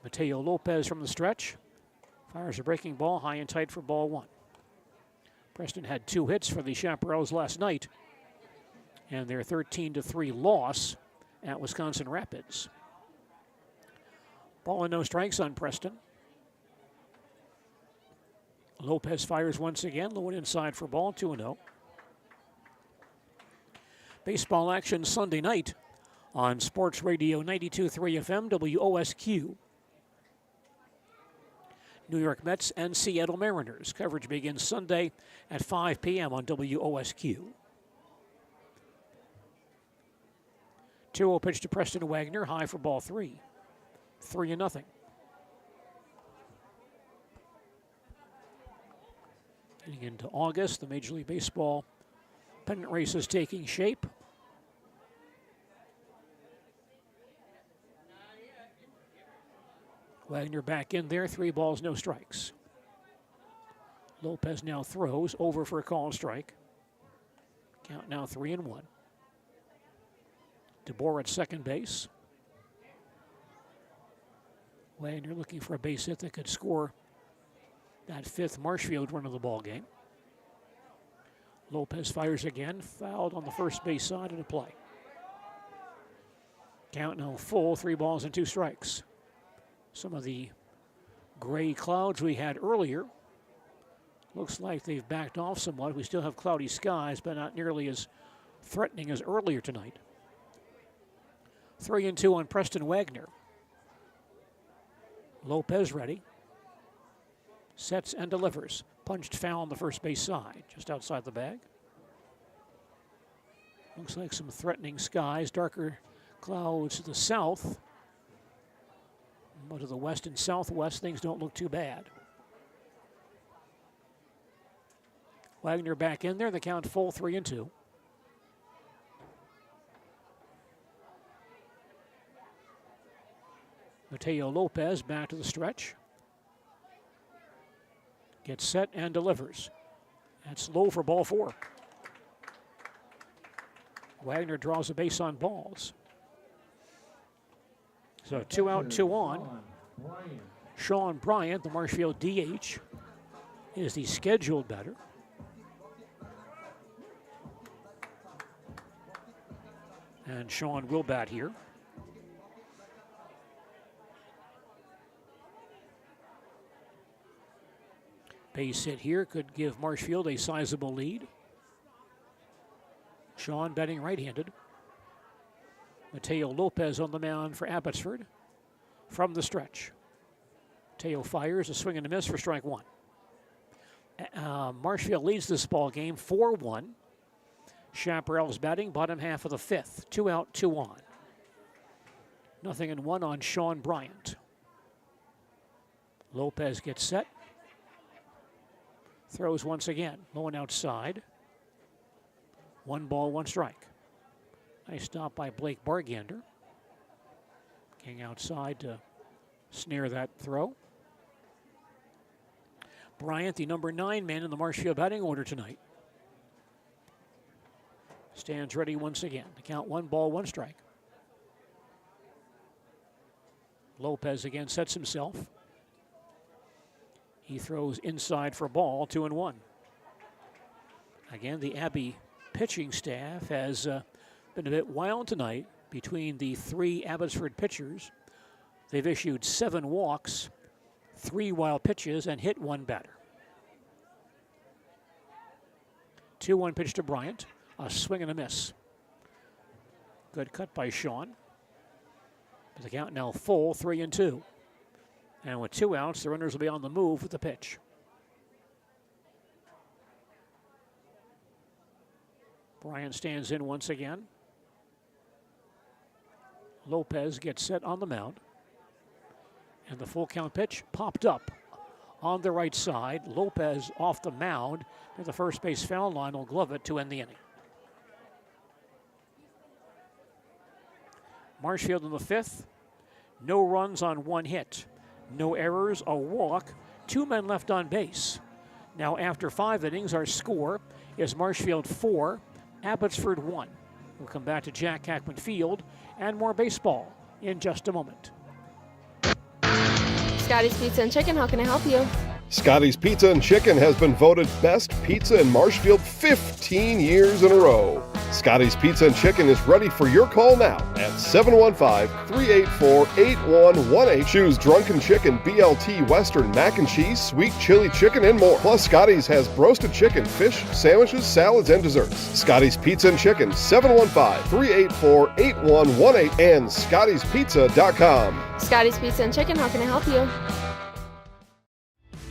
Mateo Lopez from the stretch. Fires a breaking ball high and tight for ball 1. Preston had 2 hits for the Chaparrals last night and their 13-3 loss at Wisconsin Rapids. Ball and no strikes on Preston. Lopez fires once again, low and inside for ball, 2-0. Baseball action Sunday night on Sports Radio 92.3 FM WOSQ. New York Mets and Seattle Mariners. Coverage begins Sunday at 5 p.m. on WOSQ. 2-0 pitch to Preston Wagner, high for ball 3. 3-0. Heading into August, the Major League Baseball pennant race is taking shape. Wagner back in there, 3 balls, no strikes. Lopez now throws, over for a call and strike. Count now 3-1. DeBoer at second base. Wagner looking for a base hit that could score that 5th Marshfield run of the ball game. Lopez fires again, fouled on the first base side of the play. Count now full, 3 balls and 2 strikes. Some of the gray clouds we had earlier, looks like they've backed off somewhat. We still have cloudy skies, but not nearly as threatening as earlier tonight. 3-2 on Preston Wagner. Lopez ready. Sets and delivers. Punched foul on the first base side, just outside the bag. Looks like some threatening skies, darker clouds to the south. But to the west and southwest, things don't look too bad. Wagner back in there, the count full, 3-2. Mateo Lopez back to the stretch. Gets set and delivers. That's low for ball 4. Wagner draws a base on balls. So 2 out, 2 on. Sean Bryant, the Marshfield DH, is the scheduled batter. And Sean will bat here. Base hit here could give Marshfield a sizable lead. Sean batting right-handed. Mateo Lopez on the mound for Abbotsford from the stretch. Mateo fires a swing and a miss for strike 1. Marshfield leads this ball game 4-1. Chaparrals batting bottom half of the 5th. 2 out, 2 on. 0-1 on Sean Bryant. Lopez gets set. Throws once again, low and outside. 1 ball, 1 strike. Nice stop by Blake Bargander. King outside to snare that throw. Bryant, the number 9 man in the Marshfield batting order tonight. Stands ready once again. The count 1 ball, 1 strike. Lopez again sets himself. He throws inside for a ball, 2-1. Again, the Abbey pitching staff has been a bit wild tonight between the 3 Abbotsford pitchers. They've issued 7 walks, 3 wild pitches, and hit 1 batter. 2-1 pitch to Bryant. A swing and a miss. Good cut by Sean. But the count now full, 3-2. And with 2 outs, the runners will be on the move with the pitch. Bryant stands in once again. Lopez gets set on the mound. And the full count pitch popped up on the right side. Lopez off the mound. And the first base foul line will glove it to end the inning. Marshfield in the 5th. No runs on 1 hit. No errors, a walk, 2 men left on base. Now after 5 innings, our score is Marshfield 4, Abbotsford 1. We'll come back to Jack Hackman Field and more baseball in just a moment. Scotty's Pizza and Chicken, how can I help you? Scotty's Pizza and Chicken has been voted best pizza in Marshfield 15 years in a row. Scotty's Pizza and Chicken is ready for your call now at 715-384-8118. Choose Drunken Chicken, BLT, Western, Mac and Cheese, Sweet Chili Chicken, and more. Plus, Scotty's has roasted chicken, fish, sandwiches, salads, and desserts. Scotty's Pizza and Chicken, 715-384-8118 and Scotty'sPizza.com. Scotty's Pizza and Chicken, how can I help you?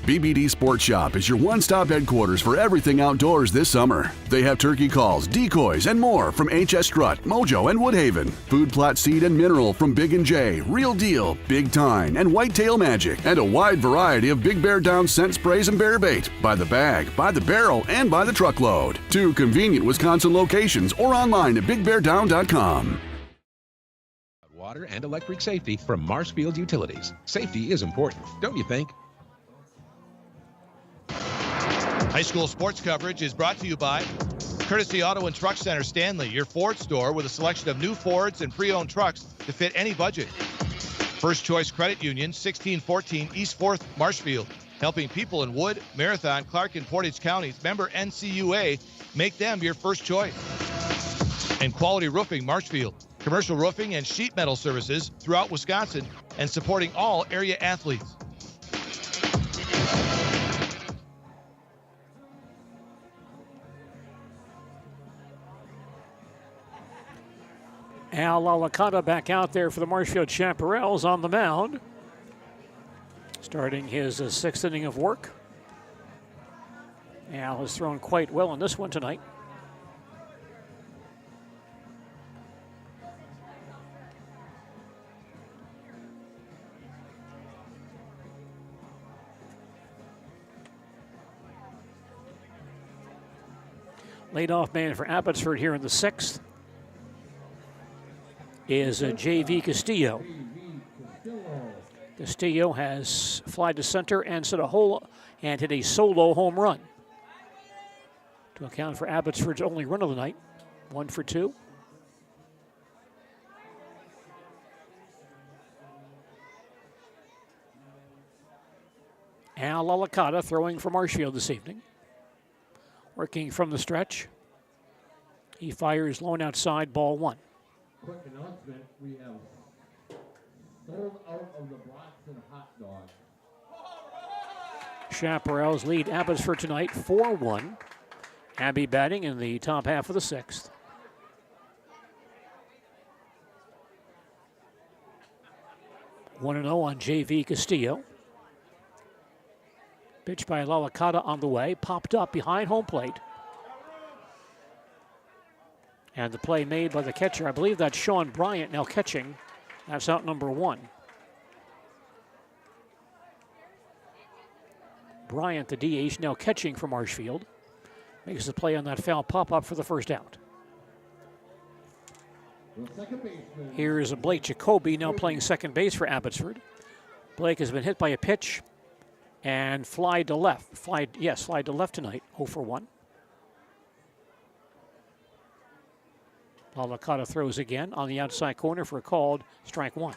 BBD Sports Shop is your one-stop headquarters for everything outdoors this summer. They have turkey calls, decoys, and more from HS Strut, Mojo, and Woodhaven. Food plot seed and mineral from Big & J, Real Deal, Big Tine, and Whitetail Magic. And a wide variety of Big Bear Down scent sprays and bear bait. By the bag, by the barrel, and by the truckload. 2 convenient Wisconsin locations or online at BigBearDown.com. Water and electric safety from Marshfield Utilities. Safety is important, don't you think? High school sports coverage is brought to you by Courtesy Auto and Truck Center Stanley, your Ford store with a selection of new Fords and pre-owned trucks to fit any budget. First Choice Credit Union, 1614 East 4th, Marshfield, helping people in Wood, Marathon, Clark, and Portage counties. Member NCUA, make them your first choice. And Quality Roofing, Marshfield, commercial roofing and sheet metal services throughout Wisconsin, and supporting all area athletes. Al Alicata back out there for the Marshfield Chaparrals on the mound, starting his sixth inning of work. Al has thrown quite well in this one tonight. Leadoff man for Abbotsford here in the sixth is J.V. Castillo. Castillo has flied to center and hit a solo home run to account for Abbotsford's only run of the night, 1 for 2. Al Alicata throwing for Marshfield this evening. Working from the stretch. He fires low and outside, ball 1. Quick announcement, we have sold out of the Boston hot dog. Chaparrals lead Abbotsford tonight 4-1. Abbey batting in the top half of the sixth. One 1-0 on J.V. Castillo. Pitch by Alicata on the way, popped up behind home plate. And the play made by the catcher, I believe that's Sean Bryant now catching. That's out number 1. Bryant, the DH, now catching for Marshfield. Makes the play on that foul pop-up for the first out. Here's Blake Jacoby now playing second base for Abbotsford. Blake has been hit by a pitch and flied to left. Flied to left tonight, 0 for 1. Alicata throws again on the outside corner for a called strike 1.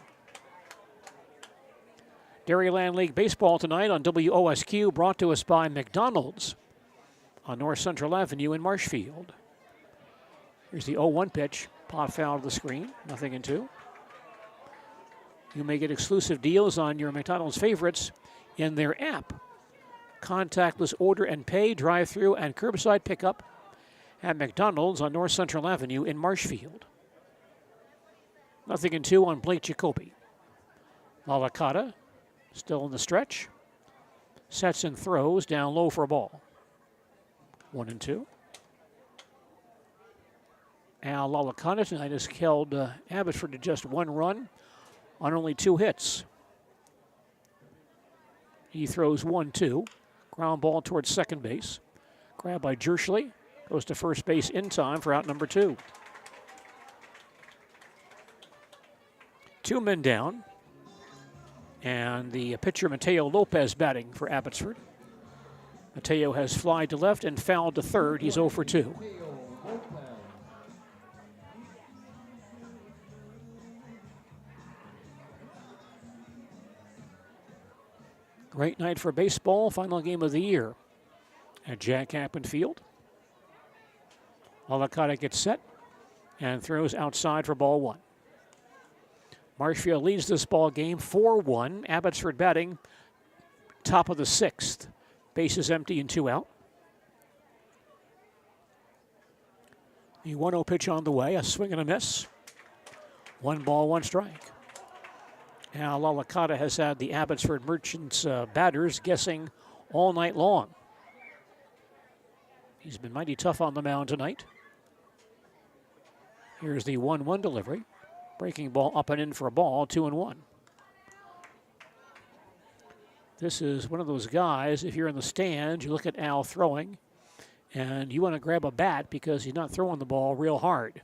Dairyland League Baseball tonight on WOSQ, brought to us by McDonald's on North Central Avenue in Marshfield. Here's the 0-1 pitch, pot foul to the screen, 0-2. You may get exclusive deals on your McDonald's favorites in their app. Contactless order and pay, drive-through, and curbside pickup at McDonald's on North Central Avenue in Marshfield. 0-2 on Blake Jacoby. Alicata still in the stretch. Sets and throws down low for a ball. 1-2. Al Alicata tonight has held Abbotsford to just 1 run on only 2 hits. He throws 1-2. Ground ball towards second base. Grabbed by Jersley. Goes to first base in time for out number 2. 2 men down. And the pitcher, Mateo Lopez, batting for Abbotsford. Mateo has flied to left and fouled to third. He's 0 for 2. Great night for baseball. Final game of the year at Jack Hackman Field. Alicata gets set and throws outside for ball 1. Marshfield leads this ball game 4-1. Abbotsford batting top of the 6th. Bases empty and 2 out. The 1-0 pitch on the way, a swing and a miss. 1 ball, 1 strike. Al Alicata has had the Abbotsford Merchants batters guessing all night long. He's been mighty tough on the mound tonight. Here's the 1-1 delivery. Breaking ball up and in for a ball, 2-1. This is one of those guys, if you're in the stands, you look at Al throwing, and you want to grab a bat because he's not throwing the ball real hard.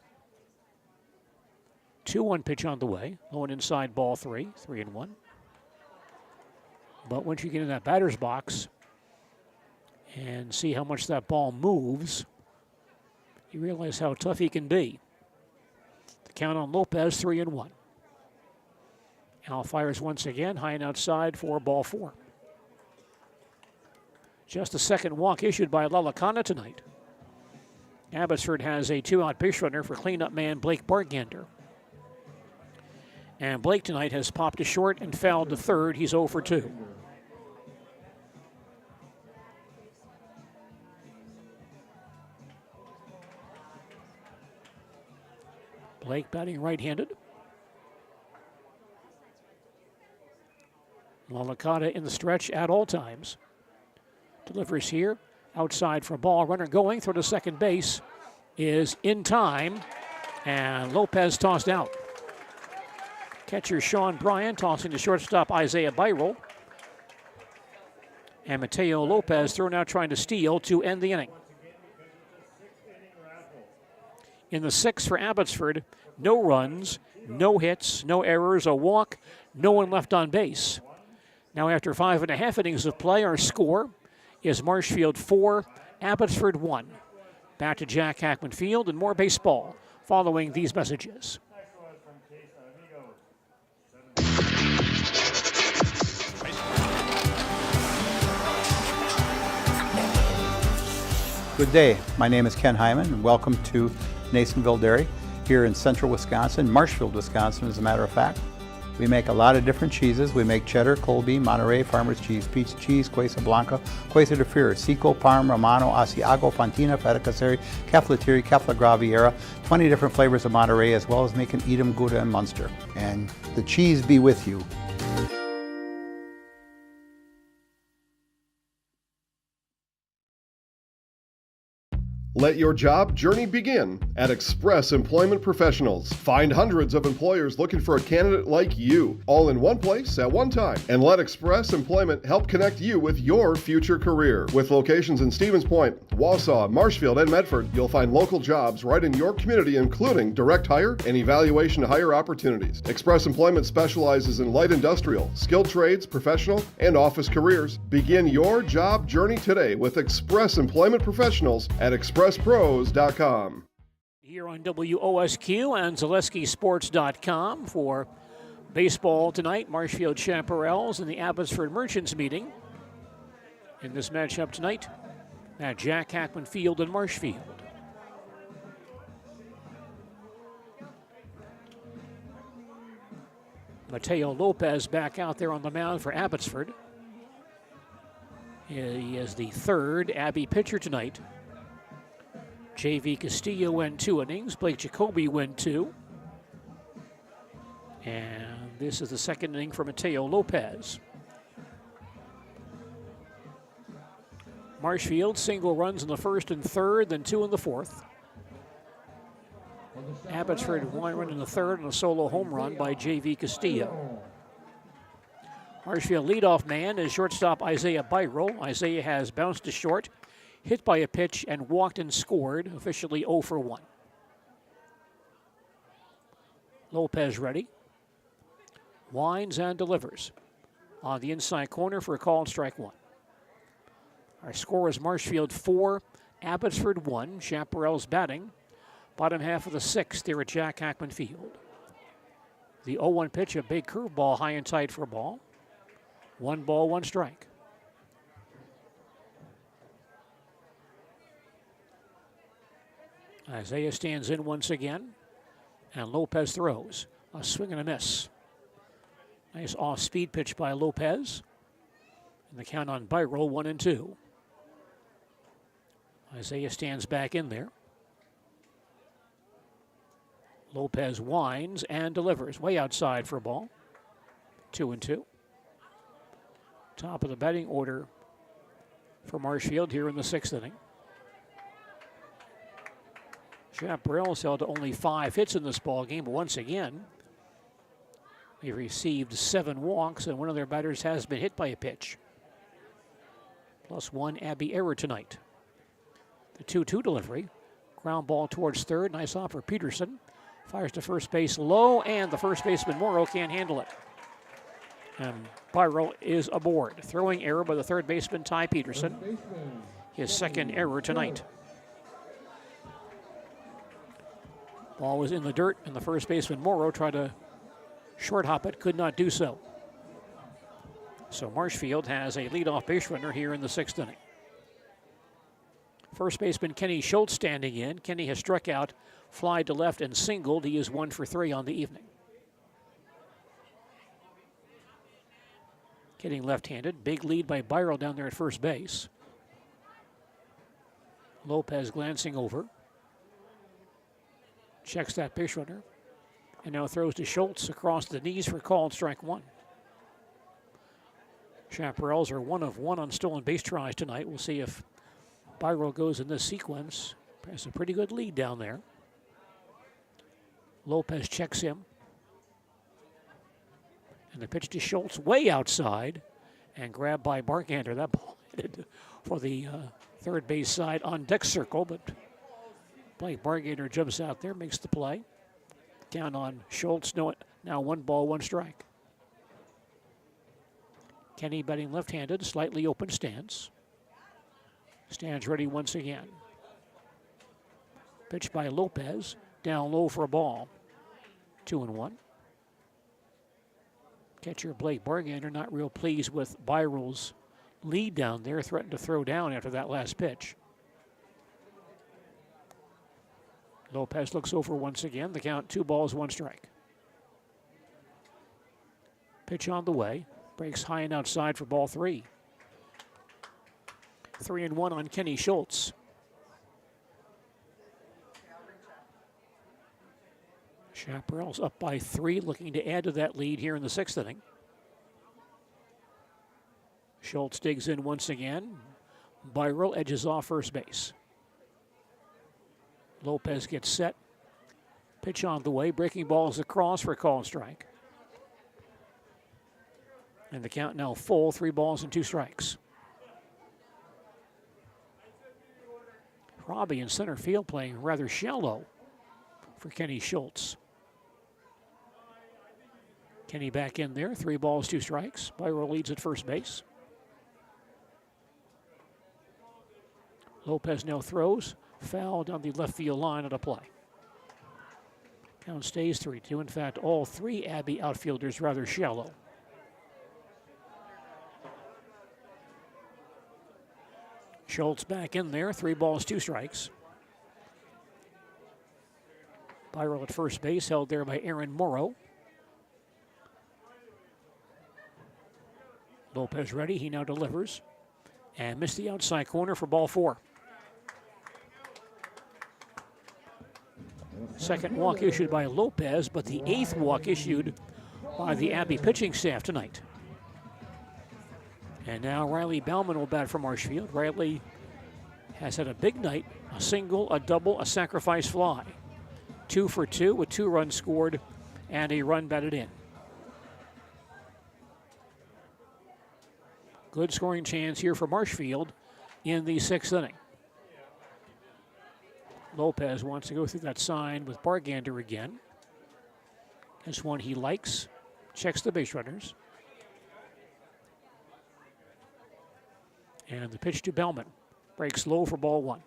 2-1 pitch on the way. Low and inside, ball 3, 3-1. But once you get in that batter's box and see how much that ball moves, you realize how tough he can be. The count on Lopez, 3-1. Al fires once again, high and outside for ball 4. Just a second walk issued by Alicata tonight. Abbotsford has a 2-out base runner for cleanup man Blake Bargander. And Blake tonight has popped to short and fouled to third. He's 0 for 2. Blake batting right-handed. Lalakata in the stretch at all times. Delivers here. Outside for a ball. Runner going. Throw to second base. Is in time. And Lopez tossed out. Catcher Sean Bryan tossing to shortstop Isaiah Byrell. And Mateo Lopez thrown out trying to steal to end the inning. In the sixth for Abbotsford, no runs, no hits, no errors, a walk, no one left on base. Now after 5.5 innings of play, our score is Marshfield 4, Abbotsford 1. Back to Jack Hackman Field and more baseball following these messages. Good day. My name is Ken Hyman, and welcome to Nasonville Dairy here in central Wisconsin, Marshfield, Wisconsin, as a matter of fact. We make a lot of different cheeses. We make cheddar, Colby, Monterey, Farmer's Cheese, Pizza Cheese, Quesa Blanca, Quesa de Fir, Seco, Parm, Romano, Asiago, Fontina, Feta Caseri, Caflatiri, Cafla Graviera, 20 different flavors of Monterey, as well as making Edam, Gouda, and Munster. And the cheese be with you. Let your job journey begin at Express Employment Professionals. Find hundreds of employers looking for a candidate like you, all in one place at one time. And let Express Employment help connect you with your future career. With locations in Stevens Point, Wausau, Marshfield, and Medford, you'll find local jobs right in your community, including direct hire and evaluation to hire opportunities. Express Employment specializes in light industrial, skilled trades, professional, and office careers. Begin your job journey today with Express Employment Professionals at expresspros.com. Here on WOSQ and ZaleskiSports.com for baseball tonight. Marshfield Chaparrals and the Abbotsford Merchants meeting in this matchup tonight at Jack Hackman Field in Marshfield. Mateo Lopez back out there on the mound for Abbotsford. He is the third Abbey pitcher tonight. J.V. Castillo went 2 innings. Blake Jacoby went 2. And this is the second inning for Mateo Lopez. Marshfield, single runs in the first and third, then 2 in the fourth. Abbotsford, 1 run in the third and a solo home run by J.V. Castillo. Marshfield leadoff man is shortstop Isaiah Byrell. Isaiah has bounced to short, hit by a pitch, and walked and scored, officially 0 for 1. Lopez ready. Winds and delivers. On the inside corner for a call and strike 1. Our score is Marshfield 4, Abbotsford 1. Chaparrals batting. Bottom half of the sixth here at Jack Hackman Field. The 0-1 pitch, a big curveball high and tight for a ball. 1 ball, 1 strike. Isaiah stands in once again, and Lopez throws. A swing and a miss. Nice off-speed pitch by Lopez. And the count on Byrell, 1-2. Isaiah stands back in there. Lopez winds and delivers. Way outside for a ball. 2-2. Top of the batting order for Marshfield here in the 6th inning. Chaparrals held to only 5 hits in this ball game, but once again, they received 7 walks, and one of their batters has been hit by a pitch. Plus 1 Abbey error tonight. The 2-2 delivery. Ground ball towards third. Nice off for Peterson. Fires to first base low, and the first baseman Morrow can't handle it. And Byrell is aboard. Throwing error by the third baseman Ty Peterson. His second error tonight. Ball was in the dirt, and the first baseman Morrow tried to short hop it, could not do so. So Marshfield has a leadoff base runner here in the 6th inning. First baseman Kenny Schultz standing in. Kenny has struck out, fly to left, and singled. He is 1 for 3 on the evening. Getting left-handed. Big lead by Byro down there at first base. Lopez glancing over. Checks that pitch runner. And now throws to Schultz across the knees for called strike one. Chaparrals are 1 of 1 on stolen base tries tonight. We'll see if Byro goes in this sequence. Has a pretty good lead down there. Lopez checks him. And the pitch to Schultz way outside and grabbed by Barkander. That ball headed for the third base side on deck circle, but Blake Barkander jumps out there, makes the play. Down on Schultz, now 1 ball, 1 strike. Kenny batting left-handed, slightly open stance. Stands ready once again. Pitch by Lopez, down low for a ball. 2-1. Catcher Blake Bargander not real pleased with Byro's lead down there, threatened to throw down after that last pitch. Lopez looks over once again. The count 2 balls, 1 strike. Pitch on the way. Breaks high and outside for ball 3. 3-1 on Kenny Schultz. Chaparrals up by 3, looking to add to that lead here in the 6th inning. Schultz digs in once again. Byro edges off first base. Lopez gets set. Pitch on the way. Breaking balls across for a call strike. And the count now full, 3 balls and 2 strikes. Robbie in center field playing rather shallow for Kenny Schultz. Kenny back in there, 3 balls, 2 strikes. Byro leads at first base. Lopez now throws, foul down the left field line at a play. Count stays 3-2. In fact, all 3 Abbey outfielders rather shallow. Schultz back in there, 3 balls, 2 strikes. Byro at first base, held there by Aaron Morrow. Lopez ready, he now delivers. And missed the outside corner for ball 4. Second walk issued by Lopez, but the 8th walk issued by the Abbey pitching staff tonight. And now Riley Bauman will bat for Marshfield. Riley has had a big night, a single, a double, a sacrifice fly. 2 for 2 with 2 runs scored and a run batted in. Good scoring chance here for Marshfield in the 6th inning. Lopez wants to go through that sign with Bargander again. This one he likes. Checks the base runners. And the pitch to Bellman. Breaks low for ball 1.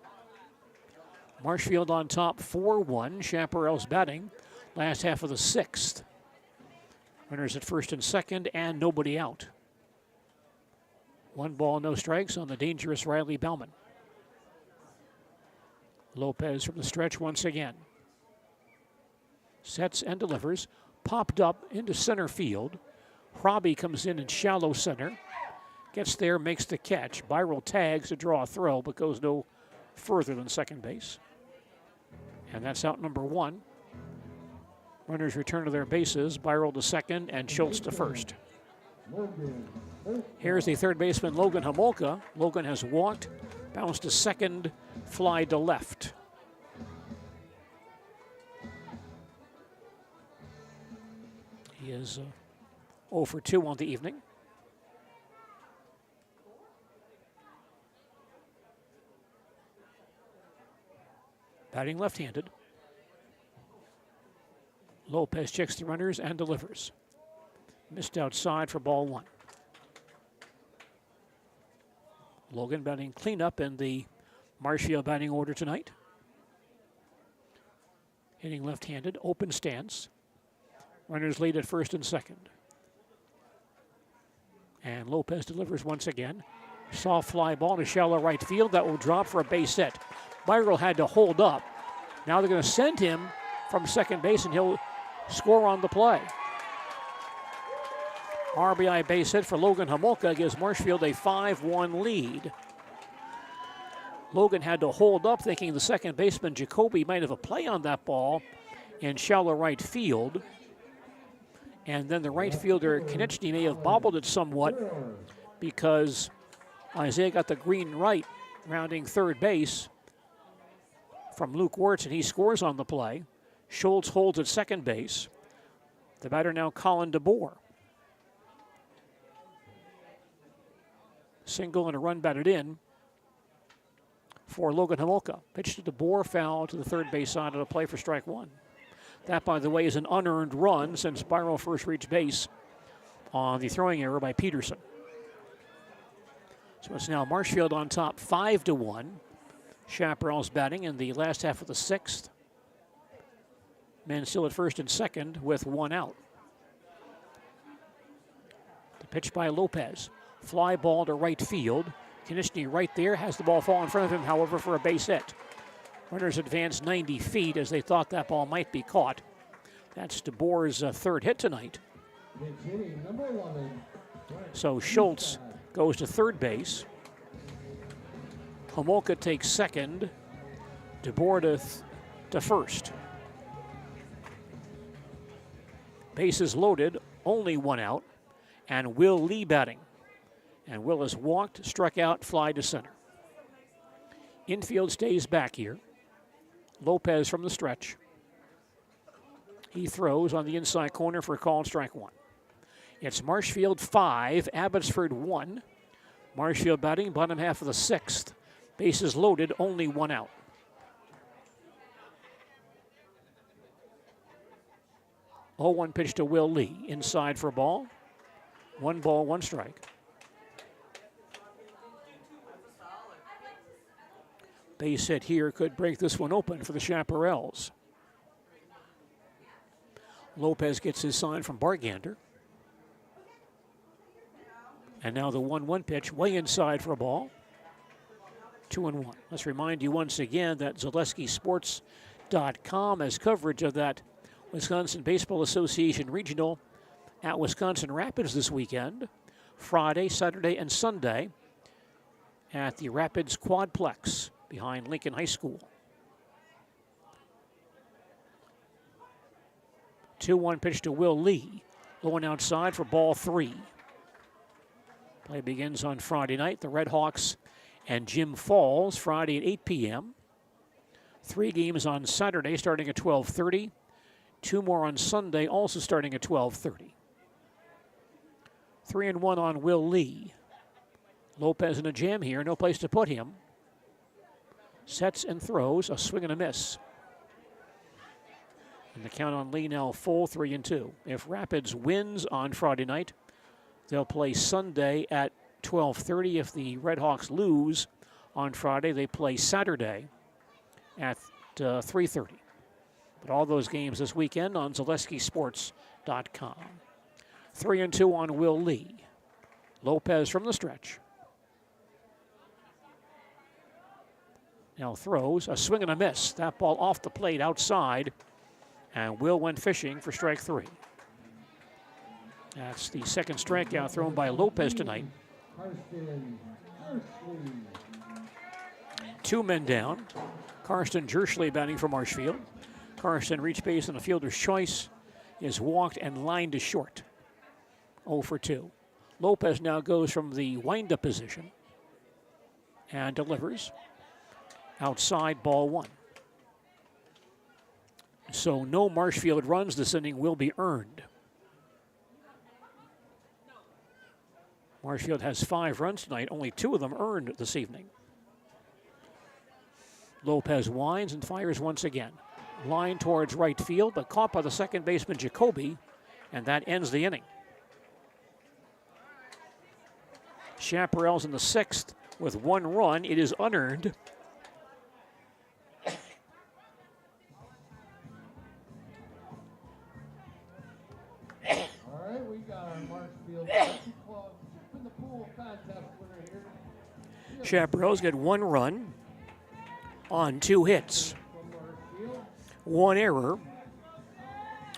Marshfield on top 4-1. Chaparrals batting last half of the 6th. Runners at first and second and nobody out. 1 ball, no strikes on the dangerous Riley Bellman. Lopez from the stretch once again. Sets and delivers. Popped up into center field. Robbie comes in shallow center. Gets there, makes the catch. Byro tags to draw a throw, but goes no further than second base. And that's out number 1. Runners return to their bases. Byro to second and Schultz to first. Here's the third baseman, Logan Homolka. Logan has walked, bounced to second, fly to left. He is 0 for 2 on the evening. Batting left-handed. Lopez checks the runners and delivers. Missed outside for ball 1. Logan batting cleanup in the Marshfield batting order tonight. Hitting left-handed, open stance. Runners lead at first and second. And Lopez delivers once again. Soft fly ball to shallow right field. That will drop for a base hit. Byro had to hold up. Now they're going to send him from second base and he'll score on the play. RBI base hit for Logan Homolka gives Marshfield a 5-1 lead. Logan had to hold up, thinking the second baseman Jacoby might have a play on that ball in shallow right field. And then the right fielder Konechny may have bobbled it somewhat because Isaiah got the green right, rounding third base from Luke Wirtz, and he scores on the play. Schultz holds at second base. The batter now Colin DeBoer. Single and a run batted in for Logan Homolka. Pitch to DeBoer, foul to the third base side of the play for strike one. That, by the way, is an unearned run since Spyro first reached base on the throwing error by Peterson. So it's now Marshfield on top 5-1. Chaparrals batting in the last half of the sixth. Men still at first and second with one out. The pitch by Lopez. Fly ball to right field. Konechny right there, has the ball fall in front of him, however, for a base hit. Runners advance 90 feet as they thought that ball might be caught. That's DeBoer's third hit tonight. So Schultz goes to third base. Homolka takes second. DeBoer to first. Bases loaded, only one out, and Will Lee batting. And Will has walked, struck out, fly to center. Infield stays back here. Lopez from the stretch. He throws on the inside corner for a call and strike one. It's Marshfield 5, Abbotsford 1. Marshfield batting, bottom half of the sixth. Bases loaded, only one out. Oh, 1 pitch to Will Lee, inside for a ball. 1 ball, 1 strike. Base hit here could break this one open for the Chaparrals. Lopez gets his sign from Bargander. And now the 1-1 pitch, way inside for a ball. 2-1. Let's remind you once again that ZaleskiSports.com has coverage of that Wisconsin Baseball Association Regional at Wisconsin Rapids this weekend, Friday, Saturday, and Sunday at the Rapids Quadplex behind Lincoln High School. 2-1 pitch to Will Lee, low and outside for ball 3. Play begins on Friday night. The Red Hawks and Jim Falls, Friday at 8 p.m. 3 games on Saturday starting at 12:30. 2 more on Sunday, also starting at 12:30. 3-1 on Will Lee. Lopez in a jam here, no place to put him. Sets and throws, a swing and a miss. And the count on Lee now full, 3-2. If Rapids wins on Friday night, they'll play Sunday at 12:30. If the Red Hawks lose on Friday, they play Saturday at 3:30. But all those games this weekend on ZaleskiSports.com. 3-2 on Will Lee. Lopez from the stretch. Now throws, a swing and a miss. That ball off the plate outside, and Will went fishing for strike 3. That's the second strikeout thrown by Lopez tonight. 2 men down. Karsten Jerschley batting for Marshfield. Karsten reached base on a fielder's choice, is walked and lined to short. 0 for 2. Lopez now goes from the windup position and delivers. Outside, ball 1. So no Marshfield runs this inning will be earned. Marshfield has 5 runs tonight, only 2 of them earned this evening. Lopez winds and fires once again. Line towards right field, but caught by the second baseman Jacoby, and that ends the inning. Chaparrals in the 6th with 1 run. It is unearned. All right, we got our Marshfield Club in the pool contest winner here. Chaparrals get 1 run on 2 hits. 1 error,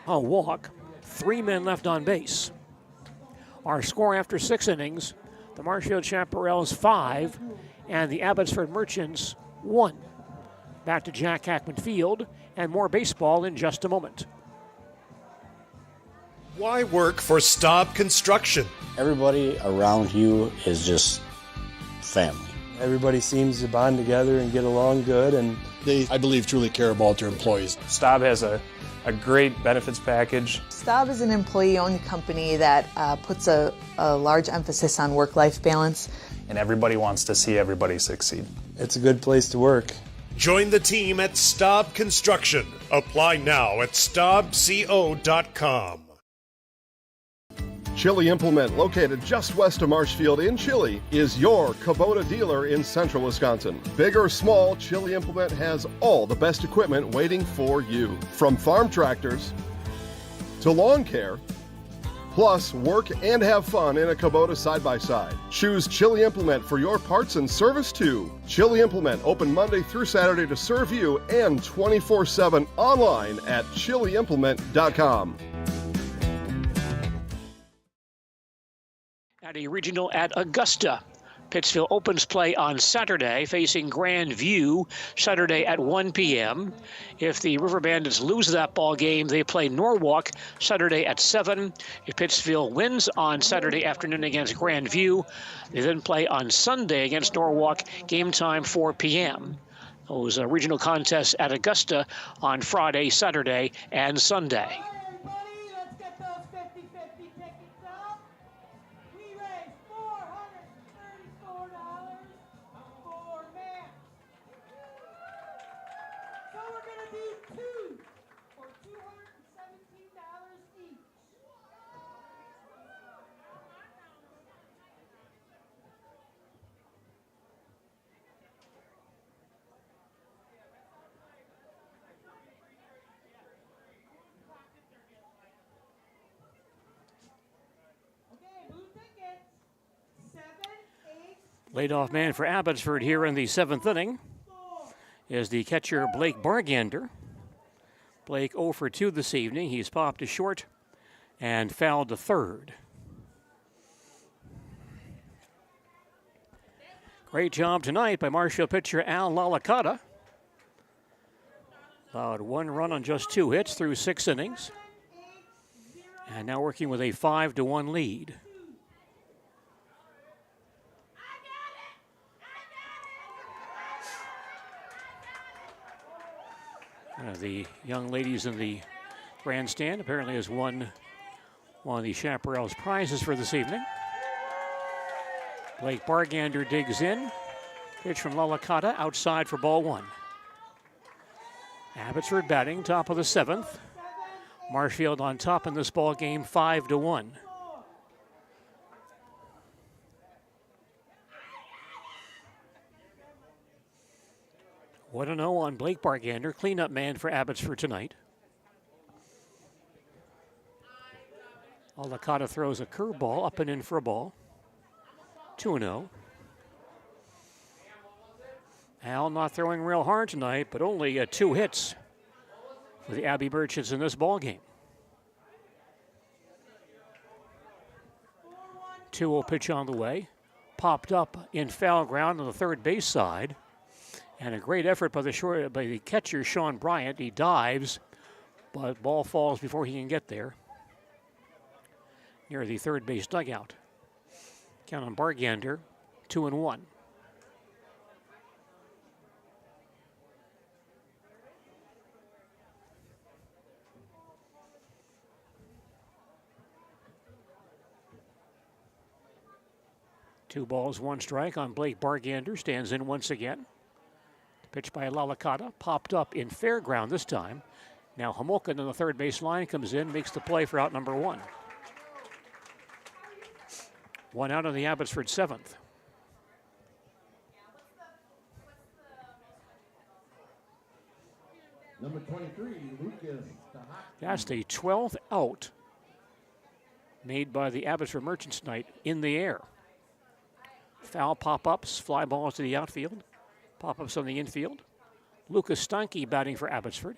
a walk, 3 men left on base. Our score after 6 innings, the Marshfield Chaparrals 5 and the Abbotsford Merchants 1. Back to Jack Hackman Field and more baseball in just a moment. Why work for Staub Construction? Everybody around you is just family. Everybody seems to bond together and get along good, and they, I believe, truly care about their employees. Staub has a great benefits package. Staub is an employee-owned company that puts a large emphasis on work-life balance. And everybody wants to see everybody succeed. It's a good place to work. Join the team at Staub Construction. Apply now at staubco.com. Chili Implement, located just west of Marshfield in Chili, is your Kubota dealer in central Wisconsin. Big or small, Chili Implement has all the best equipment waiting for you. From farm tractors to lawn care, plus work and have fun in a Kubota side-by-side. Choose Chili Implement for your parts and service too. Chili Implement, open Monday through Saturday to serve you and 24/7 online at chiliimplement.com. At a regional at Augusta, Pittsfield opens play on Saturday, facing Grandview Saturday at 1 p.m. If the River Bandits lose that ball game, they play Norwalk Saturday at 7. If Pittsfield wins on Saturday afternoon against Grandview, they then play on Sunday against Norwalk, game time 4 p.m. Those regional contests at Augusta on Friday, Saturday, and Sunday. Leadoff man for Abbotsford here in the 7th inning is the catcher Blake Bargander. Blake 0 for 2 this evening. He's popped to short and fouled to third. Great job tonight by Marshfield pitcher Al Lalakata. Allowed 1 run on just 2 hits through 6 innings. And now working with a 5-1 lead. The young ladies in the grandstand apparently has won one of the Chaparrals prizes for this evening. Blake Bargander digs in. Pitch from Lalakata outside for ball 1. Abbotsford batting, top of the 7th. Marshfield on top in this ball game, 5-1. What a no on Blake Bargander, cleanup man for Abbotsford tonight. Lalakata throws a curveball up and in for a ball. 2-0. Al not throwing real hard tonight, but only 2 hits for the Abbey Merchants in this ball game. 2-0 pitch on the way. Popped up in foul ground on the third base side. And a great effort by the catcher, Sean Bryant. He dives, but ball falls before he can get there. Near the third base dugout. Count on Bargander, 2-1. Two balls, 1 strike on Blake Bargander. Stands in once again. Pitch by Lalakata, popped up in fair ground this time. Now Homolka on the third base line comes in, makes the play for out number 1. 1 out on the Abbotsford 7th. Number 23, Lucas. That's the 12th out made by the Abbotsford Merchants tonight in the air. Foul pop-ups, fly balls to the outfield. Pop-ups on the infield. Lucas Stanke batting for Abbotsford.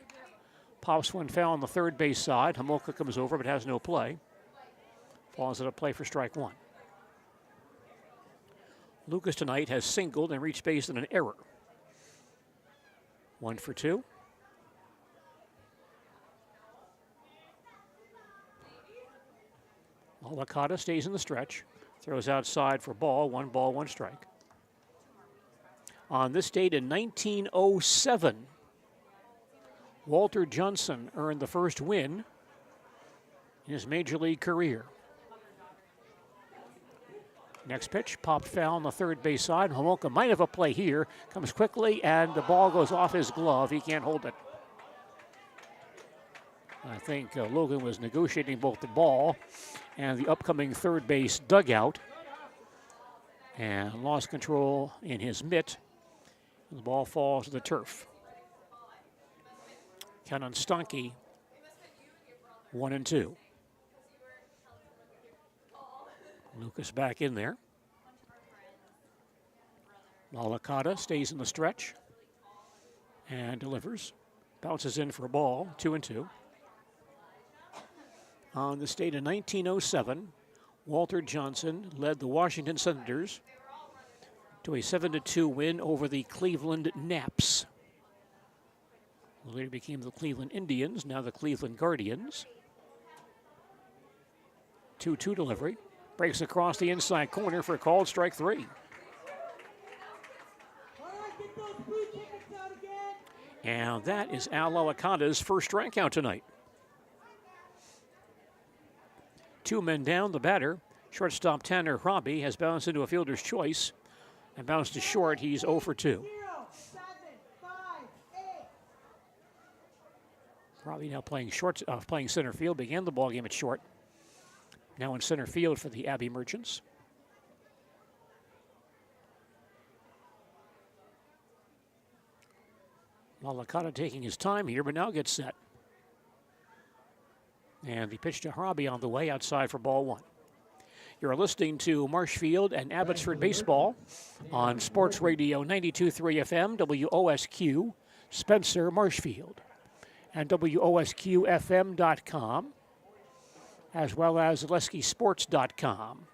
Pops one foul on the third base side. Homolka comes over but has no play. Calls it a play for strike one. Lucas tonight has singled and reached base in an error. 1 for 2. Alacata stays in the stretch. Throws outside for ball, 1 strike. On this date in 1907, Walter Johnson earned the first win in his major league career. Next pitch, popped foul on the third base side. Homolka might have a play here. Comes quickly, and the ball goes off his glove. He can't hold it. I think Logan was negotiating both the ball and the upcoming third base dugout and lost control in his mitt. The ball falls to the turf. Count on Stonky, 1-2. Lucas back in there. Alacata stays in the stretch and delivers. Bounces in for a ball, 2-2. On this date in 1907, Walter Johnson led the Washington Senators to a 7-2 win over the Cleveland Naps. Who later became the Cleveland Indians, now the Cleveland Guardians. 2-2 delivery. Breaks across the inside corner for a called strike 3. And that is Al Alacata's first strikeout tonight. 2 men down, the batter, shortstop Tanner Hobby, has bounced into a fielder's choice and bounced to short. He's 0 for 2. Hobby now playing playing center field, began the ball game at short. Now in center field for the Abbey Merchants. Alacata taking his time here, but now gets set. And the pitch to Hobby on the way outside for ball 1. You're listening to Marshfield and Abbotsford Baseball on Sports Radio 92.3 FM, WOSQ, Spencer, Marshfield, and WOSQFM.com, as well as LeskySports.com.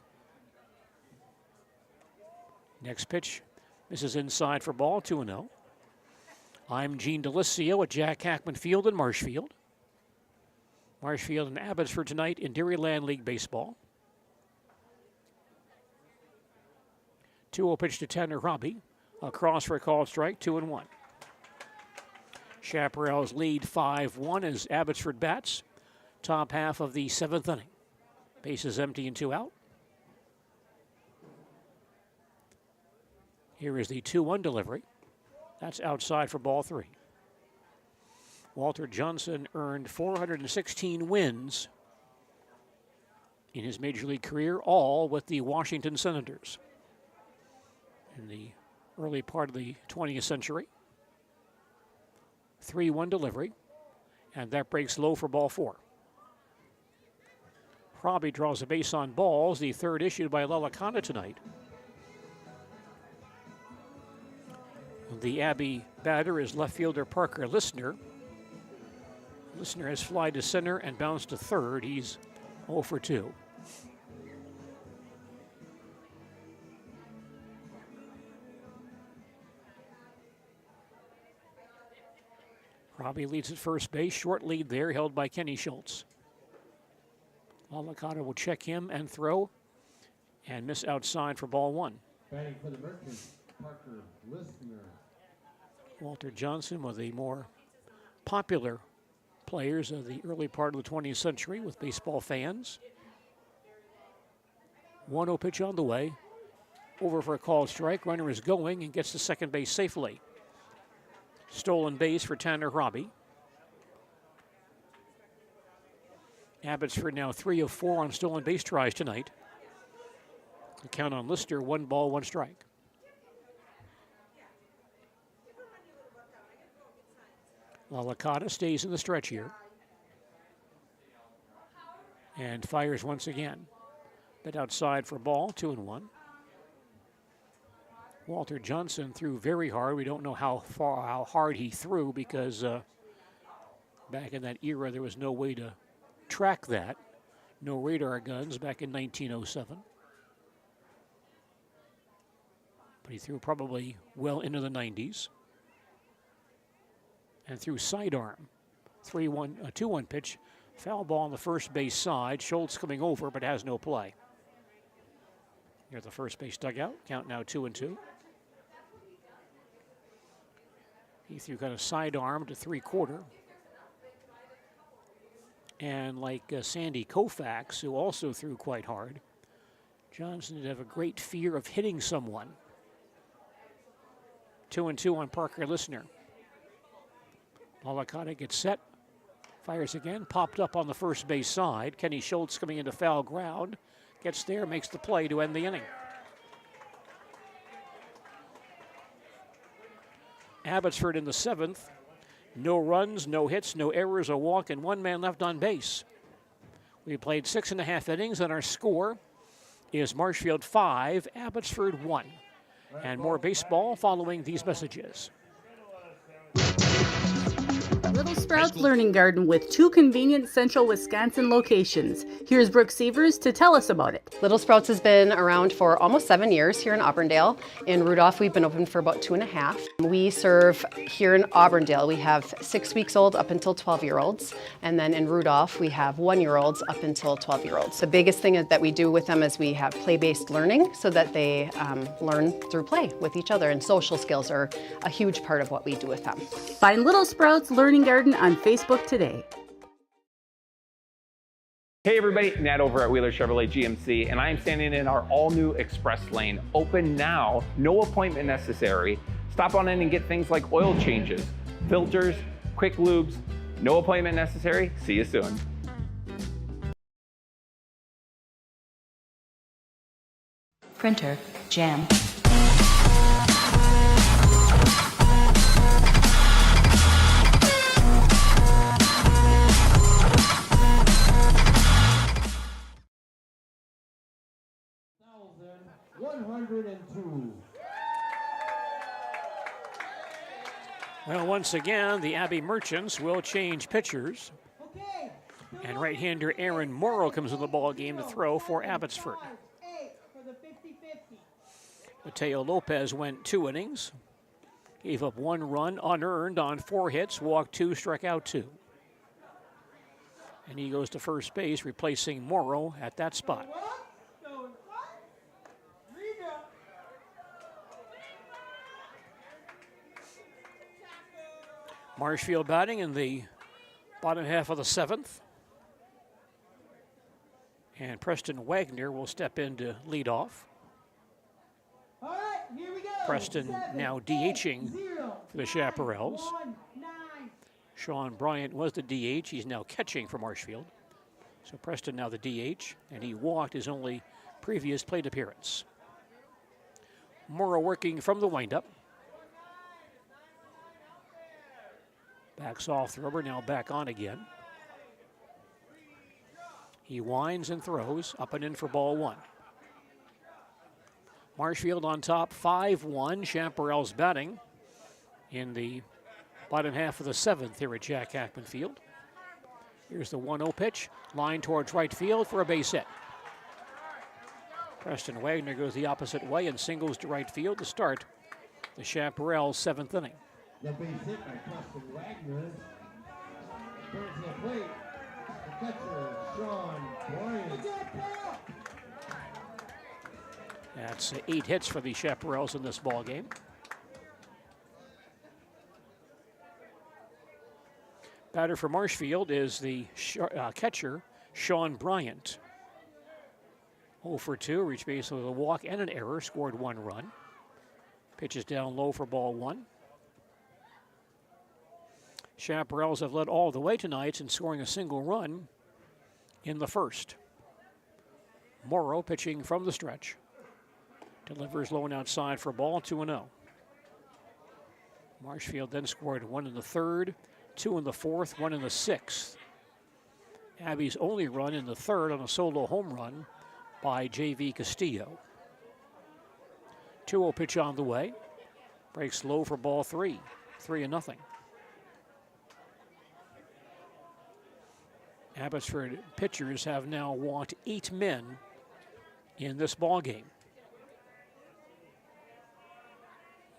Next pitch, this is inside for ball, 2-0. I'm Gene Delisio at Jack Hackman Field in Marshfield. Marshfield and Abbotsford tonight in Dairyland League Baseball. 2-0 pitch to Tanner Hobby. Across for a called strike, 2-1. Chaparrals lead 5-1 as Abbotsford bats. Top half of the 7th inning. Bases empty and 2 out. Here is the 2-1 delivery. That's outside for ball 3. Walter Johnson earned 416 wins in his major league career, all with the Washington Senators in the early part of the 20th century. 3-1 delivery, and that breaks low for ball 4. Hobby draws a base on balls, the third issued by Alacata tonight. The Abbey batter is left fielder Parker Listener. Listener has fly to center and bounced to third. He's 0 for 2. Robbie leads at first base. Short lead there, held by Kenny Schultz. Alacata will check him and throw and miss outside for ball 1. Batting for the Merchants, Parker Listener. Walter Johnson, one of the more popular players of the early part of the 20th century with baseball fans. 1-0 pitch on the way. Over for a called strike. Runner is going and gets to second base safely. Stolen base for Tanner Hobby. Abbotsford now 3 of 4 on stolen base tries tonight. The count on Lister, 1 ball, 1 strike. Alacata stays in the stretch here. And fires once again. But outside for ball, 2-1. Walter Johnson threw very hard. We don't know how hard he threw because back in that era there was no way to track that. No radar guns back in 1907. But he threw probably well into the 90s. And threw sidearm. 2-1 pitch. Foul ball on the first base side. Schultz coming over, but has no play. Near the first base dugout. Count now 2-2. He threw kind of sidearm to 3/4. And like Sandy Koufax, who also threw quite hard, Johnson did have a great fear of hitting someone. 2-2 on Parker Listener. Lalakata gets set, fires again, popped up on the first base side. Kenny Schultz coming into foul ground, gets there, makes the play to end the inning. Abbotsford in the 7th. No runs, no hits, no errors, a walk, and 1 man left on base. We played 6.5 innings, and our score is Marshfield 5, Abbotsford 1. And more baseball following these messages. Little Sprouts Learning Garden with 2 convenient central Wisconsin locations. Here's Brooke Sievers to tell us about it. Little Sprouts has been around for almost 7 years here in Auburndale. In Rudolph, we've been open for about 2.5. We serve here in Auburndale, we have 6 weeks old up until 12-year-olds. And then in Rudolph, we have 1-year-olds up until 12-year-olds. The biggest thing that we do with them is we have play-based learning so that they learn through play with each other. And social skills are a huge part of what we do with them. Find Little Sprouts Learning Garden on Facebook today. Hey everybody, Nat over at Wheeler Chevrolet GMC, and I am standing in our all-new express lane. Open now, no appointment necessary. Stop on in and get things like oil changes, filters, quick lubes. No appointment necessary. See you soon. Printer, jam. Well, once again, the Abbey Merchants will change pitchers. And right-hander Aaron Morrow comes in the ball game to throw for Abbotsford. Mateo Lopez went 2 innings. Gave up 1 run unearned on 4 hits, walked 2, struck out 2. And he goes to first base, replacing Morrow at that spot. Marshfield batting in the bottom half of the 7th. And Preston Wagner will step in to lead off. All right, here we go. Preston now DHing for the Chaparrals. Sean Bryant was the DH. He's now catching for Marshfield. So Preston now the DH, and he walked his only previous plate appearance. Morrow working from the windup. Backs off the rubber, now back on again. He winds and throws, up and in for ball 1. Marshfield on top, 5-1. Chaparrals batting in the bottom half of the 7th here at Jack Hackman Field. Here's the 1-0 pitch, line towards right field for a base hit. Preston Wagner goes the opposite way and singles to right field to start the Chaparrals' 7th inning. The base hit by Preston Wagner. Turns to the plate. The catcher, Sean Bryant. That's 8 hits for the Chaparrals in this ball game. Batter for Marshfield is the catcher, Sean Bryant. 0 for 2, reached base with a walk and an error, scored 1 run. Pitches down low for ball 1. Chaparrals have led all the way tonight in scoring a single run in the 1st. Morrow pitching from the stretch. Delivers low and outside for a ball, 2-0. Marshfield then scored 1 in the 3rd, 2 in the 4th, 1 in the 6th. Abbey's only run in the 3rd on a solo home run by J.V. Castillo. 2-0 pitch on the way. Breaks low for ball 3, 3-0. Abbotsford pitchers have now walked 8 men in this ball game.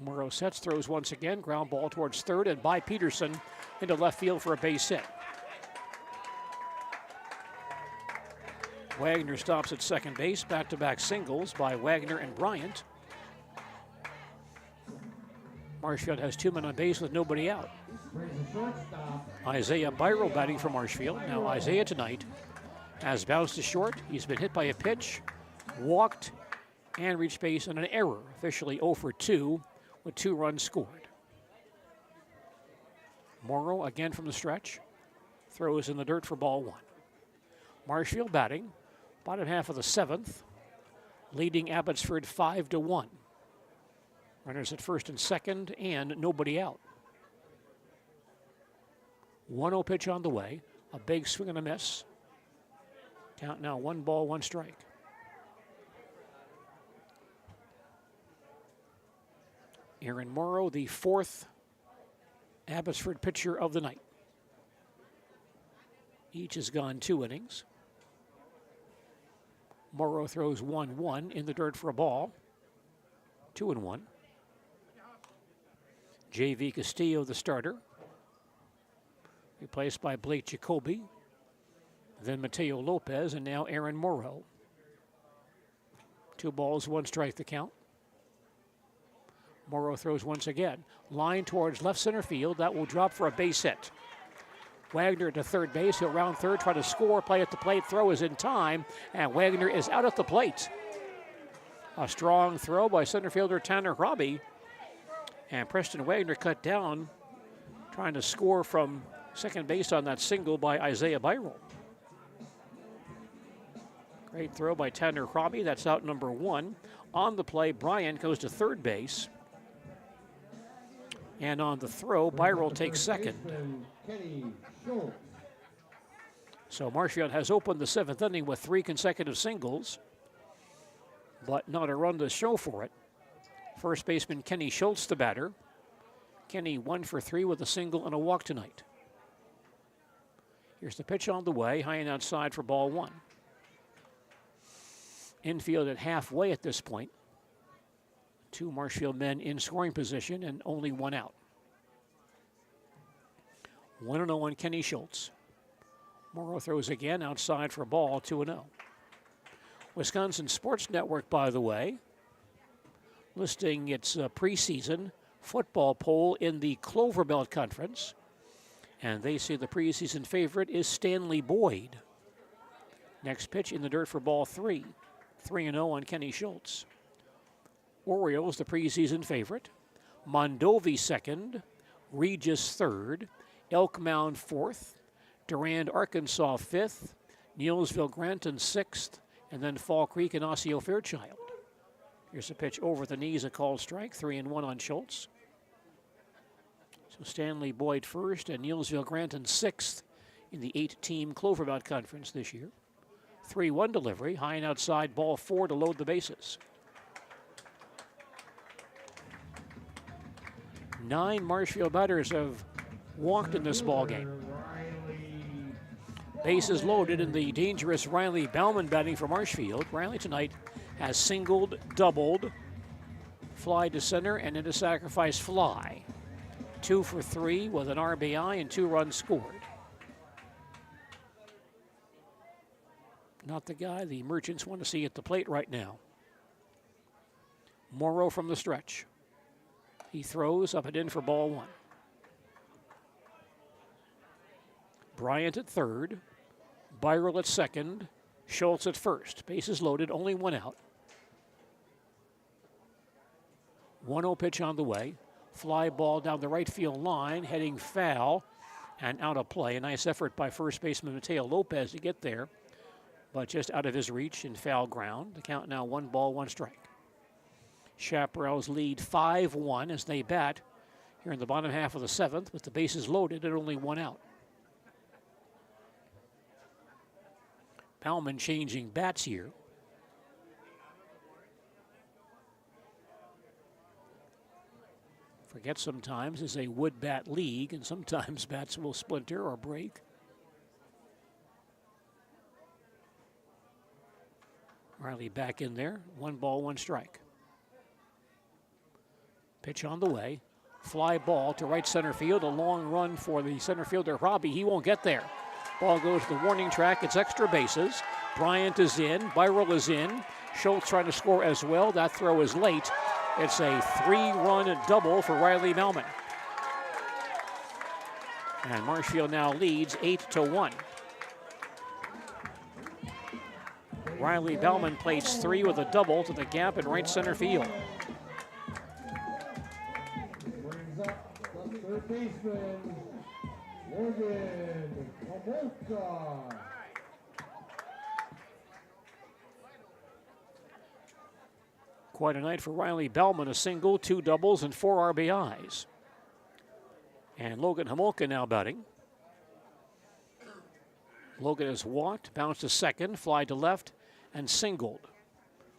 Morrow sets, throws once again, ground ball towards third, and by Peterson into left field for a base hit. Wagner stops at second base, back-to-back singles by Wagner and Bryant. Marshfield has 2 men on base with nobody out. Isaiah Byral batting for Marshfield. Now Isaiah tonight has bounced to short. He's been hit by a pitch, walked, and reached base on an error. Officially 0 for 2 with 2 runs scored. Morrow again from the stretch. Throws in the dirt for ball 1. Marshfield batting, bottom half of the 7th, leading Abbotsford 5-1. Runners at first and second, and nobody out. 1-0 pitch on the way. A big swing and a miss. Count now 1 ball, 1 strike. Aaron Morrow, the 4th Abbotsford pitcher of the night. Each has gone 2 innings. Morrow throws 1-1 in the dirt for a ball. 2-1. J.V. Castillo, the starter, replaced by Blake Jacoby, then Mateo Lopez, and now Aaron Morrow. 2 balls, 1 strike the count. Morrow throws once again. Line towards left center field. That will drop for a base hit. Wagner to third base. He'll round third, try to score, play at the plate. Throw is in time, and Wagner is out at the plate. A strong throw by center fielder Tanner Robbie. And Preston Wagner cut down, trying to score from second base on that single by Isaiah Byral. Great throw by Tanner Robbie. That's out number 1. On the play, Bryant goes to third base. And on the throw, Byral takes second. So Marshfield has opened the 7th inning with 3 consecutive singles, but not a run to show for it. First baseman Kenny Schultz, the batter. Kenny 1 for 3 with a single and a walk tonight. Here's the pitch on the way, high and outside for ball 1. Infield at halfway at this point. 2 Marshfield men in scoring position and only 1 out. 1-0 on Kenny Schultz. Morrow throws again outside for a ball, 2-0. Wisconsin Sports Network, by the way, listing its preseason football poll in the Clover Belt Conference. And they say the preseason favorite is Stanley Boyd. Next pitch in the dirt for ball 3. 3-0 on Kenny Schultz. Orioles, the preseason favorite. Mondovi second. Regis third. Elk Mound fourth. Durand, Arkansas fifth. Neilsville, Granton sixth. And then Fall Creek and Osseo Fairchild. Here's a pitch over the knees, a called strike. 3-1 on Schultz. So Stanley Boyd first and Neilsville, Granton sixth in the 8-team Clover Belt Conference this year. 3-1 delivery, high and outside, ball 4 to load the bases. 9 Marshfield batters have walked in this ball game. Bases loaded in the dangerous Riley Bauman batting for Marshfield. Riley tonight has singled, doubled, fly to center, and into sacrifice fly. 2 for 3 with an RBI and 2 runs scored. Not the guy the Merchants want to see at the plate right now. Morrow from the stretch. He throws up and in for ball 1. Bryant at third. Byral at second. Schultz at first. Bases loaded, only 1 out. 1-0 pitch on the way. Fly ball down the right field line, heading foul and out of play. A nice effort by first baseman Mateo Lopez to get there, but just out of his reach in foul ground. The count now 1 ball, 1 strike. Chaparrals lead 5-1 as they bat here in the bottom half of the 7th with the bases loaded and only 1 out. Bauman changing bats here. Forget sometimes it's a wood bat league and sometimes bats will splinter or break. Riley back in there. 1 ball, 1 strike. Pitch on the way. Fly ball to right center field. A long run for the center fielder, Robbie. He won't get there. Ball goes to the warning track. It's extra bases. Bryant is in. Byrell is in. Schultz trying to score as well. That throw is late. It's a 3-run double for Riley Bellman. And Marshfield now leads 8-1. Riley Bellman plates 3 with a double to the gap in right center field. Brings up the third baseman, Logan Homolka. Quite a night for Riley Bellman, a single, 2 doubles, and 4 RBIs. And Logan Homolka now batting. Logan has walked, bounced to second, fly to left, and singled.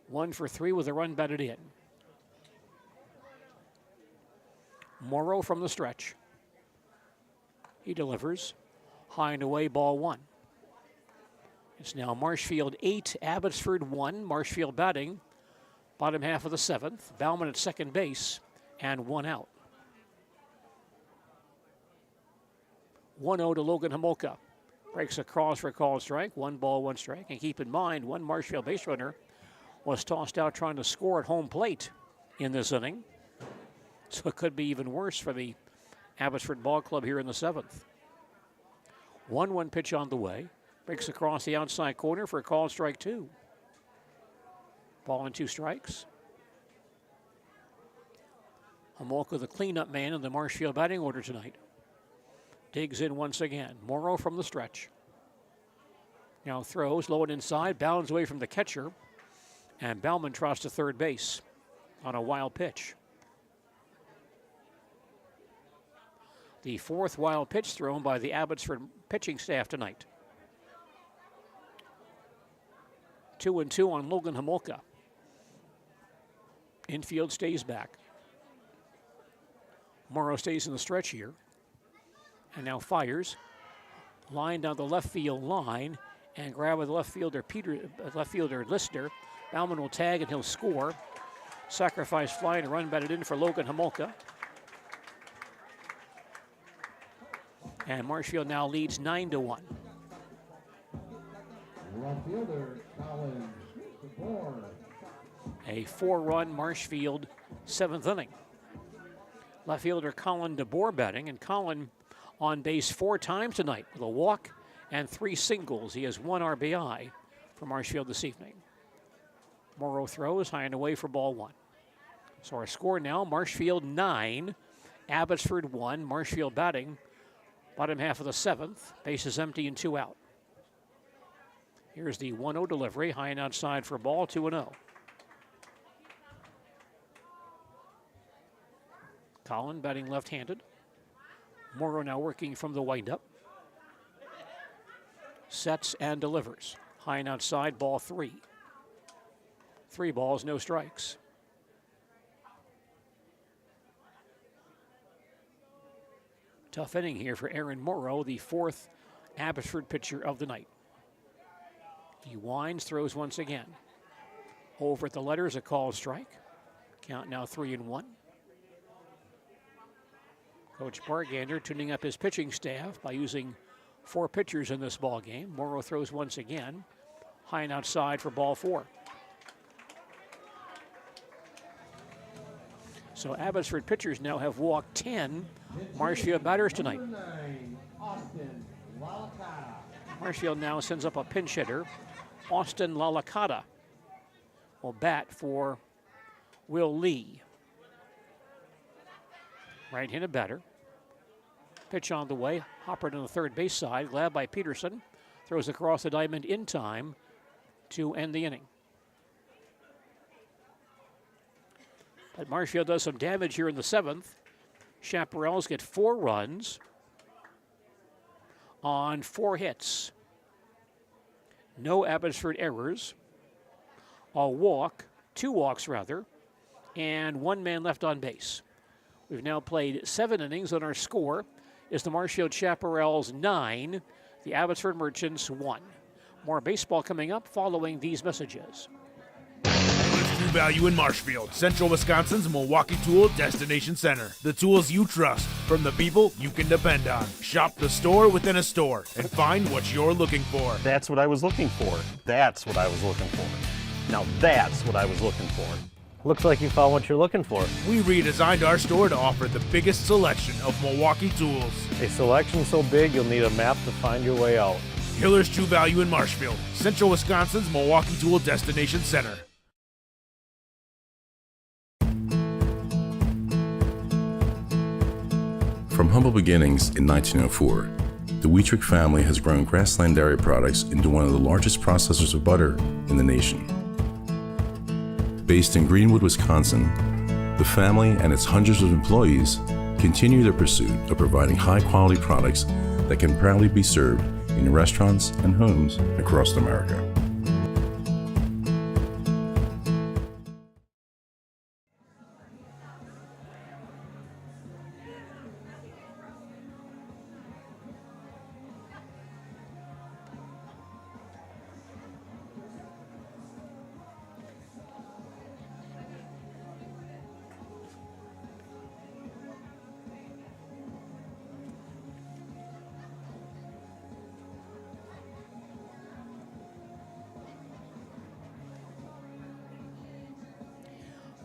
1 for 3 with a run batted in. Morrow from the stretch. He delivers. High and away, ball 1. It's now Marshfield 8, Abbotsford 1. Marshfield batting. Bottom half of the 7th. Bellman at second base, and 1 out. 1-0 to Logan Homolka. Breaks across for a called strike. 1 ball, 1 strike. And keep in mind, one Marshfield base runner was tossed out trying to score at home plate in this inning. So it could be even worse for the Abbotsford Ball Club here in the 7th. 1-1 pitch on the way. Breaks across the outside corner for a called strike 2. Ball and 2 strikes. Homolka, the cleanup man in the Marshfield batting order tonight. Digs in once again. Morrow from the stretch. Now throws low and inside, bounds away from the catcher, and Bellman trots to third base on a wild pitch. The 4th wild pitch thrown by the Abbotsford pitching staff tonight. 2-2 on Logan Homolka. Infield stays back. Morrow stays in the stretch here. And now fires. Line down the left field line and grab with left fielder Lister. Bellman will tag and he'll score. Sacrifice fly and a run batted in for Logan Homolka. And Marshfield now leads 9-1. Left fielder Colin DeBoer. A 4-run Marshfield 7th inning. Left fielder Colin DeBoer batting, and Colin on base 4 times tonight with a walk and 3 singles. He has 1 RBI for Marshfield this evening. Morrow throws high and away for ball 1. So our score now, Marshfield 9, Abbotsford 1. Marshfield batting, bottom half of the 7th. Bases empty and 2 out. Here's the 1-0 delivery, high and outside for ball, 2-0. Colin batting left-handed. Morrow now working from the windup. Sets and delivers. High and outside, ball 3. 3 balls, no strikes. Tough inning here for Aaron Morrow, the 4th Abbotsford pitcher of the night. He winds, throws once again. Over at the letters, a called strike. Count now 3-1. Coach Bargander tuning up his pitching staff by using 4 pitchers in this ball game. Morrow throws once again. High and outside for ball 4. So Abbotsford pitchers now have walked 10 Marshfield batters tonight. Marshfield now sends up a pinch hitter. Austin Lalakata will bat for Will Lee. Right-handed batter. Pitch on the way. Hopper to the third base side. Glad by Peterson. Throws across the diamond in time to end the inning. But Marshfield does some damage here in the 7th. Chaparrals get 4 runs on 4 hits. No Abbotsford errors. A walk, 2 walks rather, and 1 man left on base. We've now played 7 innings, and our score is the Marshfield Chaparrals 9, the Abbotsford Merchants 1. More baseball coming up following these messages. true value in Marshfield, Central Wisconsin's Milwaukee Tool Destination Center. The tools you trust from the people you can depend on. Shop the store within a store and find what you're looking for. That's what I was looking for. That's what I was looking for. Now that's what I was looking for. Looks like you found what you're looking for. We redesigned our store to offer the biggest selection of Milwaukee tools. A selection so big you'll need a map to find your way out. Hiller's True Value in Marshfield, Central Wisconsin's Milwaukee Tool Destination Center. From humble beginnings in 1904, the Wheatrick family has grown Grassland Dairy Products into one of the largest processors of butter in the nation. Based in Greenwood, Wisconsin, the family and its hundreds of employees continue their pursuit of providing high-quality products that can proudly be served in restaurants and homes across America.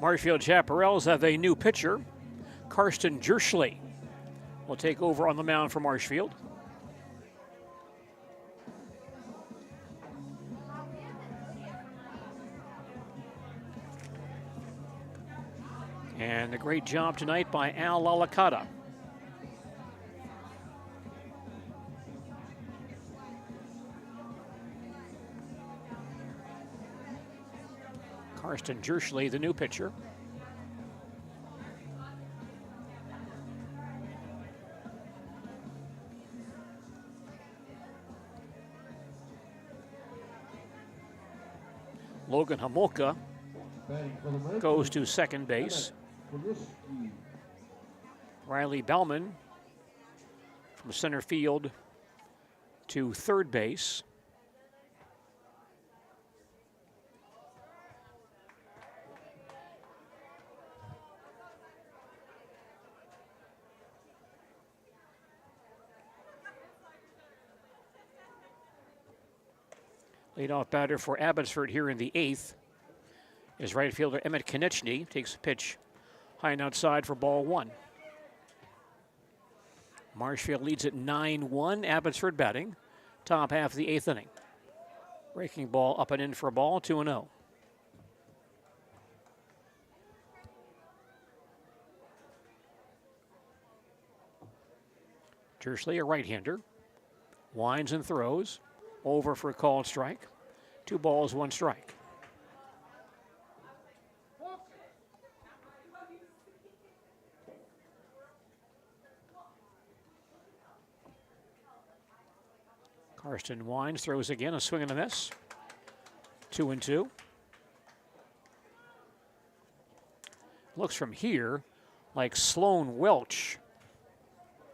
Marshfield Chaparrals have a new pitcher. Karsten Jerschley will take over on the mound for Marshfield. And a great job tonight by Al Lalakata. Karsten Jerschley, the new pitcher. Logan Homolka goes to second base. Riley Bellman from center field to third base. Leadoff batter for Abbotsford here in the 8th is right fielder Emmett Konechny. Takes a pitch high and outside for ball 1. Marshfield leads at 9-1. Abbotsford batting. Top half of the 8th inning. Breaking ball up and in for a ball, 2-0. Jerschley, a right-hander. Winds and throws. Over for a called strike. 2 balls, 1 strike. Karsten winds, throws again, a swing and a miss. 2-2. Looks from here like Sloan Welch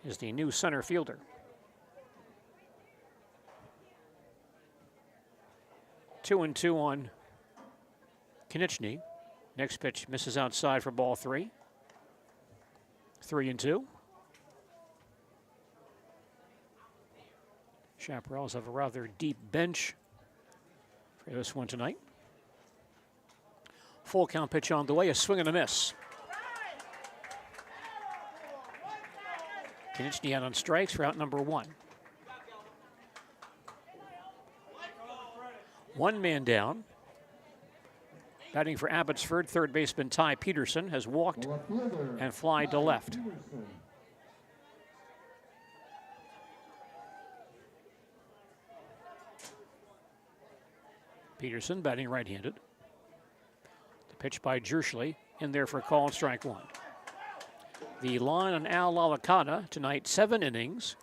is the new center fielder. 2-2 on Konechny. Next pitch misses outside for ball 3. 3-2. Chaparrals have a rather deep bench for this one tonight. Full count pitch on the way, a swing and a miss. Konechny out on strikes for out number 1. 1 man down. Batting for Abbotsford, third baseman Ty Peterson has walked and flied to left. Peterson batting right-handed. The pitch by Jerschley in there for a call and strike 1. The line on Al Lalakata tonight, 7 innings.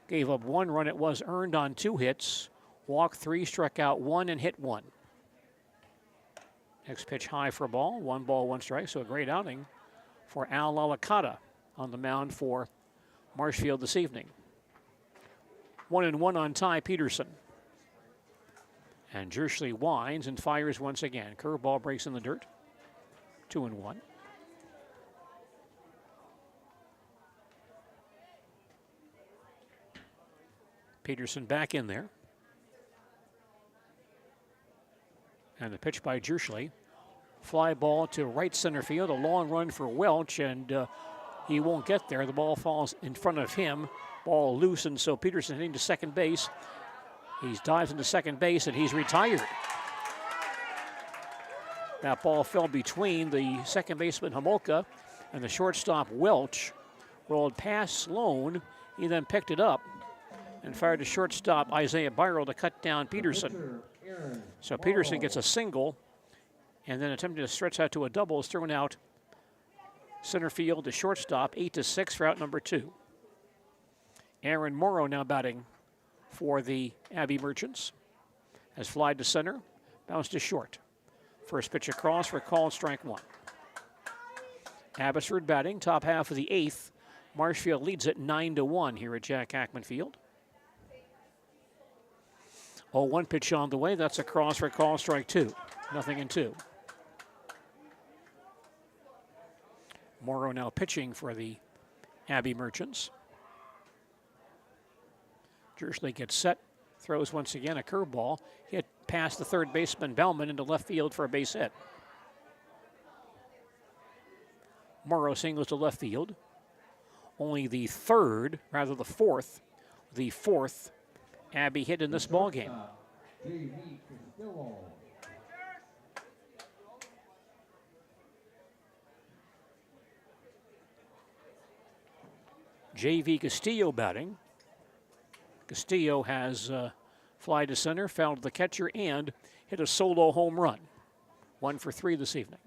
Gave up 1 run. It was earned on 2 hits. Walked 3, struck out 1, and hit 1. Next pitch high for a ball. 1 ball, 1 strike. So a great outing for Al Lalakata on the mound for Marshfield this evening. 1-1 on Ty Peterson. And Jerschley winds and fires once again. Curveball breaks in the dirt. 2-1. Peterson back in there. And the pitch by Jerschley. Fly ball to right center field. A long run for Welch, and he won't get there. The ball falls in front of him. Ball loose, and so Peterson heading to second base. He dives into second base, and he's retired. That ball fell between the second baseman Homolka and the shortstop Welch. Rolled past Sloan. He then picked it up and fired to shortstop Isaiah Byral to cut down Peterson. So Peterson gets a single, and then attempting to stretch out to a double is thrown out center field to shortstop, 8-6 for out number 2. Aaron Morrow now batting for the Abbey Merchants. Has flied to center, bounced to short. First pitch across for called strike 1. Abbotsford batting, top half of the 8th. Marshfield leads it 9-1 here at Jack Hackman Field. 0-1 pitch on the way. That's a cross for call strike 2. 0-2. Morrow now pitching for the Abbey Merchants. Jerschley gets set, throws once again a curveball, hit past the third baseman Bellman into left field for a base hit. Morrow singles to left field. Only the fourth Abbey hit in this ball game. J.V. Castillo batting. Castillo has fly to center, fouled the catcher, and hit a solo home run. 1 for 3 this evening.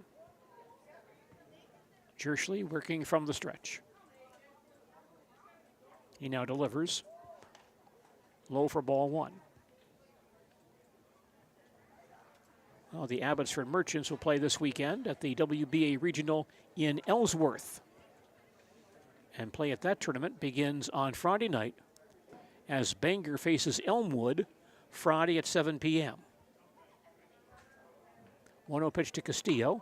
Jerschley working from the stretch. He now delivers. Low for ball 1. Well, the Abbotsford Merchants will play this weekend at the WBA Regional in Ellsworth. And play at that tournament begins on Friday night as Bangor faces Elmwood Friday at 7 p.m. 1-0 pitch to Castillo.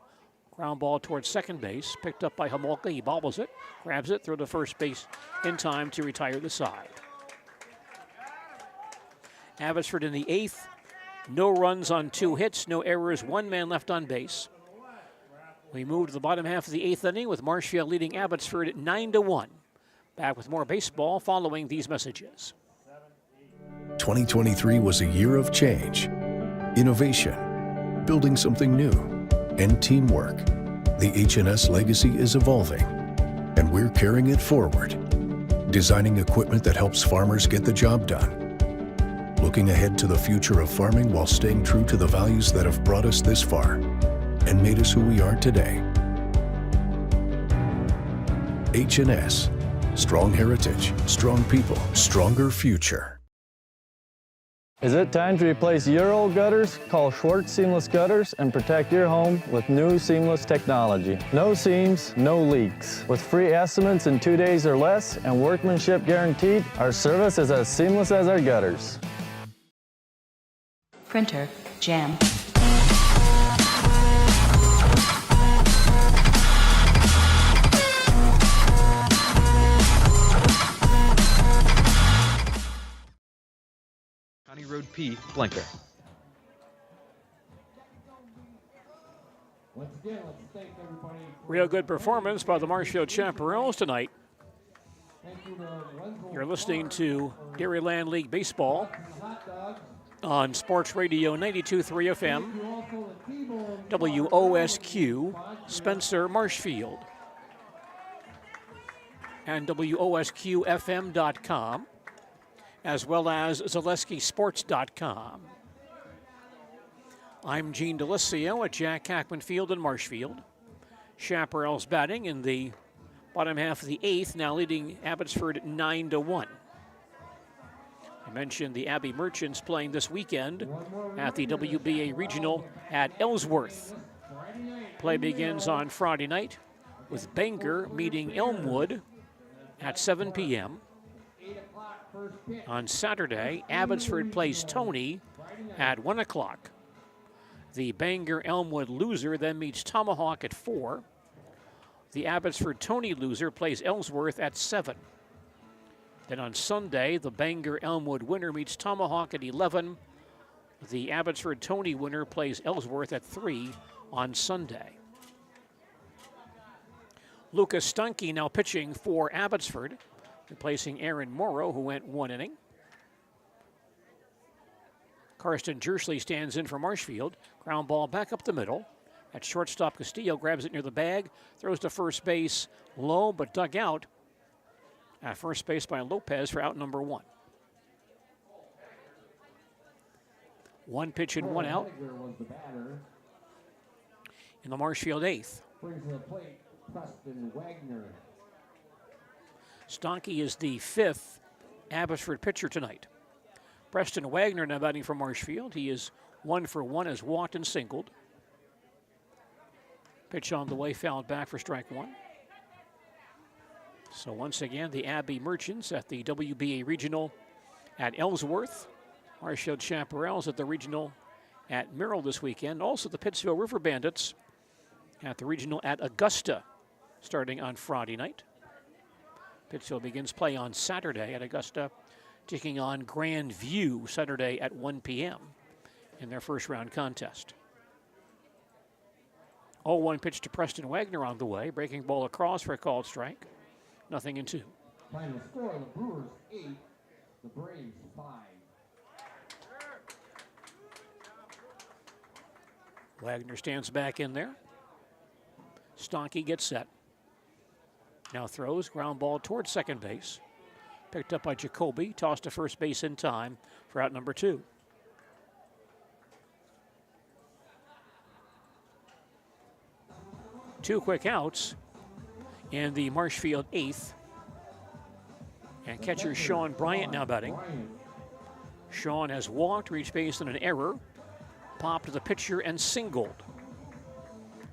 Ground ball towards second base, picked up by Homolka. He bobbles it, grabs it, throw to first base in time to retire the side. Abbotsford in the 8th. No runs on 2 hits, no errors, 1 man left on base. We move to the bottom half of the 8th inning with Marshfield leading Abbotsford at 9-1. Back with more baseball following these messages. 2023 was a year of change, innovation, building something new, and teamwork. The H&S legacy is evolving, and we're carrying it forward, designing equipment that helps farmers get the job done, looking ahead to the future of farming while staying true to the values that have brought us this far and made us who we are today. H&S, strong heritage, strong people, stronger future. Is it time to replace your old gutters? Call Schwartz Seamless Gutters and protect your home with new seamless technology. No seams, no leaks. With free estimates in 2 days or less and workmanship guaranteed, our service is as seamless as our gutters. Printer, Jam. County Road P, Blanker. Once again, let's thank everybody. Real good performance by the Marshfield Chaparrals tonight. Thank you to Renzo You're listening to Dairyland League Baseball on Sports Radio 92.3 FM, WOSQ, Spencer, Marshfield, and WOSQFM.com, as well as ZaleskiSports.com. I'm Gene Delisio at Jack Hackman Field in Marshfield. Chaparrals batting in the bottom half of the 8th, now leading Abbotsford 9-1. I mentioned the Abbey Merchants playing this weekend at the WBA Regional at Ellsworth. Play begins on Friday night with Bangor meeting Elmwood at 7 p.m. On Saturday, Abbotsford plays Tony at 1 o'clock. The Bangor Elmwood loser then meets Tomahawk at 4. The Abbotsford Tony loser plays Ellsworth at 7. Then on Sunday, the Bangor Elmwood winner meets Tomahawk at 11. The Abbotsford Tony winner plays Ellsworth at 3 on Sunday. Lucas Stunke now pitching for Abbotsford, replacing Aaron Morrow, who went 1 inning. Karsten Jersley stands in for Marshfield. Ground ball back up the middle. At shortstop, Castillo grabs it near the bag, throws to first base, low but dug out. At first base by Lopez for out number 1. 1 pitch and 1 out in the Marshfield 8th. Brings to the plate, Preston Wagner. Stonke is the 5th Abbotsford pitcher tonight. Preston Wagner now batting for Marshfield. He is 1 for 1, has walked and singled. Pitch on the way, fouled back for strike 1. So once again, the Abbey Merchants at the WBA Regional at Ellsworth. Marshfield Chaparrals at the Regional at Merrill this weekend. Also the Pittsville River Bandits at the Regional at Augusta starting on Friday night. Pittsville begins play on Saturday at Augusta, taking on Grand View Saturday at 1 p.m. in their first round contest. 0-1 pitch to Preston Wagner on the way. Breaking ball across for a called strike. 0-2. Final score, the Brewers 8, the Braves 5. Wagner stands back in there. Stonke gets set. Now throws, ground ball towards second base. Picked up by Jacoby, tossed to first base in time for out number 2. Two quick outs in the Marshfield 8th. And catcher Sean Bryant now batting. Sean has walked, reached base on an error, popped to the pitcher and singled.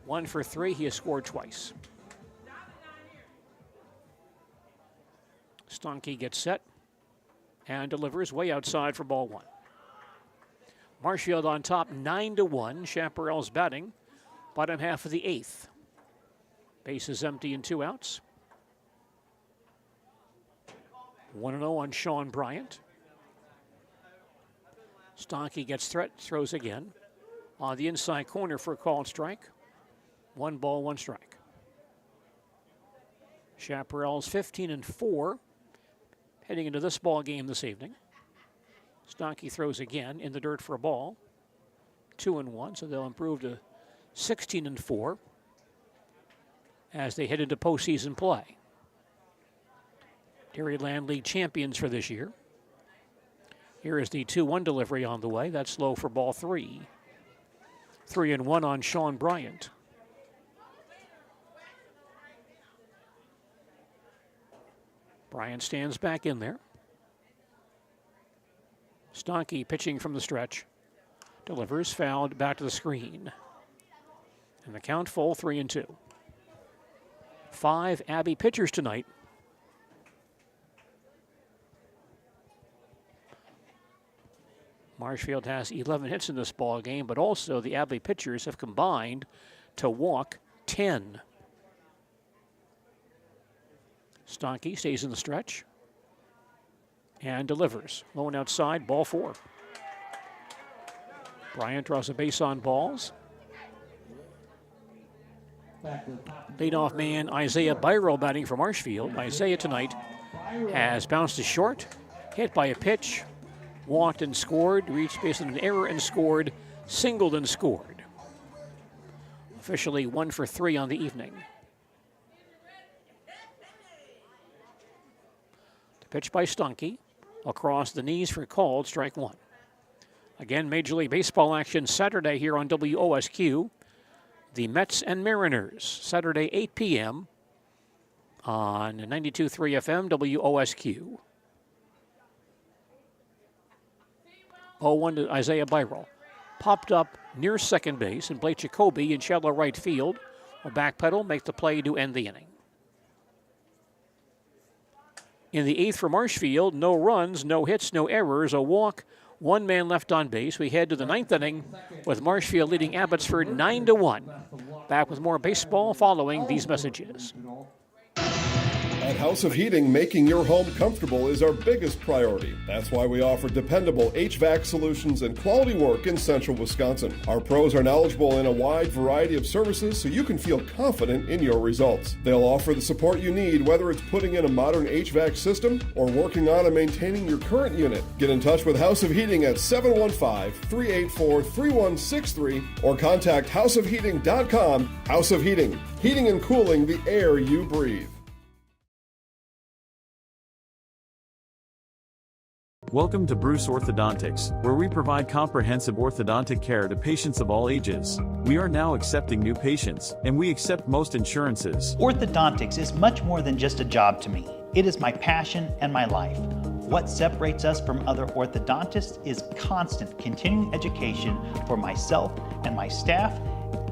1 for 3, he has scored twice. Stonke gets set and delivers way outside for ball 1. Marshfield on top 9-1. Chaparrals batting, bottom half of the 8th. Base is empty and 2 outs. 1-0 on Sean Bryant. Stonke gets threat, throws again. On the inside corner for a called strike. 1 ball, 1 strike. Chaparrals 15-4. Heading into this ball game this evening. Stonke throws again in the dirt for a ball. 2-1, so they'll improve to 16-4 as they head into postseason play. Dairyland League champions for this year. Here is the 2-1 delivery on the way. That's low for ball 3. 3-1 on Sean Bryant. Bryant stands back in there. Stonke pitching from the stretch. Delivers, fouled, back to the screen. And the count full, 3-2. 5 Abbey pitchers tonight. Marshfield has 11 hits in this ball game, but also the Abbey pitchers have combined to walk 10. Stonke stays in the stretch and delivers. Low and outside, ball 4. Bryant draws a base on balls. Leadoff man Isaiah Byro batting for Marshfield. Isaiah tonight has bounced to short, hit by a pitch, walked and scored, reached base on an error and scored, singled and scored. Officially 1 for 3 on the evening. The pitch by Stonke, across the knees for called, strike 1. Again, Major League Baseball action Saturday here on WOSQ. The Mets and Mariners, Saturday 8 p.m. on 92.3 FM WOSQ. 0-1 to Isaiah Byro. Popped up near second base, and Blake Jacoby in shallow right field will backpedal, make the play to end the inning. In the 8th for Marshfield, no runs, no hits, no errors, a walk, 1 man left on base. We head to the 9th inning with Marshfield leading Abbotsford 9-1. Back with more baseball following these messages. At House of Heating, making your home comfortable is our biggest priority. That's why we offer dependable HVAC solutions and quality work in central Wisconsin. Our pros are knowledgeable in a wide variety of services so you can feel confident in your results. They'll offer the support you need, whether it's putting in a modern HVAC system or working on and maintaining your current unit. Get in touch with House of Heating at 715-384-3163 or contact houseofheating.com. House of Heating, heating and cooling the air you breathe. Welcome to Bruce Orthodontics, where we provide comprehensive orthodontic care to patients of all ages. We are now accepting new patients, and we accept most insurances. Orthodontics is much more than just a job to me. It is my passion and my life. What separates us from other orthodontists is constant continuing education for myself and my staff,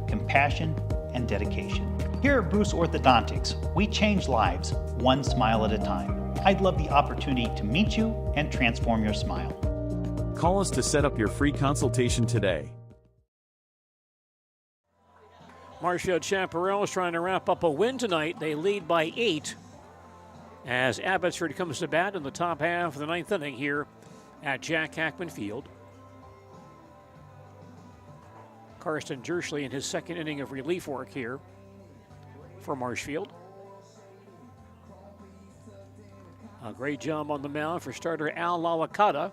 compassion, and dedication. Here at Bruce Orthodontics, we change lives one smile at a time. I'd love the opportunity to meet you and transform your smile. Call us to set up your free consultation today. Marshfield Chaparrals trying to wrap up a win tonight. They lead by 8 as Abbotsford comes to bat in the top half of the 9th inning here at Jack Hackman Field. Karsten Jerschley in his 2nd inning of relief work here for Marshfield. A great job on the mound for starter Al Lalakata.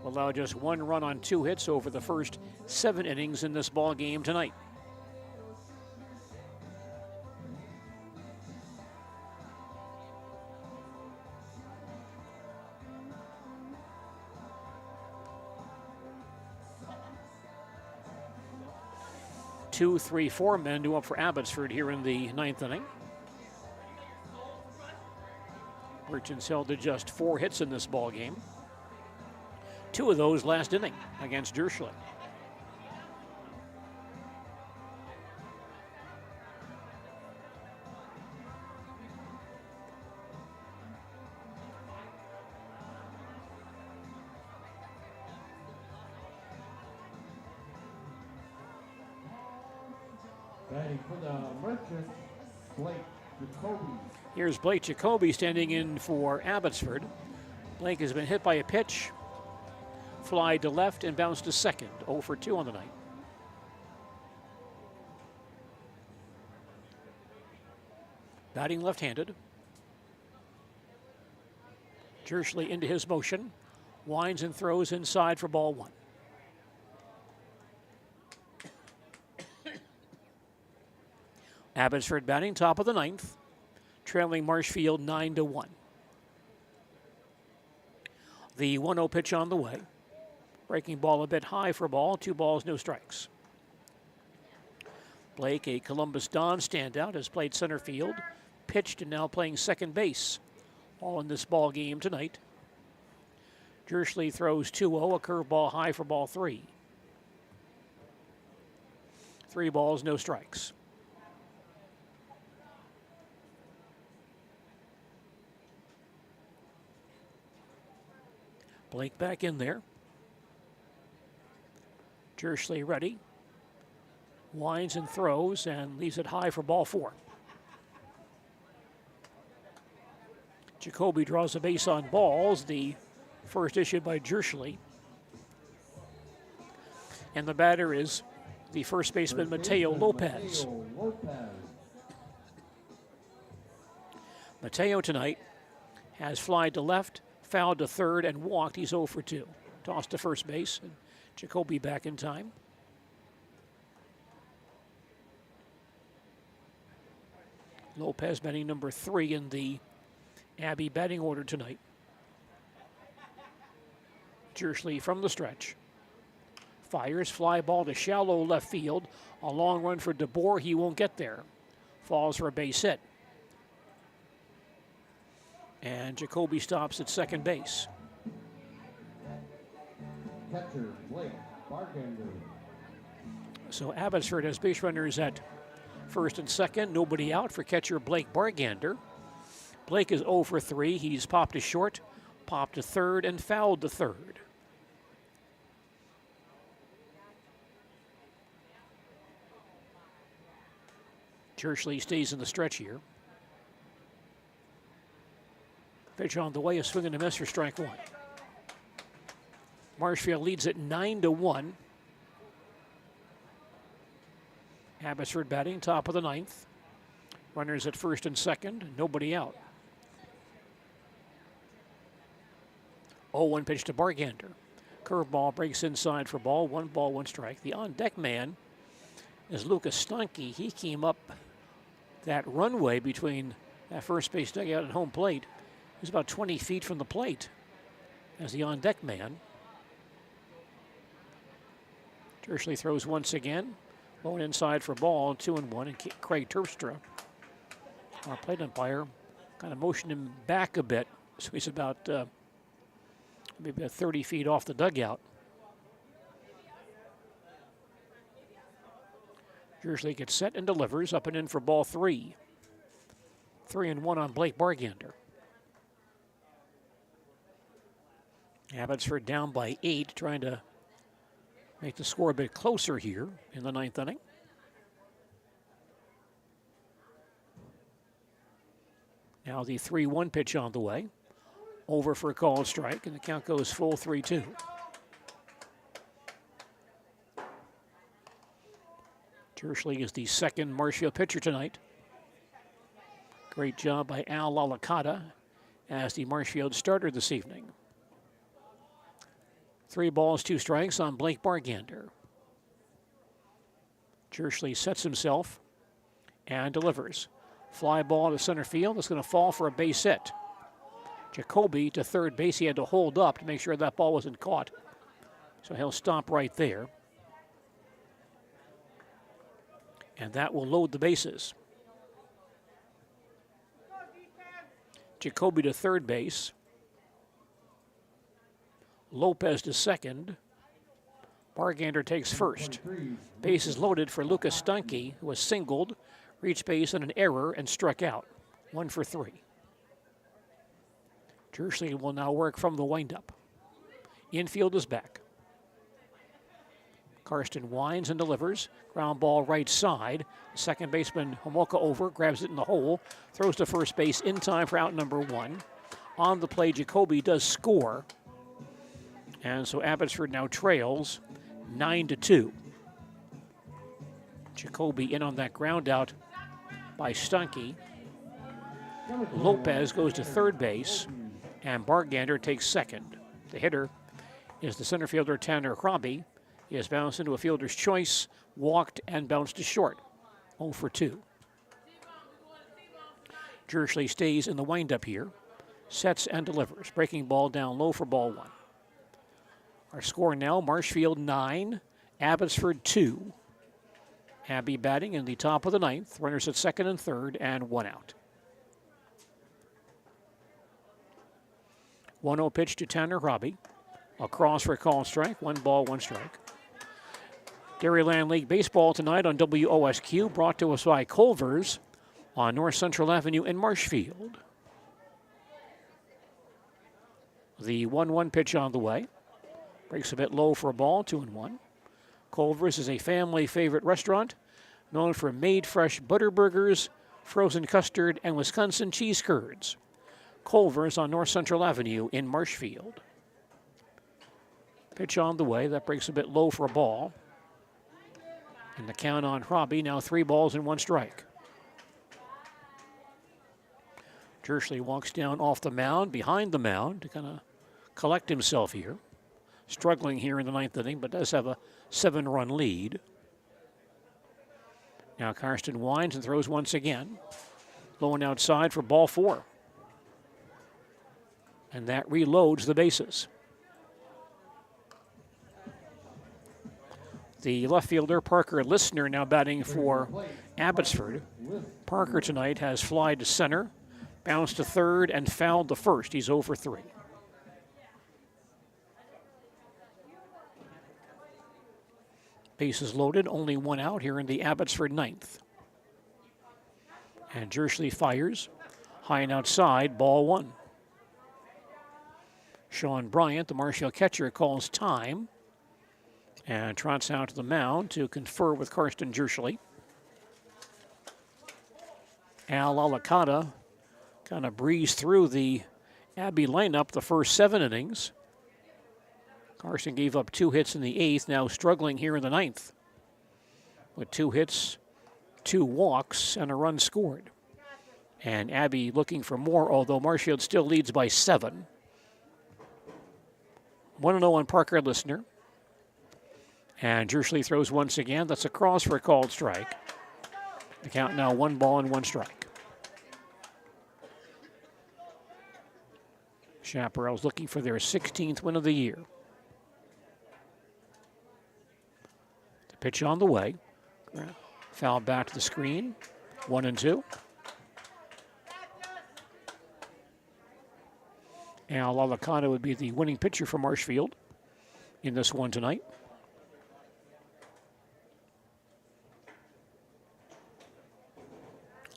Allowed just 1 run on 2 hits over the first 7 innings in this ball game tonight. Two, 3, 4 men due up for Abbotsford here in the 9th inning. Merchants held to just 4 hits in this ball game. 2 of those last inning against Jerschley. Batting for the Merchants, Blake Jacoby. Here's Blake Jacoby standing in for Abbotsford. Blake has been hit by a pitch, fly to left and bounced to second. 0 for 2 on the night. Batting left-handed. Jerschley into his motion. Winds and throws inside for ball 1. Abbotsford batting top of the 9th. Trailing Marshfield 9-1. The 1-0 pitch on the way. Breaking ball a bit high for ball. 2 balls, no strikes. Blake, a Columbus Don standout, has played center field, pitched, and now playing second base. All in this ball game tonight. Jerschley throws 2-0, a curveball high for ball 3. 3 balls, no strikes. Blake back in there. Jerschley ready. Winds and throws and leaves it high for ball 4. Jacoby draws a base on balls, the first issued by Jerschley. And the batter is the first baseman, Mateo Lopez. Mateo tonight has flied to left, fouled to third, and walked. He's 0 for 2. Tossed to first base, and Jacoby back in time. Lopez batting number 3 in the Abbey batting order tonight. Jerschley from the stretch. Fires, fly ball to shallow left field. A long run for DeBoer. He won't get there. Falls for a base hit. And Jacoby stops at second base. Catcher Blake Bargander. So Abbotsford has base runners at first and second. Nobody out for catcher Blake Bargander. Blake is 0 for 3. He's popped to short, popped to third, and fouled to third. Jersley stays in the stretch here. Pitch on the way, a swing and a miss for strike one. Marshfield leads it 9-1. Abbotsford batting, top of the ninth. Runners at first and second, nobody out. 0-1 pitch to Bargander. Curveball breaks inside for ball, 1 ball, 1 strike. The on-deck man is Lucas Stanke. He came up that runway between that first base dugout and home plate. He was about 20 feet from the plate as the on-deck man. Jersley throws once again. Low and inside for ball, 2-1. And Craig Terpstra, our plate umpire, kind of motioned him back a bit. So he's about maybe 30 feet off the dugout. Jersley gets set and delivers up and in for ball 3. 3-1 on Blake Bargander. Abbotsford down by 8, trying to make the score a bit closer here in the 9th inning. Now the 3-1 pitch on the way. Over for a called strike, and the count goes full 3-2. Jersley is the second Marshfield pitcher tonight. Great job by Al Lalakata as the Marshfield starter this evening. 3 balls, 2 strikes on Blake Bargander. Jersley sets himself and delivers. Fly ball to center field. It's going to fall for a base hit. Jacoby to third base. He had to hold up to make sure that ball wasn't caught. So he'll stop right there. And that will load the bases. Jacoby to third base. Lopez to second. Bargander takes first. Base is loaded for Lucas Stanke, who was singled, reached base on an error, and struck out. 1 for 3. Jersley will now work from the windup. Infield is back. Karsten winds and delivers. Ground ball right side. Second baseman Homoka over, grabs it in the hole, throws to first base in time for out number 1. On the play, Jacoby does score. And so Abbotsford now trails 9-2. Jacoby in on that ground out by Stanke. Lopez goes to third base, and Bargander takes second. The hitter is the center fielder Tanner Hroby. He has bounced into a fielder's choice, walked, and bounced to short. 0 for 2. Jersley stays in the windup here, sets and delivers. Breaking ball down low for ball 1. Our score now, Marshfield 9, Abbotsford 2. Abbey batting in the top of the 9th. Runners at second and third, and 1 out. 1-0 pitch to Tanner Hroby. Across for a call strike. 1 ball, 1 strike. Dairyland League Baseball tonight on WOSQ, brought to us by Culver's on North Central Avenue in Marshfield. The 1-1 pitch on the way. Breaks a bit low for a ball, 2-1. Culver's is a family favorite restaurant known for made fresh butter burgers, frozen custard, and Wisconsin cheese curds. Culver's on North Central Avenue in Marshfield. Pitch on the way. That breaks a bit low for a ball. And the count on Hroby, now 3 balls and 1 strike. Jersley walks down off the mound, behind the mound, to kind of collect himself here. Struggling here in the 9th inning, but does have a 7-run lead. Now Karsten winds and throws once again. Low and outside for ball 4. And that reloads the bases. The left fielder, Parker Listener, now batting for Abbotsford. Parker tonight has fly to center, bounced to third, and fouled the first. He's 0 for 3. Bases loaded, only 1 out here in the Abbotsford 9th. And Jersley fires, high and outside, ball 1. Sean Bryant, the Marshfield catcher, calls time and trots out to the mound to confer with Karsten Jersley. Al Alicata kind of breezed through the Abbey lineup the first 7 innings. Carson gave up 2 hits in the 8th, now struggling here in the 9th with 2 hits, 2 walks, and a run scored. And Abbey looking for more, although Marshfield still leads by 7. 1-0 on Parker Listener. And Jersley throws once again. That's a cross for a called strike. The count now 1 ball and 1 strike. Chaparrals looking for their 16th win of the year. The pitch on the way. Foul back to the screen. 1-2. Al Alicata would be the winning pitcher for Marshfield in this one tonight.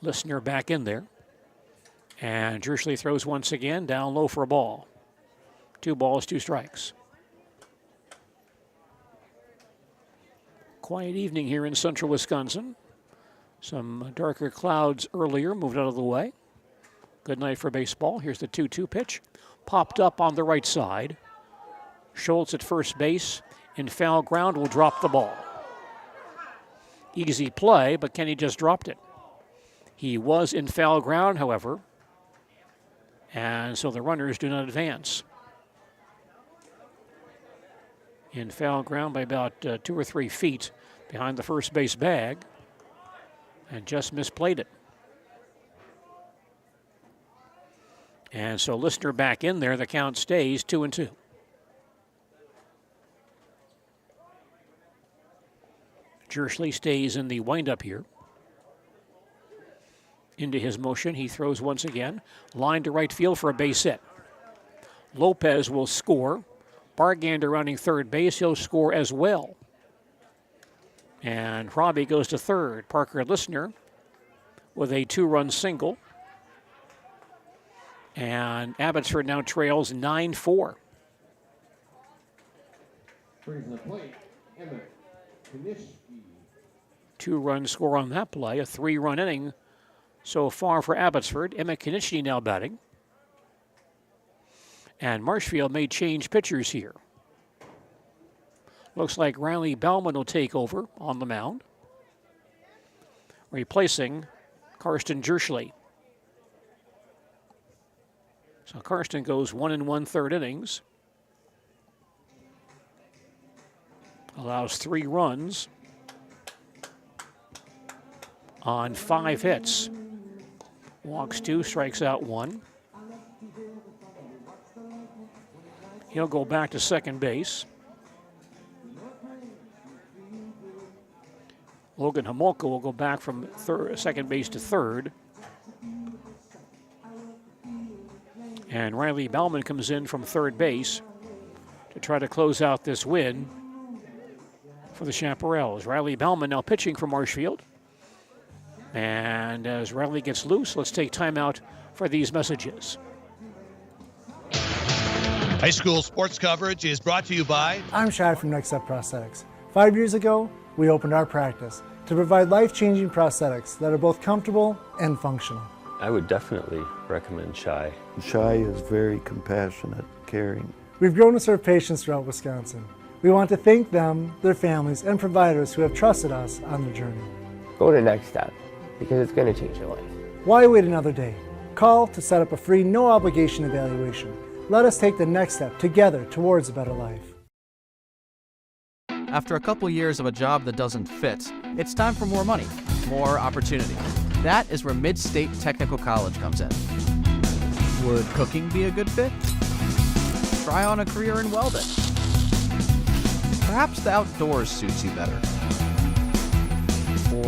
Listener back in there. And Jersley throws once again, down low for a ball. 2 balls, 2 strikes. Quiet evening here in central Wisconsin. Some darker clouds earlier moved out of the way. Good night for baseball. Here's the 2-2 pitch. Popped up on the right side. Schultz at first base in foul ground will drop the ball. Easy play, but Kenny just dropped it. He was in foul ground, however, and so the runners do not advance. In foul ground by about 2 or 3 feet behind the first base bag, and just misplayed it. And so Listener back in there, the count stays 2-2. Jersley stays in the windup here. Into his motion, he throws once again. Line to right field for a base hit. Lopez will score. Bargander running third base, he'll score as well. And Robbie goes to third. Parker Listener with a 2-run single. And Abbotsford now trails 9-4. Brings the plate, Emmett Konishki. 2-run score on that play, a 3-run inning so far for Abbotsford. Emmett Konishki now batting. And Marshfield may change pitchers here. Looks like Riley Bauman will take over on the mound, replacing Karsten Jersley. So Karsten goes 1 1/3 innings. Allows 3 runs on 5 hits. Walks 2, strikes out 1. He'll go back to second base. Logan Homolka will go back from second base to third. And Riley Bauman comes in from third base to try to close out this win for the Chaparrals. Riley Bauman now pitching for Marshfield. And as Riley gets loose, let's take time out for these messages. High school sports coverage is brought to you by... I'm Shad from Next Step Prosthetics. 5 years ago, we opened our practice to provide life-changing prosthetics that are both comfortable and functional. I would definitely recommend Shai. Shai is very compassionate, caring. We've grown to serve patients throughout Wisconsin. We want to thank them, their families, and providers who have trusted us on the journey. Go to Next Step, because it's going to change your life. Why wait another day? Call to set up a free, no-obligation evaluation. Let us take the next step together towards a better life. After a couple years of a job that doesn't fit, it's time for more money, more opportunity. That is where Mid-State Technical College comes in. Would cooking be a good fit? Try on a career in welding. Perhaps the outdoors suits you better.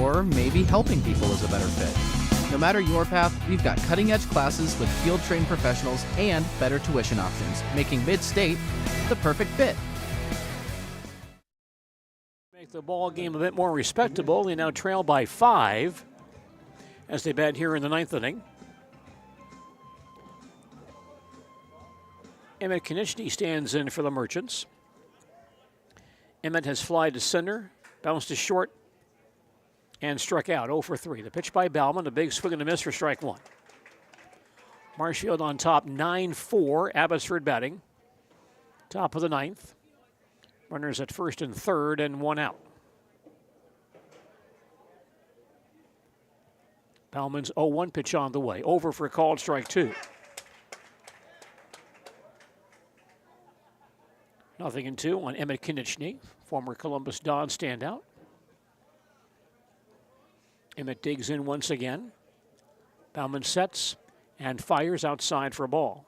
Or maybe helping people is a better fit. No matter your path, we've got cutting-edge classes with field-trained professionals and better tuition options, making Mid-State the perfect fit. Make the ball game a bit more respectable. They now trail by 5 as they bat here in the 9th inning. Emmett Konishki stands in for the Merchants. Emmett has fly to center, bounced to short, and struck out 0 for 3. The pitch by Bauman, a big swing and a miss for strike one. Marshfield on top 9-4. Abbotsford batting. Top of the ninth. Runners at first and third and one out. Bauman's 0-1 pitch on the way. Over for called strike two. 0-2 on Emmett Kinichny, former Columbus Don standout. Emmett digs in once again. Bauman sets and fires outside for a ball.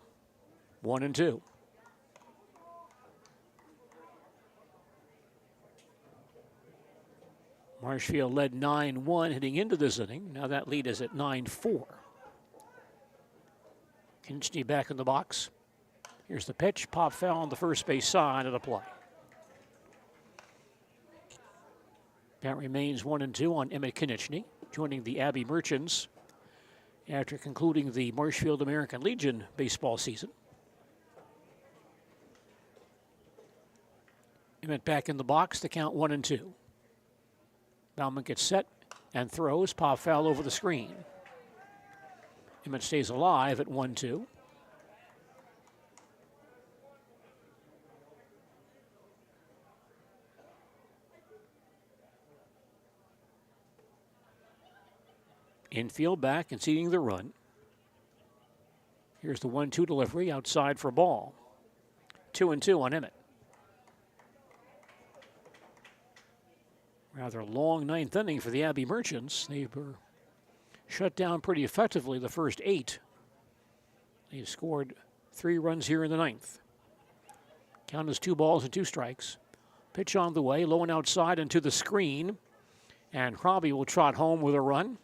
1-2. Marshfield led 9-1 heading into this inning. Now that lead is at 9-4. Kinichny back in the box. Here's the pitch. Pop foul on the first base side of the play. That remains 1-2 on Emmett Kinichny, joining the Abbey Merchants after concluding the Marshfield American Legion baseball season. Emmett back in the box, the count 1-2. Bauman gets set and throws. Pop foul over the screen. Emmett stays alive at 1-2. Infield back, conceding the run. Here's the 1-2 delivery outside for ball. 2-2 on Emmett. Rather long ninth inning for the Abbey Merchants. They were shut down pretty effectively the first 8. They've scored 3 runs here in the ninth. Count is 2 balls and 2 strikes. Pitch on the way, low and outside and to the screen. And Robbie will trot home with a run.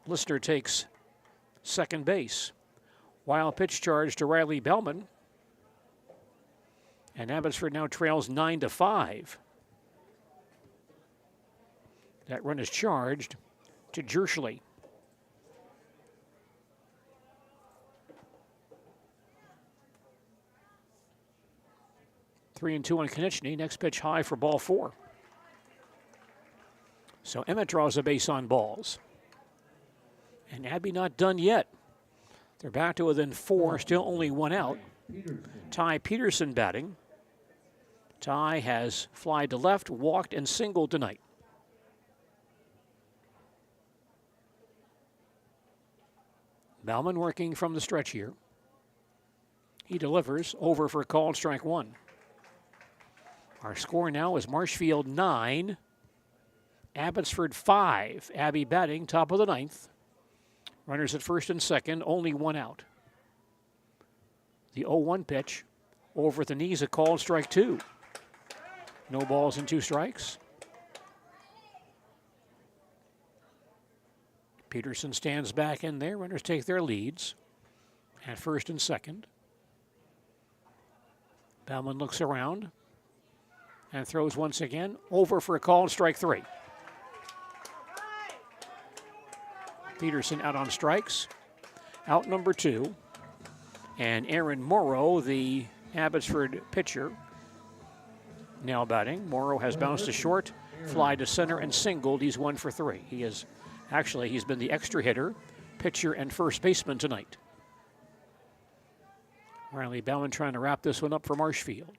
Lister takes second base. Wild pitch charge to Riley Bellman. And Abbotsford now trails 9-5. That run is charged to Jerschley. Three and two on Kinichny. Next pitch high for ball 4. So Emmett draws a base on balls. And Abbey not done yet. They're back to within 4, still only 1 out. Ty Peterson batting. Ty has flied to left, walked, and singled tonight. Bauman working from the stretch here. He delivers over for a called strike one. Our score now is Marshfield 9, Abbotsford 5. Abbey batting, top of the ninth. Runners at first and second, only 1 out. The 0-1 pitch over at the knees, a called strike two. No balls and 2 strikes. Peterson stands back in there. Runners take their leads at first and second. Bauman looks around and throws once again over for a called strike 3. Peterson out on strikes. Out number 2. And Aaron Morrow, the Abbotsford pitcher, now batting. Morrow has bounced to short, fly to center, and singled. He's 1 for 3. He's been the extra hitter, pitcher, and first baseman tonight. Riley Bauman trying to wrap this one up for Marshfield.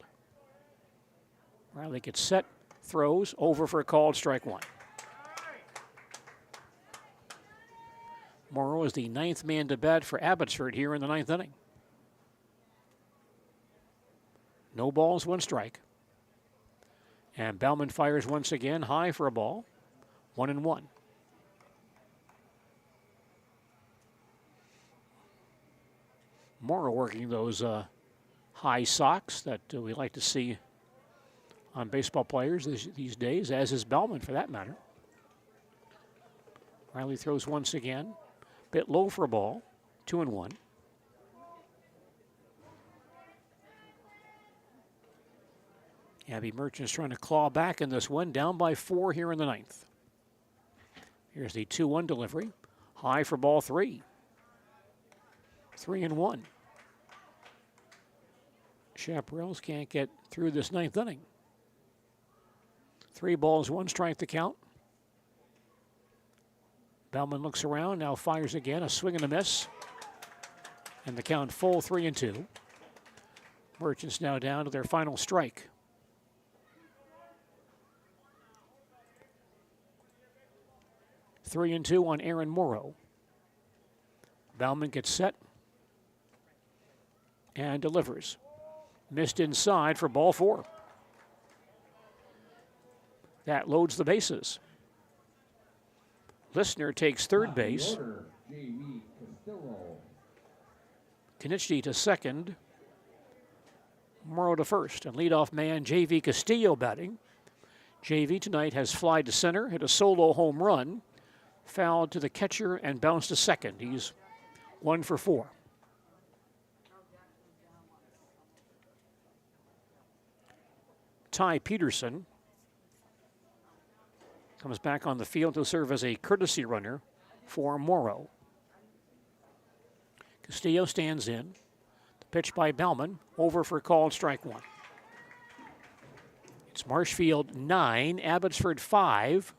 Riley gets set, throws, over for a called strike 1. Morrow is the 9th man to bat for Abbotsford here in the 9th inning. No balls, 1 strike. And Bauman fires once again, high for a ball. 1-1. Morrow working those high socks that we like to see on baseball players these days, as is Bauman for that matter. Riley throws once again. Bit low for a ball. 2-1. Abbey Merchants trying to claw back in this one, down by 4 here in the 9th. Here's the 2-1 delivery. High for ball 3. 3-1. Chaparrals can't get through this 9th inning. 3 balls, 1 strike to count. Bauman looks around, now fires again, a swing and a miss. And the count full 3-2. Merchants now down to their final strike. Three and two on Aaron Morrow. Bauman gets set and delivers. Missed inside for ball 4. That loads the bases. Listener takes third base. Konieczny to second. Morrow to first. And leadoff man J.V. Castillo batting. J.V. tonight has flied to center, hit a solo home run, fouled to the catcher, and bounced to second. He's 1 for 4. Ty Peterson comes back on the field to serve as a courtesy runner for Morrow. Castillo stands in. The pitch by Bauman, over for called strike 1. It's Marshfield 9, Abbotsford 5.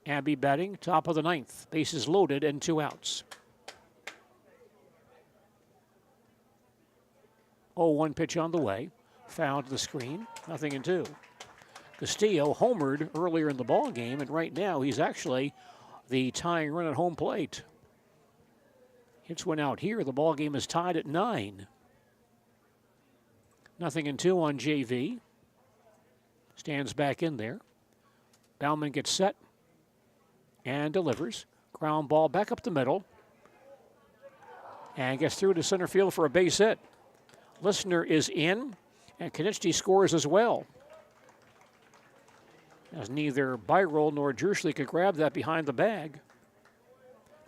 Abbey batting, top of the 9th. Bases loaded and 2 outs. 0-1 pitch on the way. Foul to the screen, 0-2. Castillo homered earlier in the ball game, and right now he's actually the tying run at home plate. Hits one out here. The ball game is tied at 9. 0-2 on JV. Stands back in there. Bauman gets set and delivers. Ground ball back up the middle. And gets through to center field for a base hit. Listener is in, and Konieczny scores as well. As neither Byrol nor Jersley could grab that behind the bag.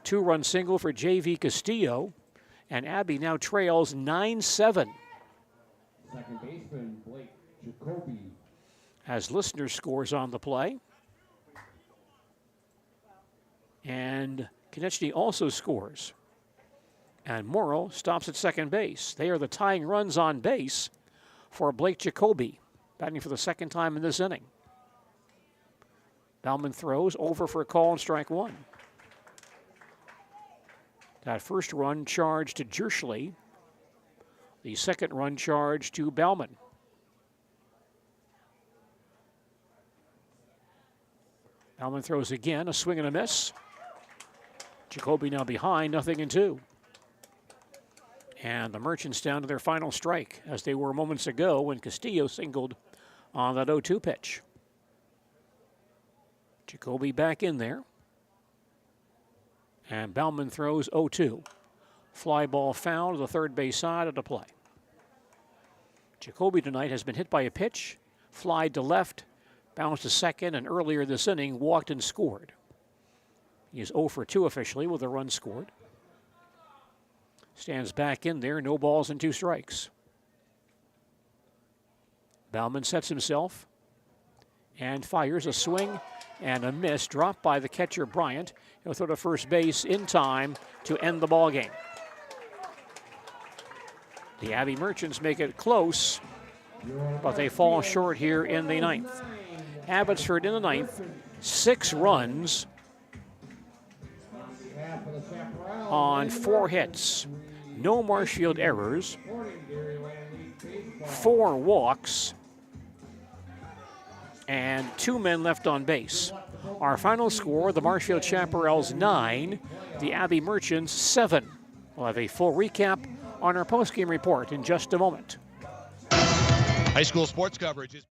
2-run single for J.V. Castillo, and Abbey now trails 9-7. Second baseman Blake Jacoby. As Listener scores on the play. And Konieczny also scores. And Morrow stops at second base. They are the tying runs on base for Blake Jacoby, batting for the second time in this inning. Bauman throws over for a call and strike 1. That first run charged to Jersley. The second run charged to Bauman. Bauman throws again, a swing and a miss. Jacoby now behind, 0-2. And the Merchants down to their final strike, as they were moments ago when Castillo singled on that 0-2 pitch. Jacoby back in there. And Bauman throws 0-2. Fly ball foul to the third base side of the play. Jacoby tonight has been hit by a pitch, flied to left, bounced to second, and earlier this inning walked and scored. He is 0 for 2 officially with a run scored. Stands back in there, no balls and 2 strikes. Bauman sets himself and fires a swing and a miss, dropped by the catcher Bryant. He'll throw to first base in time to end the ball game. The Abbey Merchants make it close, but they fall short here in the 9th. Abbotsford in the 9th, 6 runs on 4 hits. No Marshfield errors, 4 walks, and 2 men left on base. Our final score, the Marshfield Chaparrals 9, the Abbey Merchants 7. We'll have a full recap on our postgame report in just a moment. High school sports coverage is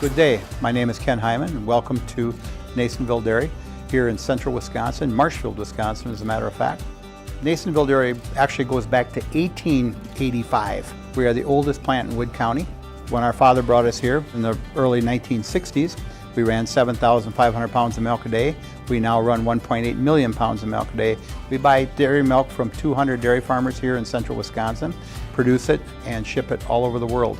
Good day, my name is Ken Hyman and welcome to Nasonville Dairy here in central Wisconsin, Marshfield, Wisconsin as a matter of fact. Nasonville Dairy actually goes back to 1885. We are the oldest plant in Wood County. When our father brought us here in the early 1960s, we ran 7,500 pounds of milk a day. We now run 1.8 million pounds of milk a day. We buy dairy milk from 200 dairy farmers here in central Wisconsin, produce it, and ship it all over the world.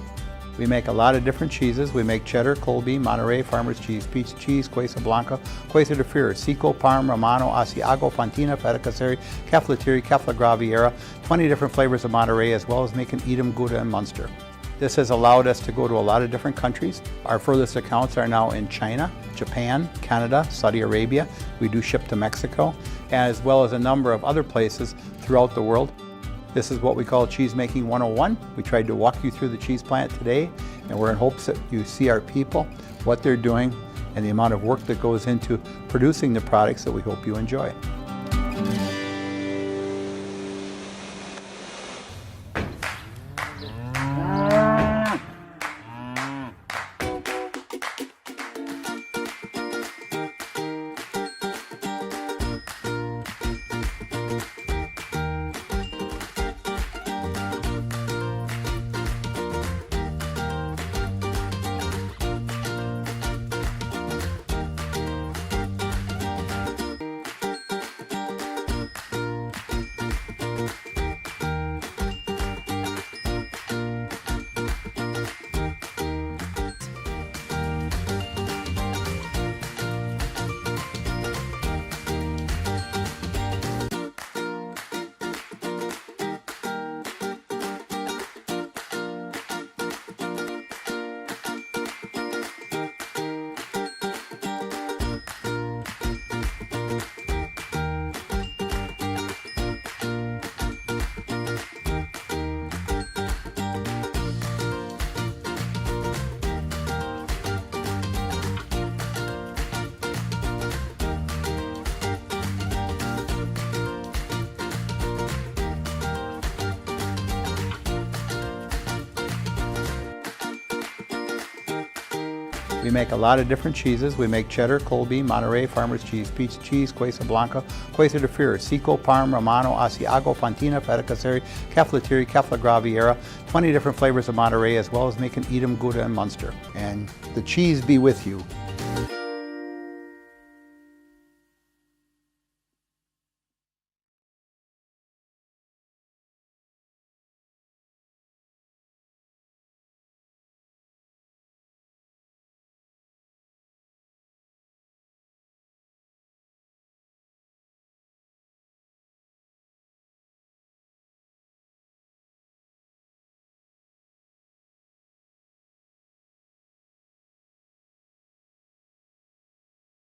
We make a lot of different cheeses. We make cheddar, Colby, Monterey, Farmer's Cheese, Peach Cheese, Quesa Blanca, Quesa de Fury, Seco, Parm, Romano, Asiago, Fontina, Feta Caseri, Caflateri, Cafla Graviera, 20 different flavors of Monterey, as well as making Edam, Gouda, and Munster. This has allowed us to go to a lot of different countries. Our furthest accounts are now in China, Japan, Canada, Saudi Arabia. We do ship to Mexico, as well as a number of other places throughout the world. This is what we call Cheese Making 101. We tried to walk you through the cheese plant today, and we're in hopes that you see our people, what they're doing, and the amount of work that goes into producing the products that we hope you enjoy. We make a lot of different cheeses. We make cheddar, Colby, Monterey, Farmer's Cheese, Peach Cheese, Quesa Blanca, Quesa de Fury, Seco, Parm, Romano, Asiago, Fontina, Feta Caseri, Caflateri, Cafla Graviera, 20 different flavors of Monterey, as well as making Edam, Gouda, and Munster. And the cheese be with you.